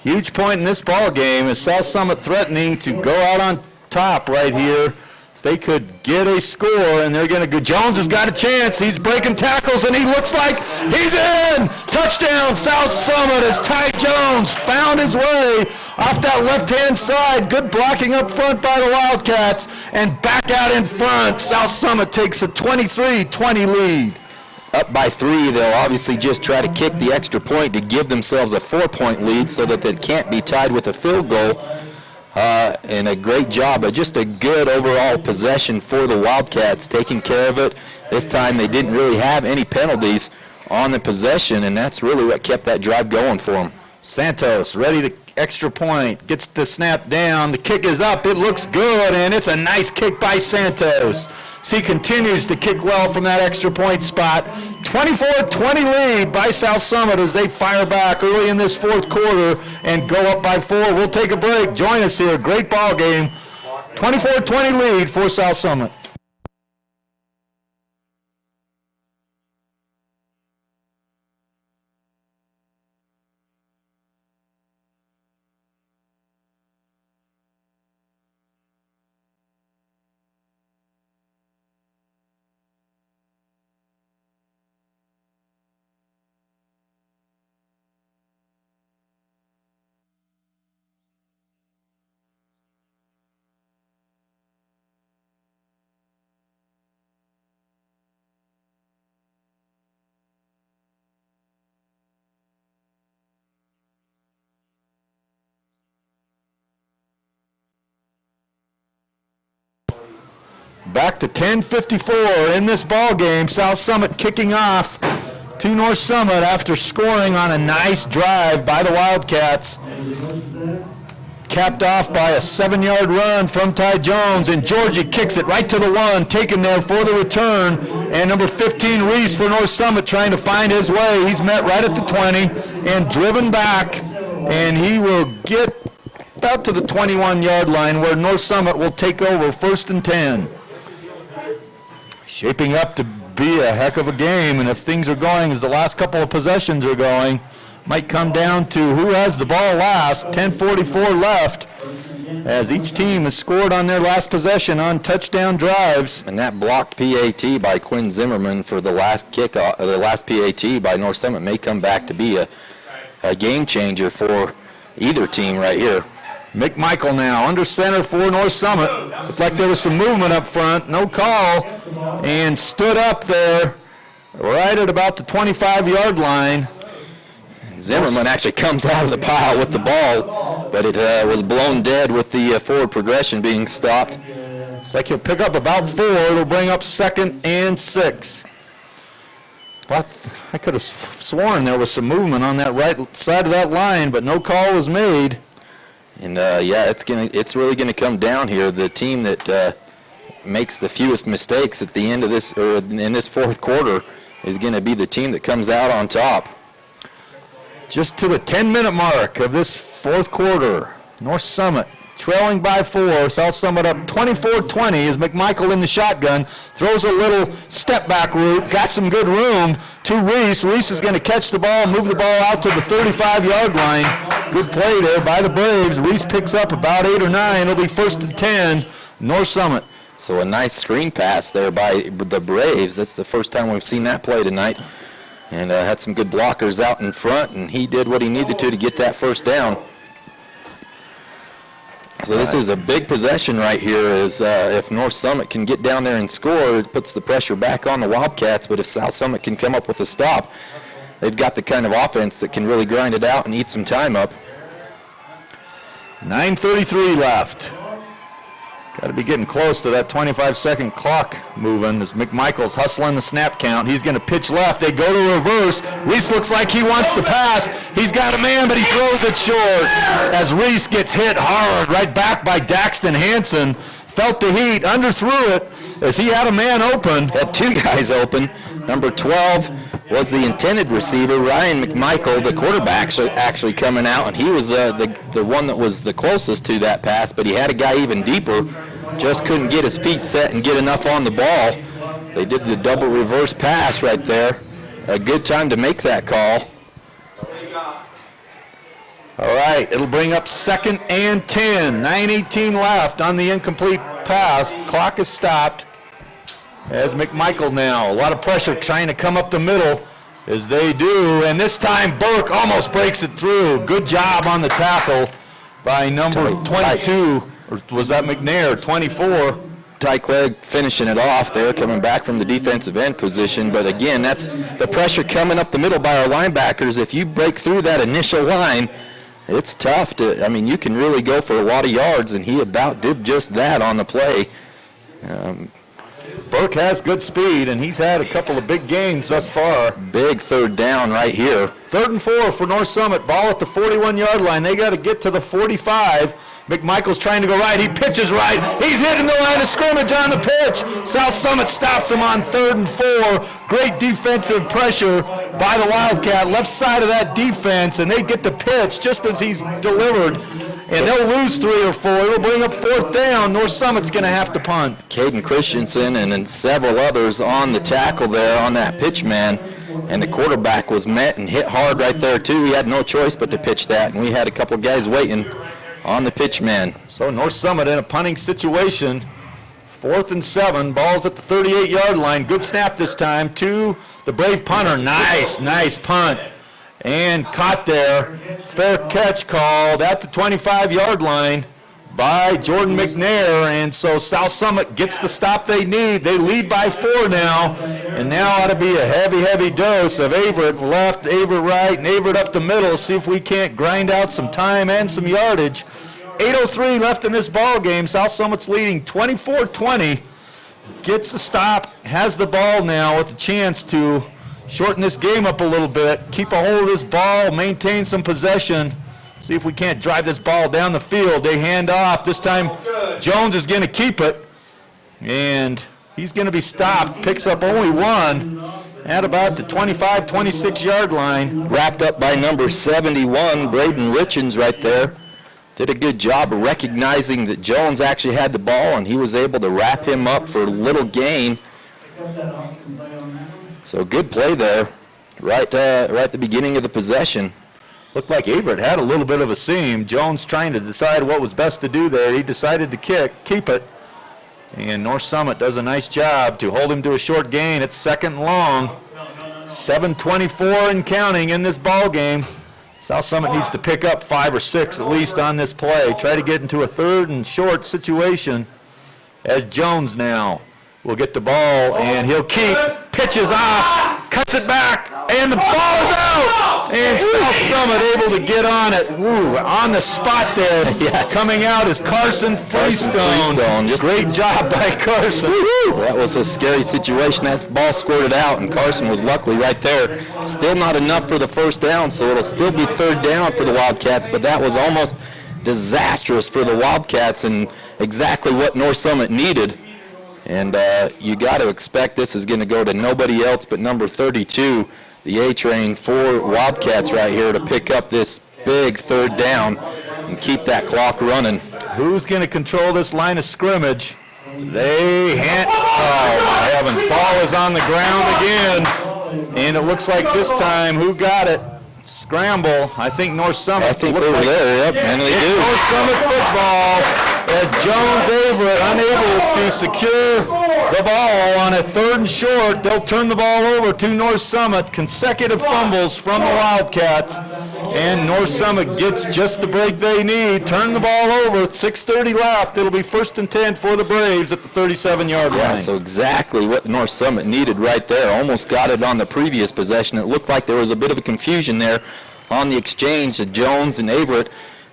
Speaker 4: Huge point in this ball game is South Summit threatening to go out on top right here. If they could get a score, and they're going to go. Jones has got a chance. He's breaking tackles, and he looks like he's in. Touchdown, South Summit, as Ty Jones found his way off that left-hand side. Good blocking up front by the Wildcats, and back out in front. South Summit takes a 23-20 lead.
Speaker 3: Up by 3, they'll obviously just try to kick the extra point to give themselves a 4-point lead so that they can't be tied with a field goal. And a great job, but just a good overall possession for the Wildcats, taking care of it. This time they didn't really have any penalties on the possession, and that's really what kept that drive going for them.
Speaker 4: Santos ready to extra point, gets the snap down, the kick is up, it looks good, and it's a nice kick by Santos. He continues to kick well from that extra point spot. 24-20 lead by South Summit as they fire back early in this fourth quarter and go up by 4. We'll take a break. Join us here. Great ball game. 24-20 lead for South Summit. Back to 10:54 in this ball game. South Summit kicking off to North Summit after scoring on a nice drive by the Wildcats. Capped off by a 7-yard run from Ty Jones, and Georgie kicks it right to the 1, taken there for the return. And number 15, Reese for North Summit, trying to find his way. He's met right at the 20 and driven back, and he will get about to the 21-yard line where North Summit will take over 1st and 10. Shaping up to be a heck of a game, and if things are going as the last couple of possessions are going, might come down to who has the ball last. 10:44 left as each team has scored on their last possession on touchdown drives.
Speaker 3: And that blocked PAT by Quinn Zimmerman for the last kickoff, the last PAT by North Summit may come back to be a game changer for either team right here.
Speaker 4: McMichael now under center for North Summit. Looked like there was some movement up front. No call, and stood up there right at about the 25-yard line.
Speaker 3: Zimmerman actually comes out of the pile with the ball, but it was blown dead with the forward progression being stopped.
Speaker 4: Looks like he'll pick up about 4. It'll bring up 2nd and 6. Well, I could have sworn there was some movement on that right side of that line, but no call was made.
Speaker 3: And yeah, it's really gonna come down here. The team that makes the fewest mistakes at the end of this, or in this fourth quarter, is gonna be the team that comes out on top.
Speaker 4: Just to the 10-minute mark of this fourth quarter, North Summit trailing by 4. South Summit up 24-20 as McMichael in the shotgun throws a little step back route, got some good room to Reese. Reese is going to catch the ball, move the ball out to the 35-yard line. Good play there by the Braves. Reese picks up about 8 or 9. It'll be 1st and 10, North Summit.
Speaker 3: So a nice screen pass there by the Braves. That's the first time we've seen that play tonight. And had some good blockers out in front, and he did what he needed to get that first down. So this is a big possession right here. Is if North Summit can get down there and score, it puts the pressure back on the Wildcats. But if South Summit can come up with a stop, they've got the kind of offense that can really grind it out and eat some time up.
Speaker 4: 9:33 left. Got to be getting close to that 25-second clock moving as McMichael's hustling the snap count. He's going to pitch left. They go to reverse. Reese looks like he wants to pass. He's got a man, but he throws it short as Reese gets hit hard right back by Daxton Hansen. Felt the heat, underthrew it as he had a man open.
Speaker 3: Had 2 guys open. Number 12 was the intended receiver, Ryan McMichael, the quarterback, actually coming out, and he was the one that was the closest to that pass, but he had a guy even deeper, just couldn't get his feet set and get enough on the ball. They did the double reverse pass right there. A good time to make that call.
Speaker 4: All right, it'll bring up 2nd and 10. 9:18 left on the incomplete pass. Clock is stopped. As McMichael now, a lot of pressure trying to come up the middle as they do, and this time Burke almost breaks it through. Good job on the tackle by number 22, or was that McNair, 24.
Speaker 3: Ty Clegg finishing it off there, coming back from the defensive end position, but again, that's the pressure coming up the middle by our linebackers. If you break through that initial line, it's tough to, I mean, you can really go for a lot of yards, and he about did just that on the play.
Speaker 4: Burke has good speed, and he's had a couple of big gains thus far.
Speaker 3: Big third down right here.
Speaker 4: 3rd and 4 for North Summit. Ball at the 41-yard line. They got to get to the 45. McMichael's trying to go right. He pitches right. He's hitting the line of scrimmage on the pitch. South Summit stops him on 3rd and 4. Great defensive pressure by the Wildcat. Left side of that defense, and they get the pitch just as he's delivered. And they'll lose 3 or 4. It'll bring up 4th down. North Summit's going to have to punt.
Speaker 3: Caden Christensen and then several others on the tackle there on that pitch man. And the quarterback was met and hit hard right there, too. He had no choice but to pitch that. And we had a couple guys waiting on the pitch man.
Speaker 4: So North Summit in a punting situation. 4th and 7. Ball's at the 38-yard line. Good snap this time to the Brave punter. Nice punt. And caught there. Fair catch called at the 25-yard line by Jordan McNair. And so South Summit gets the stop they need. They lead by 4 now. And now ought to be a heavy dose of Averett left, Averett right, and Averett up the middle. See if we can't grind out some time and some yardage. 8:03 left in this ball game. South Summit's leading 24-20. Gets the stop, has the ball now with the chance to shorten this game up a little bit, keep a hold of this ball, maintain some possession. See if we can't drive this ball down the field. They hand off. This time Jones is going to keep it, and he's going to be stopped. Picks up only 1 at about the 25, 26-yard line.
Speaker 3: Wrapped up by number 71, Braden Richens right there. Did a good job of recognizing that Jones actually had the ball, and he was able to wrap him up for a little gain. So good play there, right at the beginning of the possession.
Speaker 4: Looked like Averett had a little bit of a seam. Jones trying to decide what was best to do there. He decided to keep it. And North Summit does a nice job to hold him to a short gain. It's 2nd and long. 7:24 and counting in this ball game. South Summit needs to pick up 5 or 6 at least on this play. Try to get into a 3rd and short situation as Jones now will get the ball, and he'll keep, pitches off, cuts it back, and the ball is out! And South Summit able to get on it. Woo, on the spot there.
Speaker 3: Yeah.
Speaker 4: Coming out is Carson Freestone.
Speaker 3: Just
Speaker 4: Great job by Carson.
Speaker 3: That was a scary situation. That ball squirted out, and Carson was luckily right there. Still not enough for the 1st down, so it'll still be 3rd down for the Wildcats, but that was almost disastrous for the Wildcats and exactly what North Summit needed. And you got to expect this is going to go to nobody else but number 32, the A-Train for Wildcats right here to pick up this big 3rd down and keep that clock running.
Speaker 4: Who's going to control this line of scrimmage? They hand, oh my heavens, ball is on the ground again. And it looks like this time, who got it? Scramble. I think North Summit.
Speaker 3: I think they were there, yep, and they
Speaker 4: it's
Speaker 3: do.
Speaker 4: North Summit football as Jones Averett unable to secure the ball on a 3rd and short. They'll turn the ball over to North Summit. Consecutive fumbles from the Wildcats, and North Summit gets just the break they need. Turn the ball over. 6:30 left. It'll be 1st and 10 for the Braves at the 37-yard line.
Speaker 3: Yeah, so exactly what North Summit needed right there. Almost got it on the previous possession. It looked like there was a bit of a confusion there on the exchange of Jones and Averett.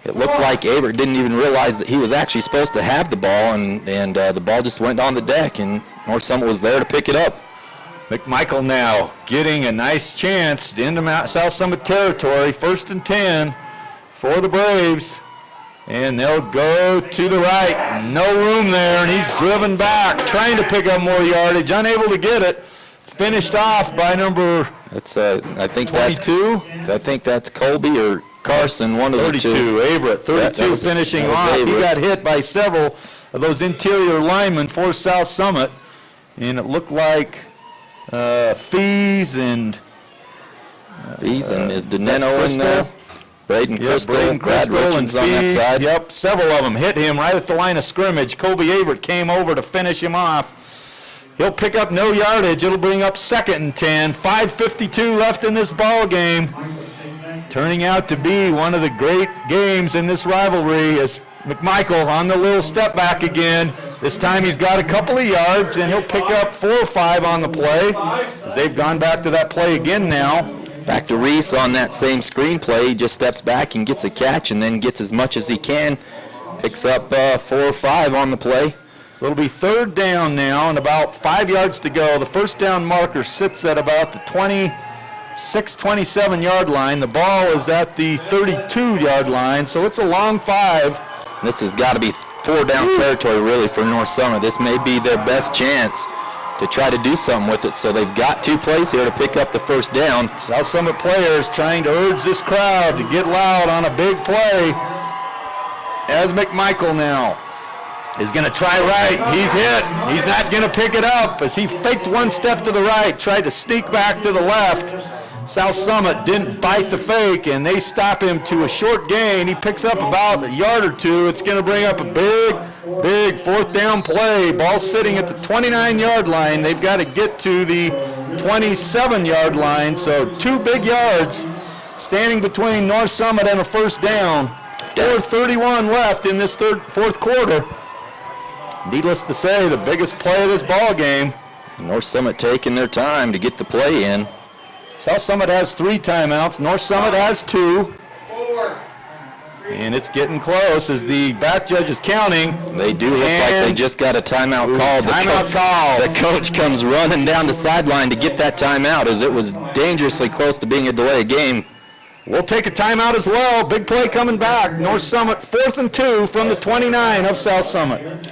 Speaker 3: It looked like Averett didn't even realize that he was actually supposed to have the ball, and the ball just went on the deck, and North Summit was there to pick it up.
Speaker 4: McMichael now getting a nice chance into South Summit territory. 1st and 10 for the Braves. And they'll go to the right. No room there, and he's driven back, trying to pick up more yardage, unable to get it. Finished off by number
Speaker 3: That's I think
Speaker 4: 22.
Speaker 3: I think that's Colby or Carson, one of the
Speaker 4: 32,
Speaker 3: two.
Speaker 4: Averett, 32
Speaker 3: That was
Speaker 4: finishing off.
Speaker 3: Averett.
Speaker 4: He got hit by several of those interior linemen for South Summit, and it looked like Fees and
Speaker 3: is Deneno in there? Braden Crystal, Brad Richards on that side.
Speaker 4: Yep, several of them hit him right at the line of scrimmage. Colby Averett came over to finish him off. He'll pick up no yardage. It'll bring up 2nd and 10. 5:52 left in this ball game. Turning out to be one of the great games in this rivalry as McMichael on the little step back again. This time he's got a couple of yards, and he'll pick up 4 or 5 on the play as they've gone back to that play again now.
Speaker 3: Back to Reese on that same screen play. He just steps back and gets a catch and then gets as much as he can. Picks up 4 or 5 on the play.
Speaker 4: So it'll be third down now and about 5 yards to go. The first down marker sits at about the 26, 27-yard line. The ball is at the 32-yard line, so it's a long 5.
Speaker 3: This has got to be 4-down territory really for North Summit. This may be their best chance to try to do something with it, so they've got 2 plays here to pick up the first down.
Speaker 4: South Summit players trying to urge this crowd to get loud on a big play. As McMichael now is going to try right. He's hit. He's not going to pick it up as he faked one step to the right, tried to sneak back to the left. South Summit didn't bite the fake, and they stop him to a short gain. He picks up about a yard or 2. It's going to bring up a big fourth down play. Ball sitting at the 29-yard line. They've got to get to the 27-yard line, so 2 big yards standing between North Summit and a first down. 4:31 left in this fourth quarter. Needless to say, the biggest play of this ball game.
Speaker 3: North Summit taking their time to get the play in.
Speaker 4: South Summit has 3 timeouts. North Summit has 2. And it's getting close as the back judge is counting.
Speaker 3: They do look like they just got a timeout called. The coach comes running down the sideline to get that timeout as it was dangerously close to being a delay of game.
Speaker 4: We'll take a timeout as well. Big play coming back. North Summit 4th and 2 from the 29 of South Summit.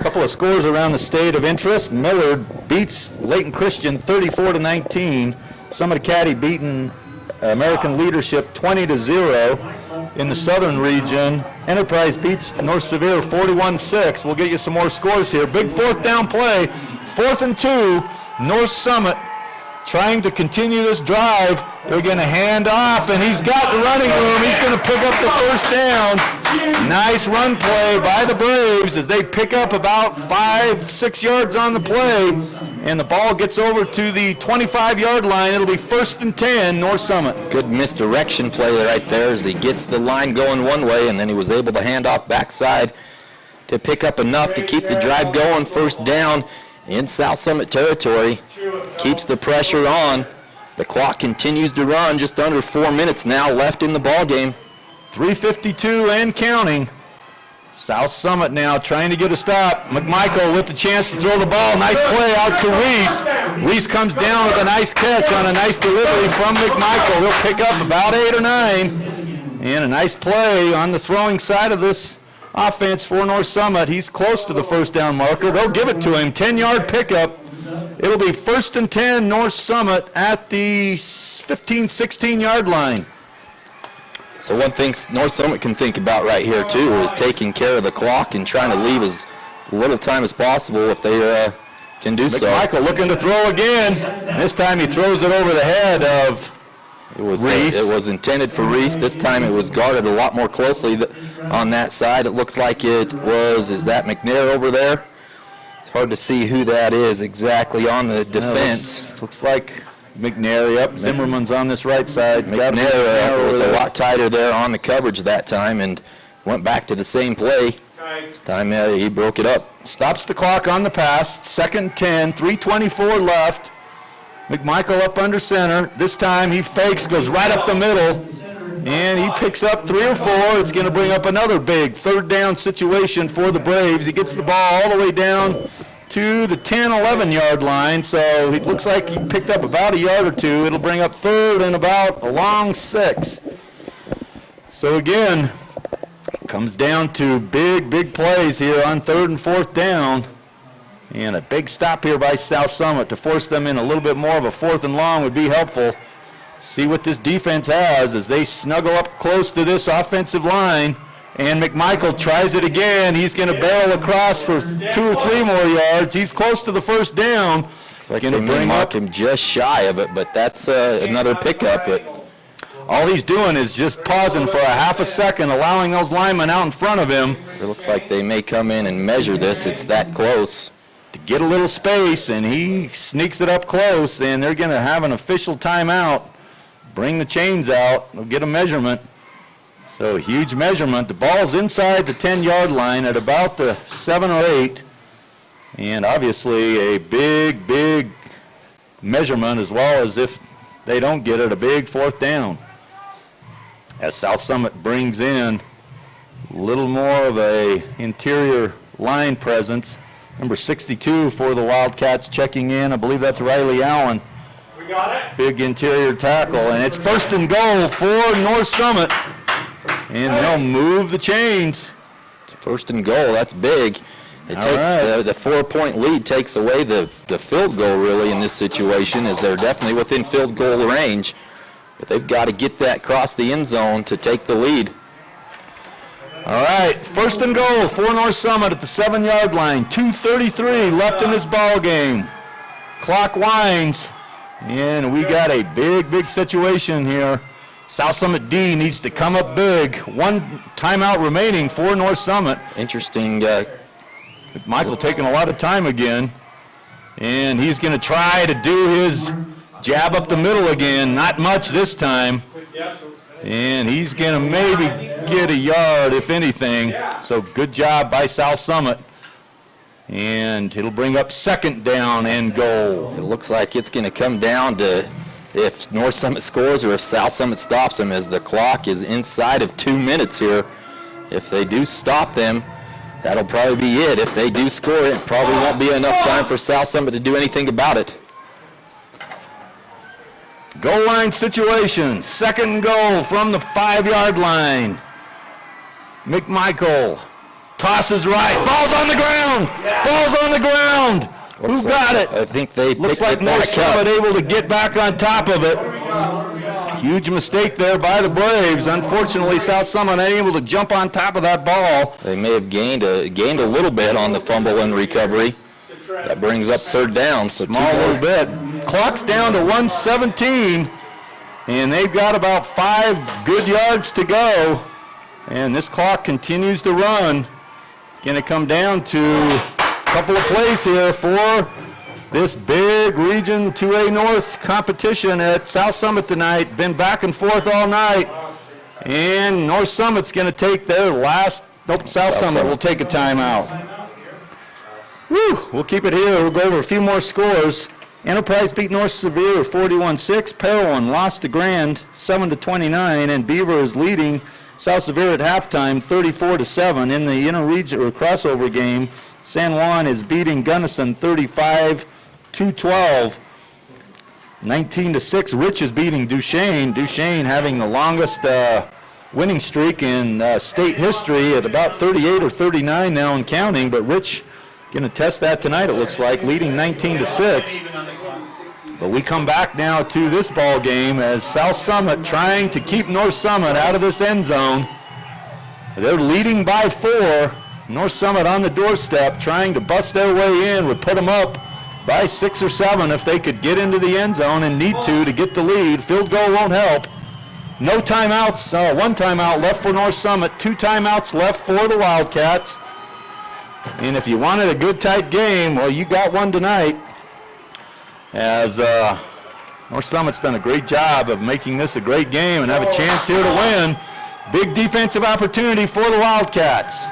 Speaker 4: Couple of scores around the state of interest. Millard beats Layton Christian 34-19. Summit Academy beating American Leadership 20-0 in the southern region. Enterprise beats North Sevier 41-6. We'll get you some more scores here. Big fourth down play. 4th and 2. North Summit trying to continue this drive. They're going to hand off, and he's got the running room. He's going to pick up the first down. Nice run play by the Braves as they pick up about 5-6 yards on the play, and the ball gets over to the 25-yard line. It'll be 1st and 10, North Summit.
Speaker 3: Good misdirection play right there as he gets the line going one way, and then he was able to hand off backside to pick up enough to keep the drive going. First down in South Summit territory. Keeps the pressure on. The clock continues to run. Just under 4 minutes now left in the ball game.
Speaker 4: 3:52 and counting. South Summit now trying to get a stop. McMichael with the chance to throw the ball. Nice play out to Reese. Reese comes down with a nice catch on a nice delivery from McMichael. He'll pick up about 8 or 9. And a nice play on the throwing side of this offense for North Summit. He's close to the first down marker. They'll give it to him. 10-yard pickup. It'll be 1st and 10, North Summit at the 15-16-yard line.
Speaker 3: So one thing North Summit can think about right here, too, is taking care of the clock and trying to leave as little time as possible if they can do so.
Speaker 4: McMichael looking to throw again. This time he throws it over the head of Reese.
Speaker 3: It was intended for Reese. This time it was guarded a lot more closely on that side. It looks like is that McNair over there? It's hard to see who that is exactly on the defense.
Speaker 4: Looks like McNair, yep. Zimmerman's on this right side.
Speaker 3: McNair was a lot tighter there on the coverage that time and went back to the same play. This time he broke it up.
Speaker 4: Stops the clock on the pass. 2nd and 10, 3:24 left. McMichael up under center. This time he fakes, goes right up the middle, and he picks up 3 or 4. It's going to bring up another big 3rd down situation for the Braves. He gets the ball all the way down to the 10-11-yard line, so it looks like he picked up about a yard or 2. It'll bring up 3rd and about a long 6. So again, comes down to big plays here on 3rd and 4th down. And a big stop here by South Summit to force them in a little bit more of a 4th and long would be helpful. See what this defense has as they snuggle up close to this offensive line. And McMichael tries it again. He's going to barrel across for 2 or 3 more yards. He's close to the first down.
Speaker 3: It's like they may mark him just shy of it, but that's another pickup.
Speaker 4: All he's doing is just pausing for a half a second, allowing those linemen out in front of him
Speaker 3: It looks like they may come in and measure this. It's that close.
Speaker 4: to get a little space, and he sneaks it up close, and they're going to have an official timeout, bring the chains out, they'll get a measurement. So huge measurement. The ball's inside the 10-yard line at about the 7 or 8, and obviously a big, big measurement, as well as if they don't get it, a big 4th down. As South Summit brings in a little more of a interior line presence. Number 62 for the Wildcats checking in. I believe that's Riley Allen.
Speaker 5: We got it?
Speaker 4: Big interior tackle, and it's 1st and goal for North Summit. And they'll move the chains.
Speaker 3: It's 1st and goal. That's big. It
Speaker 4: All
Speaker 3: takes
Speaker 4: right.
Speaker 3: the 4-point lead takes away the field goal really in this situation, as they're definitely within field goal range. But they've got to get that across the end zone to take the lead.
Speaker 4: All right, 1st and goal for North Summit at the 7-yard line. 2:33 left in this ball game. Clock winds, and we got a big, big situation here. South Summit D needs to come up big. 1 timeout remaining for North Summit.
Speaker 3: Interesting.
Speaker 4: Michael taking a lot of time again, and he's going to try to do his jab up the middle again. Not much this time, and he's going to maybe get a yard, if anything. So good job by South Summit, and it'll bring up 2nd down and goal.
Speaker 3: It looks like it's going to come down to if North Summit scores or if South Summit stops them, as the clock is inside of 2 minutes here. If they do stop them, that'll probably be it. If they do score, it probably won't be enough time for South Summit to do anything about it.
Speaker 4: Goal line situation, 2nd and goal from the 5-yard line. McMichael tosses right, ball's on the ground, ball's on the ground. Who got it?
Speaker 3: I think they
Speaker 4: Looks
Speaker 3: picked
Speaker 4: like
Speaker 3: it
Speaker 4: North
Speaker 3: back
Speaker 4: Summit
Speaker 3: up.
Speaker 4: able to get back on top of it. Huge mistake there by the Braves. Unfortunately, South Summit unable to jump on top of that ball.
Speaker 3: They may have gained a little bit on the fumble and recovery. That brings up 3rd down. So
Speaker 4: Small little bit. Clock's down to 1:17, and they've got about 5 good yards to go. And this clock continues to run. It's going to come down to a couple of plays here for this big Region 2A North competition at South Summit tonight. Been back and forth all night. And North Summit's going to take their last, South Summit will take a timeout. Woo, we'll keep it here. We'll go over a few more scores. Enterprise beat North Sevier 41-6. Parowan lost to Grand 7-29, and Beaver is leading South Sevier at halftime 34-7. In the interregional or crossover game, San Juan is beating Gunnison 35-12. 19-6. Rich is beating Duchesne. Duchesne having the longest winning streak in state history at about 38 or 39 now and counting, but Rich going to test that tonight, it looks like, leading 19-6. But we come back now to this ball game as South Summit trying to keep North Summit out of this end zone. They're leading by 4. North Summit on the doorstep trying to bust their way in, would put them up by 6 or 7 if they could get into the end zone and need to get the lead. Field goal won't help. No timeouts, 1 timeout left for North Summit, 2 timeouts left for the Wildcats. And if you wanted a good tight game, well, you got one tonight, as North Summit's done a great job of making this a great game and have a chance here to win. Big defensive opportunity for the Wildcats.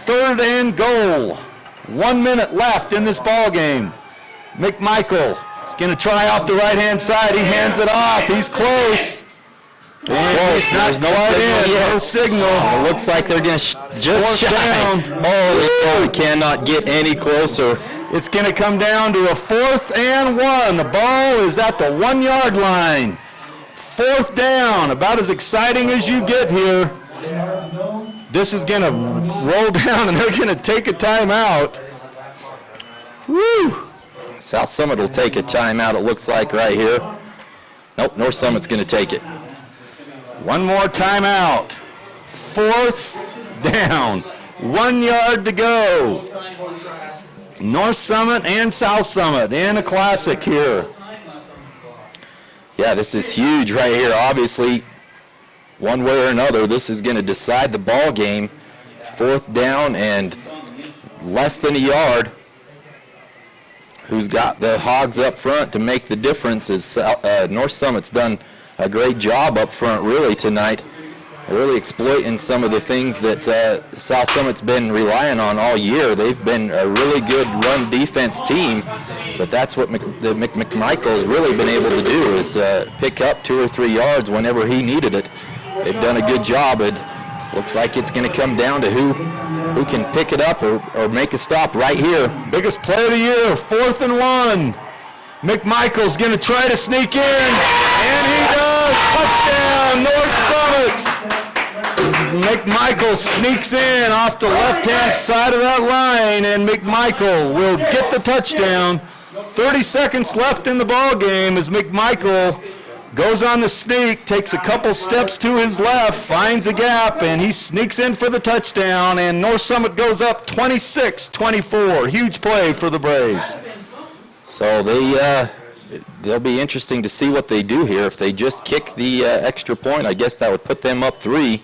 Speaker 4: 3rd and goal. 1 minute left in this ball game. McMichael is going to try off the right-hand side. He hands it off. He's close. And he's not
Speaker 3: There's no
Speaker 4: quite
Speaker 3: signal
Speaker 4: in.
Speaker 3: yet.
Speaker 4: No signal.
Speaker 3: It looks like they're going to just
Speaker 4: 4th
Speaker 3: shy.
Speaker 4: down.
Speaker 3: Oh, they cannot get any closer.
Speaker 4: It's going to come down to a 4th and 1. The ball is at the 1-yard line. 4th down, about as exciting as you get here. This is going to roll down, and they're going to take a timeout. Woo!
Speaker 3: South Summit will take a timeout, it looks like, right here. Nope, North Summit's going to take it.
Speaker 4: One more timeout. 4th down. 1 yard to go. North Summit and South Summit in a classic here.
Speaker 3: Yeah, this is huge right here. Obviously, one way or another, this is going to decide the ball game. 4th down and less than a yard. Who's got the Hogs up front to make the difference is North Summit's done a great job up front really tonight, really exploiting some of the things that South Summit's been relying on all year. They've been a really good run defense team, but that's what McMichael's really been able to do is pick up 2 or 3 yards whenever he needed it. They've done a good job. It looks like it's going to come down to who can pick it up or make a stop right here.
Speaker 4: Biggest play of the year, 4th and 1. McMichael's going to try to sneak in, and he does. Touchdown, North Summit. McMichael sneaks in off the left-hand side of that line, and McMichael will get the touchdown. 30 seconds left in the ball game as McMichael goes on the sneak, takes a couple steps to his left, finds a gap, and he sneaks in for the touchdown, and North Summit goes up 26-24. Huge play for the Braves.
Speaker 3: So they'll be interesting to see what they do here. If they just kick the extra point, I guess that would put them up 3.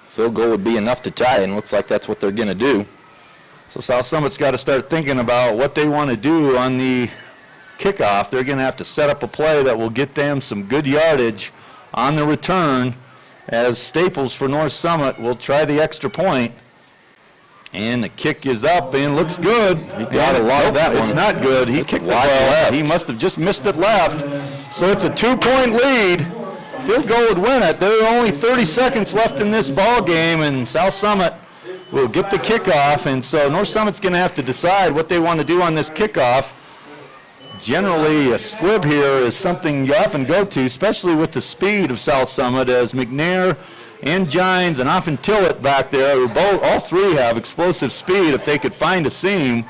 Speaker 3: Field goal would be enough to tie, and looks like that's what they're going to do.
Speaker 4: So South Summit's got to start thinking about what they want to do on the kickoff. They're going to have to set up a play that will get them some good yardage on the return, as Staples for North Summit will try the extra point. And the kick is up and looks good.
Speaker 3: He got a lot of that one.
Speaker 4: It's not good. He kicked it left. He must have just missed it left. So it's a 2-point lead. Field goal would win it. There are only 30 seconds left in this ball game, and South Summit will get the kickoff. And so North Summit's going to have to decide what they want to do on this kickoff. Generally, a squib here is something you often go to, especially with the speed of South Summit, as McNair and Gines and often Tillett back there, all 3 have explosive speed if they could find a seam.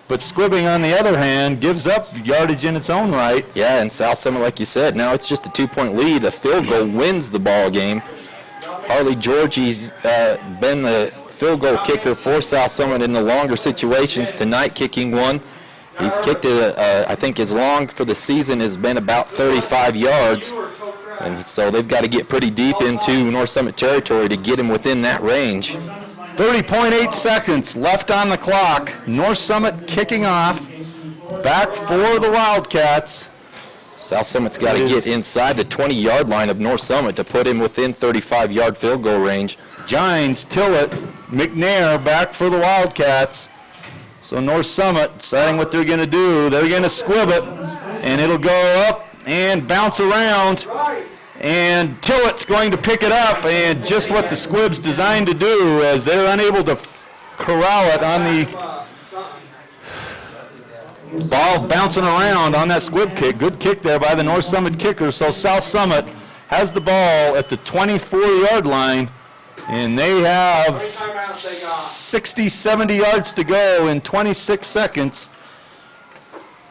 Speaker 4: But squibbing, on the other hand, gives up yardage in its own right.
Speaker 3: Yeah, and South Summit, like you said, now it's just a 2-point lead. A field goal wins the ball game. Harley Georgie's been the field goal kicker for South Summit in the longer situations. Tonight, kicking one. He's kicked it, I think his long for the season has been about 35 yards. And so they've got to get pretty deep into North Summit territory to get him within that range.
Speaker 4: 30.8 seconds left on the clock. North Summit kicking off. Back for the Wildcats.
Speaker 3: South Summit's got to get inside the 20-yard line of North Summit to put him within 35-yard field goal range.
Speaker 4: Gines, Tillett, McNair back for the Wildcats. So North Summit deciding what they're going to do. They're going to squib it, and it'll go up and bounce around. And Tillett's going to pick it up, and just what the squib's designed to do, as they're unable to corral it on the ball bouncing around on that squib kick. Good kick there by the North Summit kicker. So South Summit has the ball at the 24-yard line, and they have 60, 70 yards to go in 26 seconds.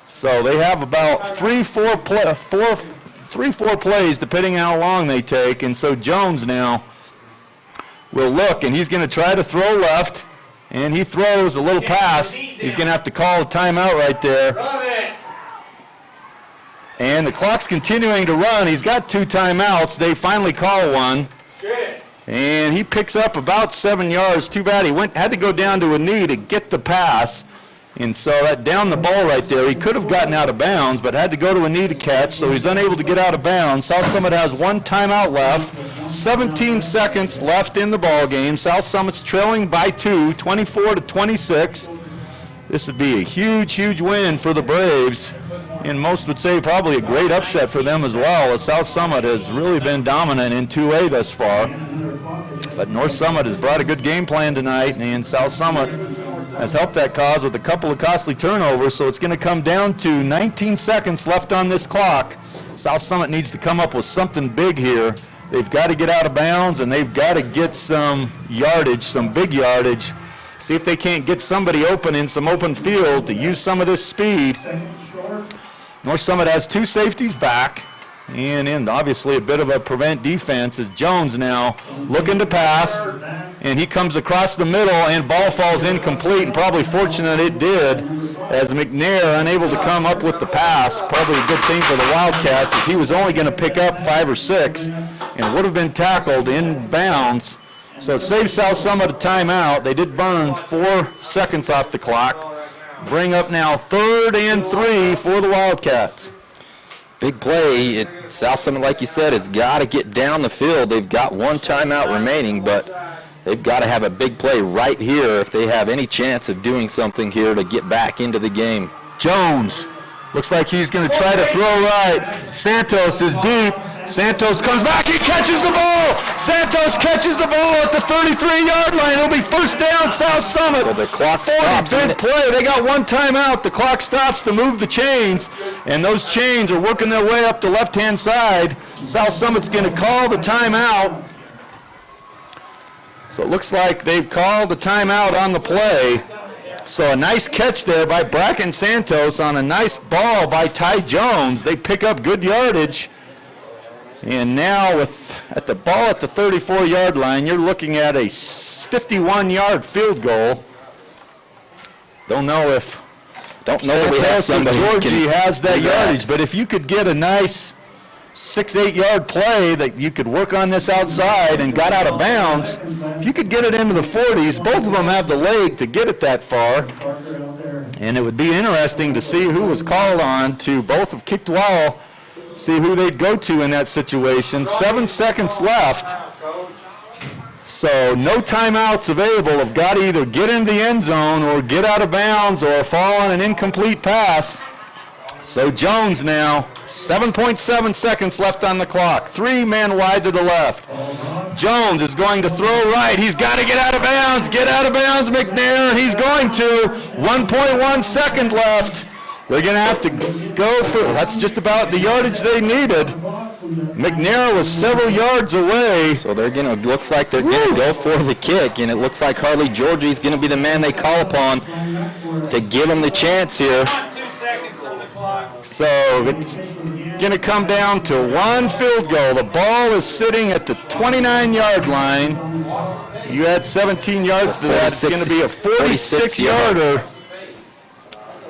Speaker 4: So they have about 3-4 plays, depending how long they take. And so Jones now will look, and he's going to try to throw left, and he throws a little pass. He's going to have to call a timeout right there. And the clock's continuing to run. He's got 2 timeouts. They finally call one. And he picks up about 7 yards. Too bad he had to go down to a knee to get the pass. And so that down the ball right there, he could have gotten out of bounds, but had to go to a knee to catch, so he's unable to get out of bounds. South Summit has 1 timeout left, 17 seconds left in the ball game. South Summit's trailing by 2, 24-26. This would be a huge, huge win for the Braves, and most would say probably a great upset for them as well, as South Summit has really been dominant in 2A thus far. But North Summit has brought a good game plan tonight, and South Summit has helped that cause with a couple of costly turnovers, so it's going to come down to 19 seconds left on this clock. South Summit needs to come up with something big here. They've got to get out of bounds, and they've got to get some yardage, some big yardage. See if they can't get somebody open in some open field to use some of this speed. North Summit has 2 safeties back, and obviously a bit of a prevent defense as Jones now looking to pass, and he comes across the middle, and ball falls incomplete, and probably fortunate it did, as McNair unable to come up with the pass. Probably a good thing for the Wildcats, as he was only going to pick up 5 or 6. and would have been tackled in bounds. So it saves South Summit a timeout. They did burn 4 seconds off the clock. Bring up now 3rd and 3 for the Wildcats.
Speaker 3: Big play. South Summit, like you said, has got to get down the field. They've got 1 timeout remaining, but they've got to have a big play right here if they have any chance of doing something here to get back into the game.
Speaker 4: Jones looks like he's going to try to throw right. Santos is deep. Santos comes back. He catches the ball. Santos catches the ball at the 33-yard line. It'll be first down, South Summit.
Speaker 3: So the clock stops.
Speaker 4: Big play. They got 1 timeout. The clock stops to move the chains, and those chains are working their way up the left-hand side. South Summit's going to call the timeout. So it looks like they've called the timeout on the play. So a nice catch there by Bracken Santos on a nice ball by Ty Jones. They pick up good yardage. And now at the ball at the 34-yard line, you're looking at a 51-yard field goal. Don't know if Georgie has that yardage, but if you could get a nice 6-8-yard play that you could work on this outside and got out of bounds, if you could get it into the 40s, both of them have the leg to get it that far. And it would be interesting to see who was called on to both have kicked well, see who they'd go to in that situation. 7 seconds left. So no timeouts available. Have got to either get in the end zone or get out of bounds or fall on an incomplete pass. So Jones now, 7.7 seconds left on the clock. 3 men wide to the left. Jones is going to throw right. He's got to get out of bounds. Get out of bounds, McNair. He's going to. 1.1 second left. They're going to have to go for, that's just about the yardage they needed. McNair was several yards away.
Speaker 3: So looks like they're going to go for the kick, and it looks like Harley Georgie's going to be the man they call upon to give him the chance here.
Speaker 4: So it's going to come down to 1 field goal. The ball is sitting at the 29-yard line. You add 17 yards to that, it's going to be a 46-yarder.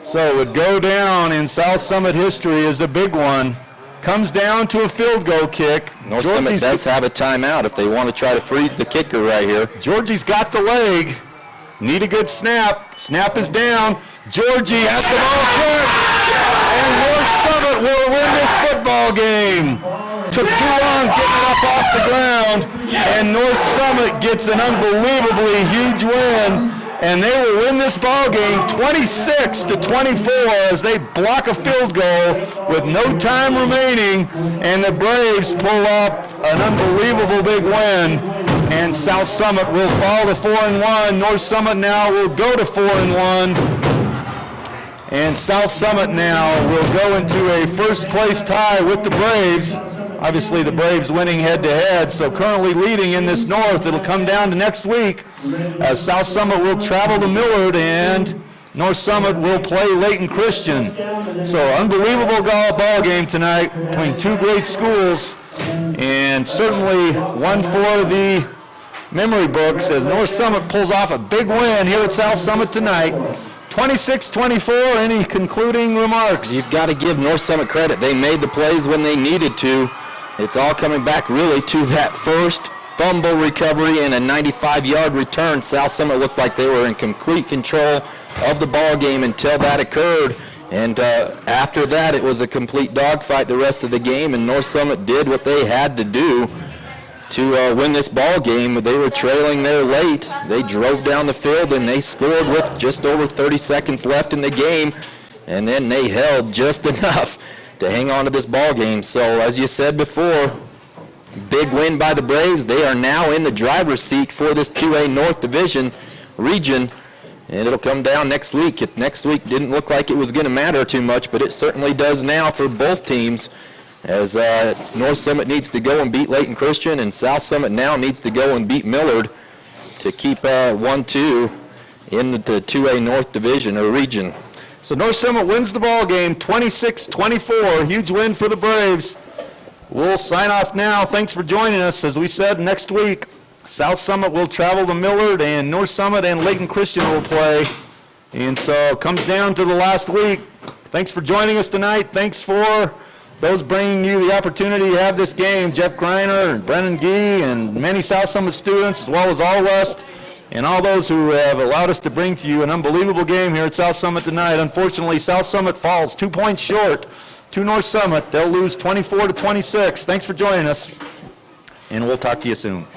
Speaker 4: So it would go down in South Summit history as a big one. Comes down to a field goal kick.
Speaker 3: North Summit does have a timeout if they want to try to freeze the kicker right here.
Speaker 4: Georgie's got the leg. Need a good snap. Snap is down. Georgie has the ball kicked. And North Summit will win this football game. Took too long getting it up off the ground. And North Summit gets an unbelievably huge win. And they will win this ball game 26-24 as they block a field goal with no time remaining, and the Braves pull up an unbelievable big win. And South Summit will fall to 4-1. North Summit now will go to 4-1. And South Summit now will go into a first place tie with the Braves. Obviously the Braves winning head-to-head, so currently leading in this North. It'll come down to next week as South Summit will travel to Millard and North Summit will play Layton Christian. So unbelievable ball game tonight between 2 great schools, and certainly one for the memory books as North Summit pulls off a big win here at South Summit tonight. 26-24, any concluding remarks?
Speaker 3: You've got to give North Summit credit. They made the plays when they needed to. It's all coming back really to that first fumble recovery and a 95-yard return. South Summit looked like they were in complete control of the ball game until that occurred. And after that, it was a complete dogfight the rest of the game, and North Summit did what they had to do to win this ball game. They were trailing there late. They drove down the field, and they scored with just over 30 seconds left in the game, and then they held just enough to hang on to this ball game. So as you said before, big win by the Braves. They are now in the driver's seat for this 2A North Division region, and it'll come down next week. Next week didn't look like it was going to matter too much, but it certainly does now for both teams, as North Summit needs to go and beat Layton Christian, and South Summit now needs to go and beat Millard to keep 1-2 in the 2A North Division or region.
Speaker 4: So North Summit wins the ball game 26-24. Huge win for the Braves. We'll sign off now. Thanks for joining us. As we said, next week, South Summit will travel to Millard, and North Summit and Layton Christian will play. And so it comes down to the last week. Thanks for joining us tonight. Thanks for those bringing you the opportunity to have this game, Jeff Greiner and Brennan Gee and many South Summit students, as well as All West, and all those who have allowed us to bring to you an unbelievable game here at South Summit tonight. Unfortunately, South Summit falls 2 points short to North Summit. They'll lose 24-26. Thanks for joining us, and we'll talk to you soon.